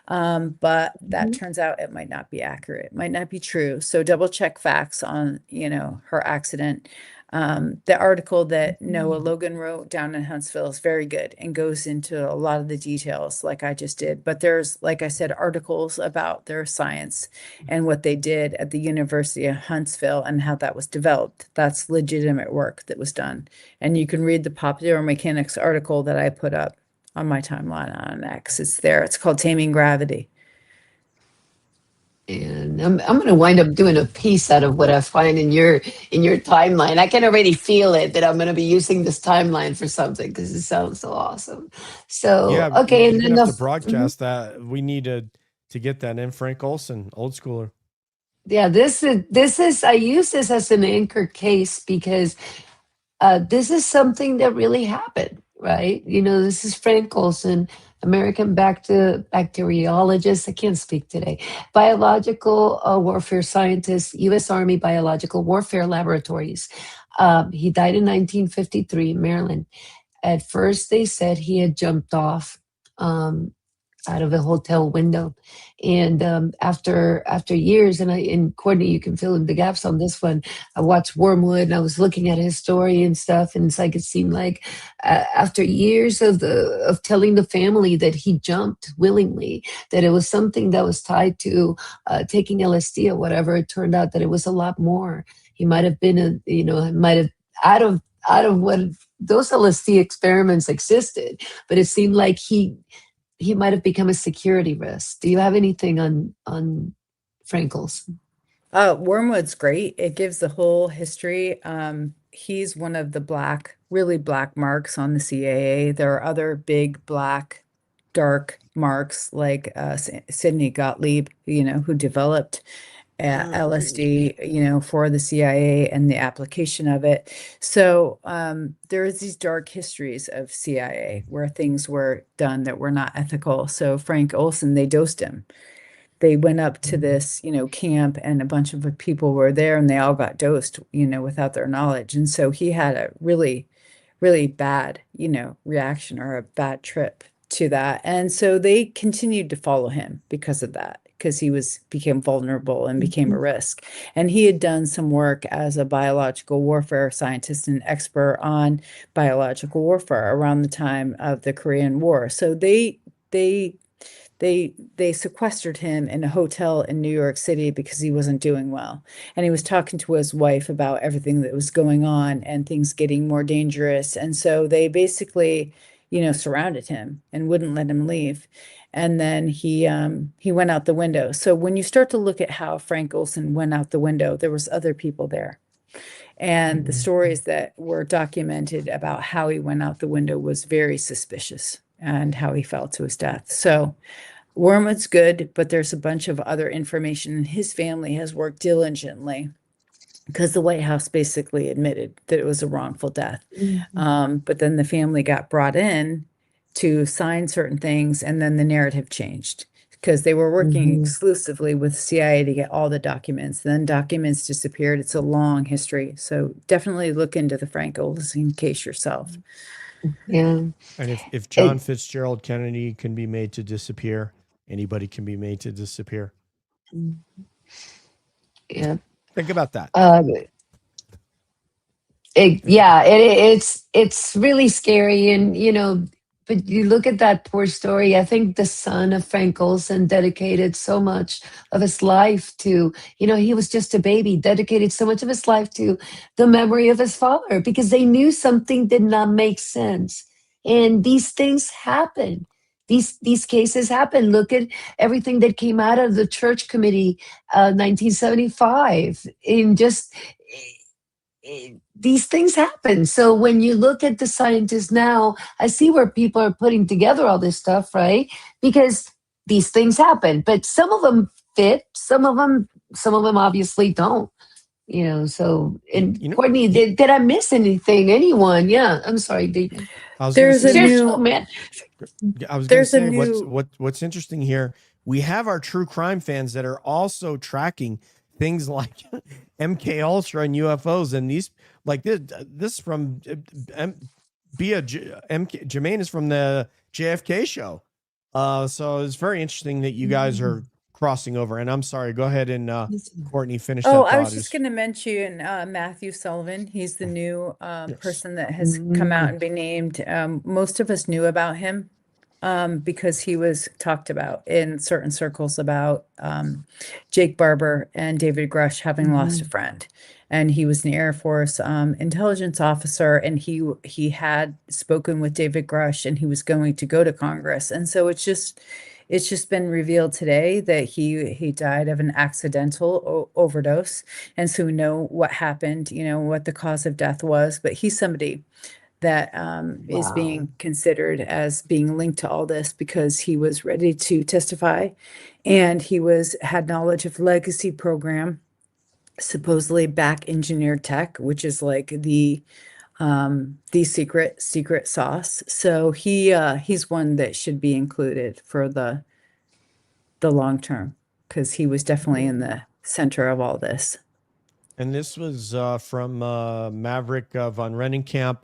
Speaker 6: But that turns out it might not be accurate, it might not be true. So double check facts on, her accident. The article that Noah Logan wrote down in Huntsville is very good and goes into a lot of the details like I just did. But there's, like I said, articles about their science and what they did at the University of Huntsville and how that was developed. That's legitimate work that was done. And you can read the Popular Mechanics article that I put up on my timeline on X. It's there. It's called Taming Gravity.
Speaker 3: And I'm going to wind up doing a piece out of what I find in your timeline. I can already feel it that I'm going to be using this timeline for something because it sounds so awesome. So
Speaker 2: yeah,
Speaker 3: okay, and then
Speaker 2: to broadcast that, we need to get that in. Frank Olson, old schooler.
Speaker 3: Yeah, this is I use this as an anchor case because this is something that really happened, right? This is Frank Olson, American bacteriologist. I can't speak today. Biological warfare scientist, U.S. Army Biological Warfare Laboratories. He died in 1953 in Maryland. At first, they said he had jumped off out of a hotel window, and after years, and Courtney, you can fill in the gaps on this one. I watched Wormwood, and I was looking at his story and stuff, and it's like it seemed like after years of telling the family that he jumped willingly, that it was something that was tied to taking LSD or whatever. It turned out that it was a lot more. He might have been out of what those LSD experiments existed, but it seemed like he might have become a security risk. Do you have anything on Frankel's?
Speaker 6: Wormwood's great. It gives the whole history. He's one of the really black marks on the CIA. There are other big black, dark marks like Sidney Gottlieb, who developed LSD, for the CIA and the application of it. So there is these dark histories of CIA where things were done that were not ethical. So Frank Olson, they dosed him. They went up to this, camp, and a bunch of people were there, and they all got dosed, without their knowledge. And so he had a really, really bad, reaction or a bad trip to that. And so they continued to follow him because of that, because he became vulnerable and became a risk. And he had done some work as a biological warfare scientist and expert on biological warfare around the time of the Korean War. So they sequestered him in a hotel in New York City because he wasn't doing well. And he was talking to his wife about everything that was going on and things getting more dangerous. And so they basically, surrounded him and wouldn't let him leave. And then he went out the window. So when you start to look at how Frank Olson went out the window, there was other people there. And the stories that were documented about how he went out the window was very suspicious, and how he fell to his death. So Wormwood's good, but there's a bunch of other information, and his family has worked diligently because the White House basically admitted that it was a wrongful death. But then the family got brought in to sign certain things, and then the narrative changed because they were working exclusively with CIA to get all the documents. Then documents disappeared. It's a long history. So definitely look into the Frank Olson case yourself.
Speaker 3: Yeah.
Speaker 2: And if John Fitzgerald Kennedy can be made to disappear, anybody can be made to disappear.
Speaker 3: Yeah.
Speaker 2: Think about that.
Speaker 3: It's really scary, and but you look at that poor story. I think the son of Frank Olson dedicated so much of his life to, he was just a baby, dedicated so much of his life to the memory of his father because they knew something did not make sense. And these things happen. These cases happen. Look at everything that came out of the Church Committee, 1975. These things happen. So when you look at the scientists now, I see where people are putting together all this stuff, right? Because these things happen, but some of them fit, some of them obviously don't. So, and Courtney, did I miss anything? Anyone? Yeah, I'm sorry.
Speaker 6: There's a new
Speaker 3: man.
Speaker 2: I was going to say what's interesting here. We have our true crime fans that are also tracking things like MK Ultra and UFOs, and these like this from Bea Jermaine is from the JFK show. So it's very interesting that you guys are crossing over. And I'm sorry, go ahead and Courtney finish that thought.
Speaker 6: I was just going to mention Matthew Sullivan. He's the new person that has come out and been named. Most of us knew about him because he was talked about in certain circles about Jake Barber and David Grush having lost a friend. And he was an Air Force intelligence officer, and he had spoken with David Grush, and he was going to go to Congress. And so it's just been revealed today that he died of an accidental overdose. And so we know what happened, what the cause of death was, but he's somebody that is being considered as being linked to all this because he was ready to testify, and he had knowledge of legacy program, supposedly back engineered tech, which is like the secret sauce. So he's one that should be included for the long term because he was definitely in the center of all this.
Speaker 2: And this was from Maverick von Rennenkamp,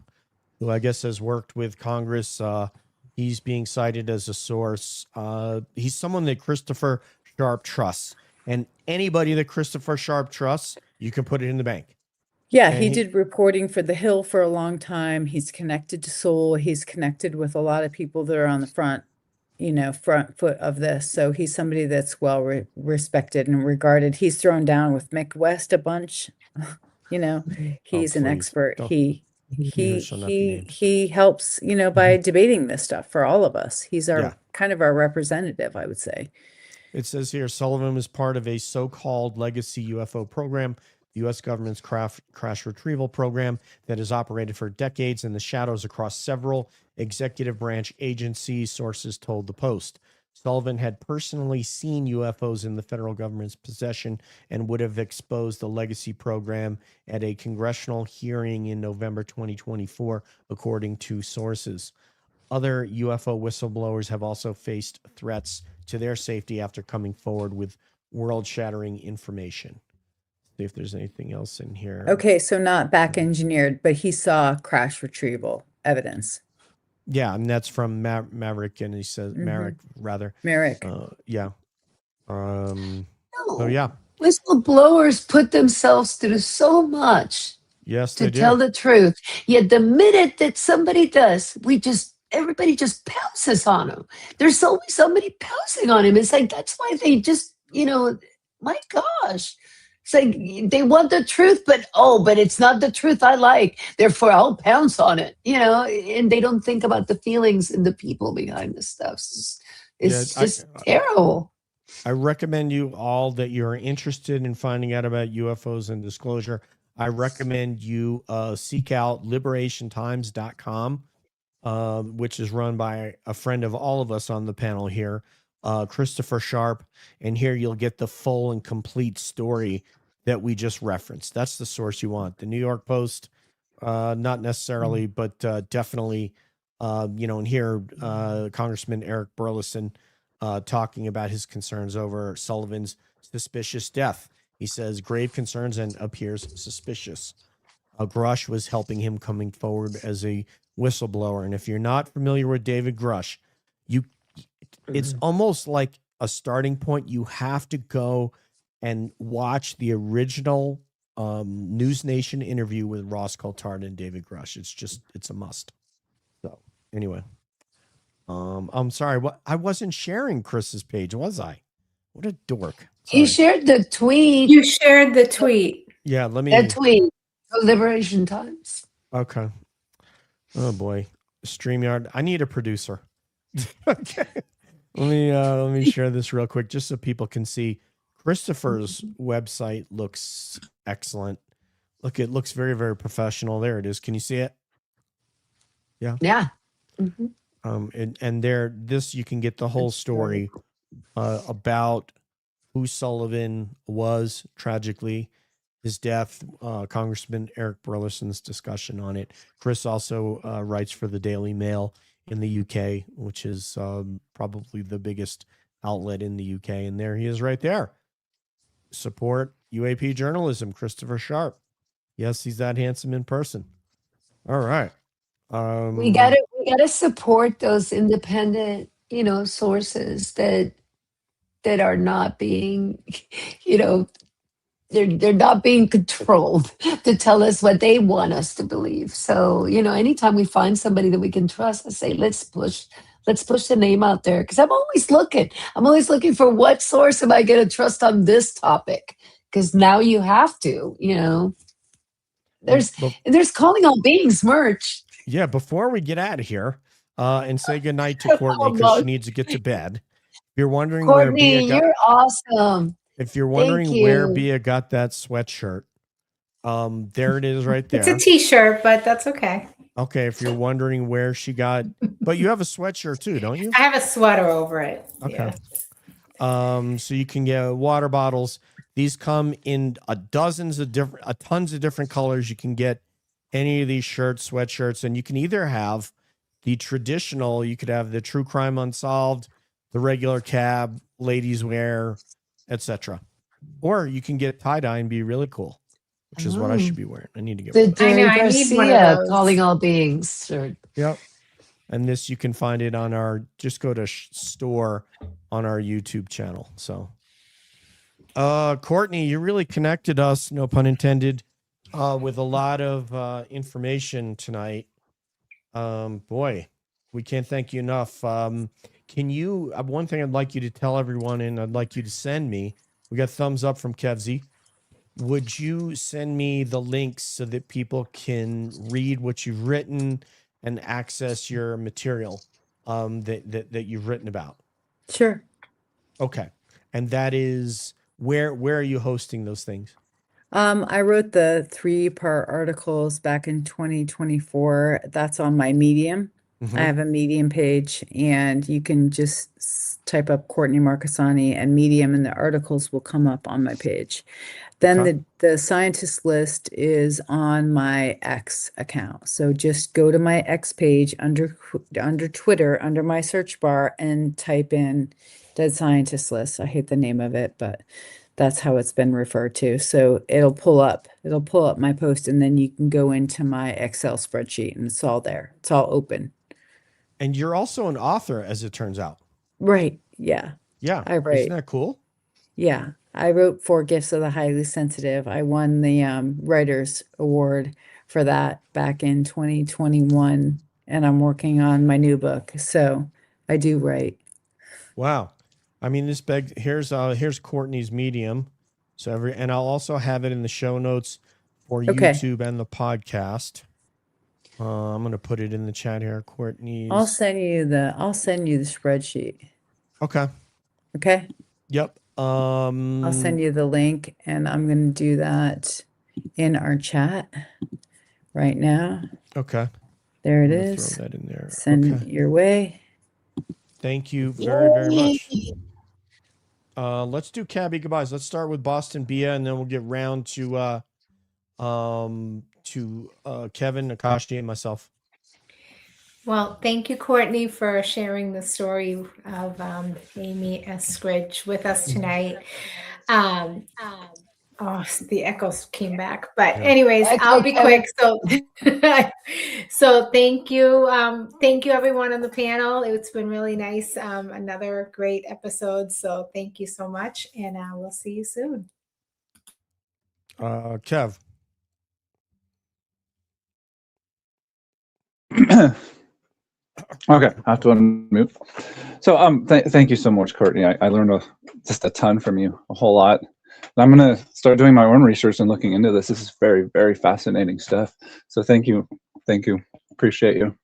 Speaker 2: who I guess has worked with Congress. He's being cited as a source. He's someone that Christopher Sharp trusts. And anybody that Christopher Sharp trusts, you can put it in the bank.
Speaker 6: Yeah, he did reporting for The Hill for a long time. He's connected to Soul. He's connected with a lot of people that are on the front foot of this. So he's somebody that's well respected and regarded. He's thrown down with Mick West a bunch. He's an expert. He
Speaker 2: shall not be
Speaker 6: he
Speaker 2: named.
Speaker 6: he helps, by debating this stuff for all of us. He's our
Speaker 2: Yeah.
Speaker 6: kind of our representative, I would say.
Speaker 2: It says here Sullivan is part of a so-called legacy UFO program, the U.S. government's crash retrieval program that has operated for decades in the shadows across several executive branch agencies, sources told the Post. Sullivan had personally seen UFOs in the federal government's possession and would have exposed the legacy program at a congressional hearing in November 2024, according to sources. Other UFO whistleblowers have also faced threats to their safety after coming forward with world-shattering information. See if there's anything else in here.
Speaker 6: Okay, so not back engineered, but he saw crash retrieval evidence.
Speaker 2: Yeah, and that's from Maverick, and he says Merrick rather.
Speaker 6: Merrick.
Speaker 2: Yeah.
Speaker 3: No.
Speaker 2: So yeah.
Speaker 3: Whistleblowers put themselves through so much
Speaker 2: Yes,
Speaker 3: to
Speaker 2: they do.
Speaker 3: tell the truth. Yet the minute that somebody does, everybody just pounces on them. There's always somebody pouncing on him. It's like, that's why they just, my gosh. It's like they want the truth, but it's not the truth I like. Therefore, I'll pounce on it, and they don't think about the feelings and the people behind this stuff. It's just terrible.
Speaker 2: I recommend you all that you're interested in finding out about UFOs and disclosure. I recommend you seek out liberationtimes.com, which is run by a friend of all of us on the panel here, Christopher Sharp. And here you'll get the full and complete story that we just referenced. That's the source you want. The New York Post, not necessarily, but definitely, and here Congressman Eric Burleson talking about his concerns over Sullivan's suspicious death. He says grave concerns and appears suspicious. Grush was helping him coming forward as a whistleblower. And if you're not familiar with David Grush, it's almost like a starting point. You have to go and watch the original News Nation interview with Ross Coulthard and David Grush. It's a must. So anyway, I'm sorry. I wasn't sharing Chris's page, was I? What a dork. Sorry.
Speaker 3: You shared the tweet.
Speaker 5: You shared the tweet.
Speaker 2: Yeah, let me.
Speaker 3: That tweet. Liberation Times.
Speaker 2: Okay. Oh boy, StreamYard. I need a producer. Okay. Let me share this real quick, just so people can see. Christopher's website looks excellent. Look, it looks very, very professional. There it is. Can you see it? Yeah.
Speaker 3: Yeah. Mm-hmm.
Speaker 2: And there, you can get the whole story about who Sullivan was, tragically, his death, Congressman Eric Burleson's discussion on it. Chris also writes for the Daily Mail in the UK, which is probably the biggest outlet in the UK. And there he is right there. Support UAP journalism, Christopher Sharp. Yes, he's that handsome in person. All right.
Speaker 3: We gotta support those independent, sources that are not being, they're not being controlled to tell us what they want us to believe. So, anytime we find somebody that we can trust, I say, let's push the name out there. Cause I'm always looking for what source am I going to trust on this topic? Cause now you have to, there's calling all beings merch.
Speaker 2: Yeah. Before we get out of here and say goodnight to Courtney, because she needs to get to bed. If you're wondering
Speaker 3: Courtney, you're awesome.
Speaker 2: If you're wondering where Bea got that sweatshirt, there it is right there.
Speaker 5: It's a t-shirt, but that's okay.
Speaker 2: Okay, if you're wondering where she got, but you have a sweatshirt too, don't you?
Speaker 5: I have a sweater over it.
Speaker 2: Okay.
Speaker 5: Yeah.
Speaker 2: So you can get water bottles. These come in tons of different colors. You can get any of these shirts, sweatshirts, and you can either have the traditional, you could have the True Crime Unsolved, the regular cab, ladies wear, etc. Or you can get tie-dye and be really cool, which is what I should be wearing. I need to get
Speaker 3: the
Speaker 5: I need one of
Speaker 3: Garcia
Speaker 5: those.
Speaker 3: calling all beings shirt.
Speaker 2: Yep. And this, you can find it on just go to store on our YouTube channel. So, Courtney, you really connected us, no pun intended, with a lot of information tonight. Boy, we can't thank you enough. Can you, one thing I'd like you to tell everyone, and I'd like you to send me, we got thumbs up from Kevzy. would you send me the links so that people can read what you've written and access your material that you've written about?
Speaker 6: Sure.
Speaker 2: Okay. And that is where are you hosting those things?
Speaker 6: I wrote the 3-part articles back in 2024. That's on my Medium. I have a Medium page, and you can just type up Courtney Marchesani and Medium, and the articles will come up on my page. Then
Speaker 2: Okay.
Speaker 6: the scientist list is on my X account. So just go to my X page under Twitter, under my search bar, and type in Dead Scientist List. I hate the name of it, but that's how it's been referred to. So it'll pull up my post, and then you can go into my Excel spreadsheet, and it's all there. It's all open.
Speaker 2: And you're also an author, as it turns out.
Speaker 6: Right. Yeah.
Speaker 2: Yeah.
Speaker 6: I write.
Speaker 2: Isn't that cool?
Speaker 6: Yeah. I wrote 4 Gifts of the Highly Sensitive. I won the Writers Award for that back in 2021, and I'm working on my new book. So I do write.
Speaker 2: Wow. I mean, this here's Courtney's Medium. So and I'll also have it in the show notes for
Speaker 6: Okay.
Speaker 2: YouTube and the podcast. I'm going to put it in the chat here. Courtney's.
Speaker 6: I'll send you the spreadsheet.
Speaker 2: Okay.
Speaker 6: Okay.
Speaker 2: Yep.
Speaker 6: I'll send you the link, and I'm going to do that in our chat right now.
Speaker 2: Okay.
Speaker 6: There it
Speaker 2: I'm gonna
Speaker 6: is.
Speaker 2: throw that in there.
Speaker 6: Send
Speaker 2: Okay.
Speaker 6: it your way.
Speaker 2: Thank you very, very much. Let's do cabby goodbyes. Let's start with Boston Bea, and then we'll get round to Kevin, Akashi, and myself.
Speaker 5: Well, thank you, Courtney, for sharing the story of Amy Eskridge with us tonight. Oh, the echoes came back. But anyways, I'll be quick. So, so thank you. Thank you, everyone on the panel. It's been really nice. Another great episode. So thank you so much. And we'll see you soon.
Speaker 2: Kev.
Speaker 4: Okay, I have to unmute. So thank you so much, Courtney. I learned just a ton from you, a whole lot. I'm going to start doing my own research and looking into this. This is very, very fascinating stuff. So thank you. Appreciate you.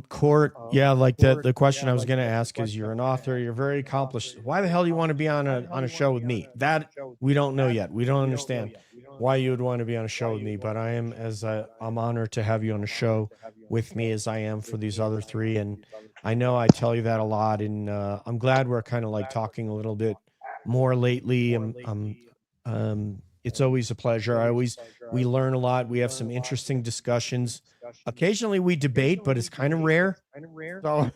Speaker 2: Court, yeah, like the question I was going to ask is, you're an author, you're very accomplished. Why the hell do you want to be on a show with me? That we don't know yet. We don't understand why you would want to be on a show with me, but I'm honored to have you on a show with me, as I am for these other 3. And I know I tell you that a lot, and I'm glad we're kind of like talking a little bit more lately. It's always a pleasure. We learn a lot. We have some interesting discussions. Occasionally we debate, but it's kind of rare. So,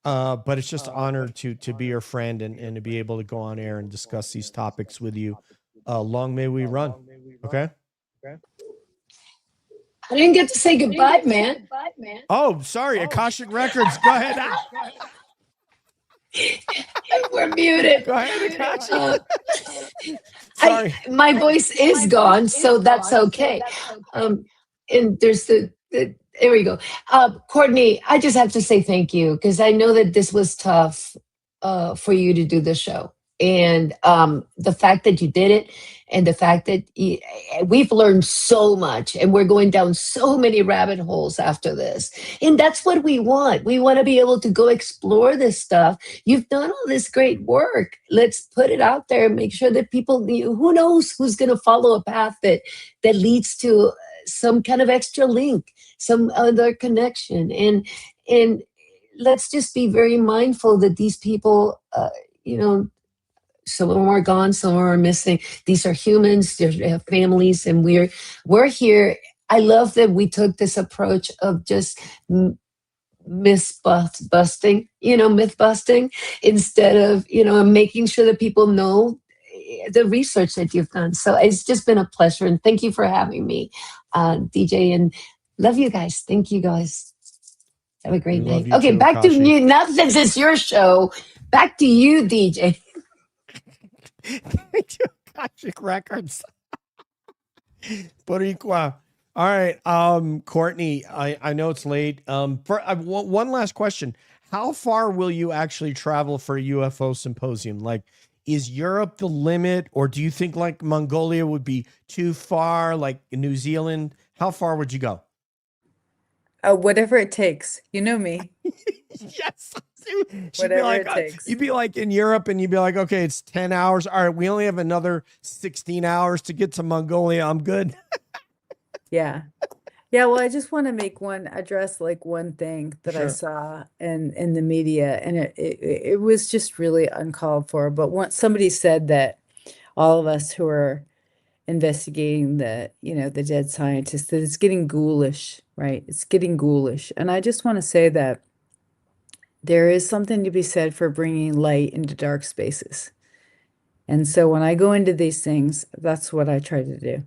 Speaker 2: but it's just an honor to be your friend and to be able to go on air and discuss these topics with you. Long may we run. Okay.
Speaker 3: I didn't get to say goodbye, man.
Speaker 2: Oh, sorry. Akashic Records. Go ahead.
Speaker 3: We're muted.
Speaker 2: Go ahead, Akashi. Sorry.
Speaker 3: My voice is gone, so that's okay. And there's there we go. Courtney, I just have to say thank you, because I know that this was tough for you to do the show. And the fact that you did it, and the fact that we've learned so much, and we're going down so many rabbit holes after this. And that's what we want. We want to be able to go explore this stuff. You've done all this great work. Let's put it out there and make sure that people, who knows who's going to follow a path that leads to some kind of extra link, some other connection. And let's just be very mindful that these people, some of them are gone, some of them are missing. These are humans, they have families, and we're here. I love that we took this approach of just myth busting, instead of, making sure that people know the research that you've done. So it's just been a pleasure, and thank you for having me, DJ, and love you guys. Thank you guys. Have a great night. Okay,
Speaker 2: too,
Speaker 3: back to
Speaker 2: Akashi.
Speaker 3: you. Now since it's your show, back to you, DJ.
Speaker 2: Thank you, Akashic Records. Boricua. All right, Courtney, I know it's late. One last question. How far will you actually travel for a UFO symposium? Like, is Europe the limit, or do you think like Mongolia would be too far, like New Zealand? How far would you go?
Speaker 6: Whatever it takes. You know me.
Speaker 2: Yes. She'd be
Speaker 6: Whatever
Speaker 2: like,
Speaker 6: it takes.
Speaker 2: you'd be like in Europe and you'd be like, okay, it's 10 hours. All right, we only have another 16 hours to get to Mongolia. I'm good.
Speaker 6: Yeah. Yeah, well, I just want to address like one thing that I
Speaker 2: Sure.
Speaker 6: saw in the media, and it was just really uncalled for. But once somebody said that all of us who are investigating the dead scientists, that it's getting ghoulish, right? It's getting ghoulish. And I just want to say that there is something to be said for bringing light into dark spaces. And so when I go into these things, that's what I try to do.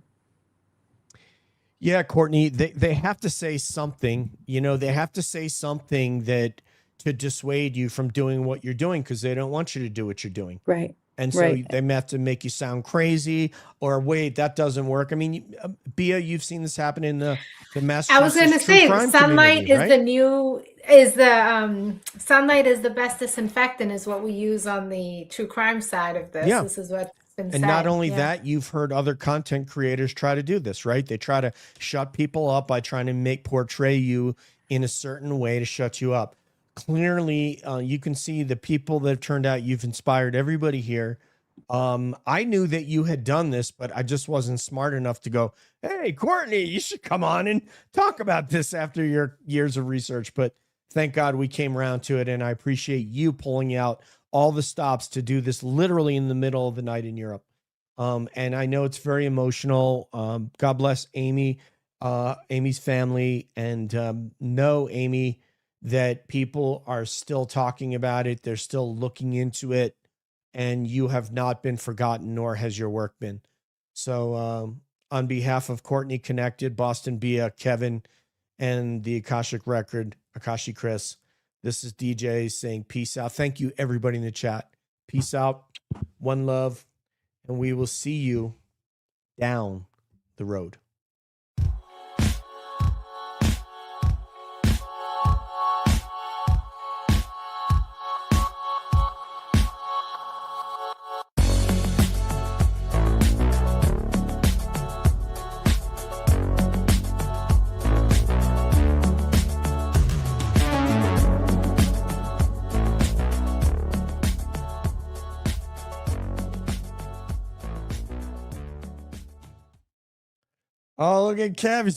Speaker 2: Yeah, Courtney, they have to say something, they have to say something that to dissuade you from doing what you're doing, because they don't want you to do what you're doing.
Speaker 6: Right.
Speaker 2: And so
Speaker 6: Right.
Speaker 2: they may have to make you sound crazy, or wait, that doesn't work. I mean, Bea, you've seen this happen in the Massachusetts
Speaker 5: I was going to
Speaker 2: true
Speaker 5: say,
Speaker 2: crime
Speaker 5: sunlight
Speaker 2: community,
Speaker 5: is
Speaker 2: right?
Speaker 5: sunlight is the best disinfectant, is what we use on the true crime side of this.
Speaker 2: Yeah.
Speaker 5: This is what's been
Speaker 2: And
Speaker 5: said.
Speaker 2: not only
Speaker 5: Yeah.
Speaker 2: that, you've heard other content creators try to do this, right? They try to shut people up by trying to portray you in a certain way to shut you up. Clearly, you can see the people that have turned out. You've inspired everybody here. I knew that you had done this, but I just wasn't smart enough to go, hey, Courtney, you should come on and talk about this after your years of research. But thank God we came around to it. And I appreciate you pulling out all the stops to do this literally in the middle of the night in Europe. And I know it's very emotional. God bless Amy, Amy's family, and know, Amy, that people are still talking about it. They're still looking into it, and you have not been forgotten, nor has your work been. So on behalf of Courtney Connected, Boston Bea, Kevin, and the Akashic Record, Akashi Cris, this is DJ saying peace out. Thank you, everybody in the chat. Peace out. One love. And we will see you down the road. Oh, look at Kev.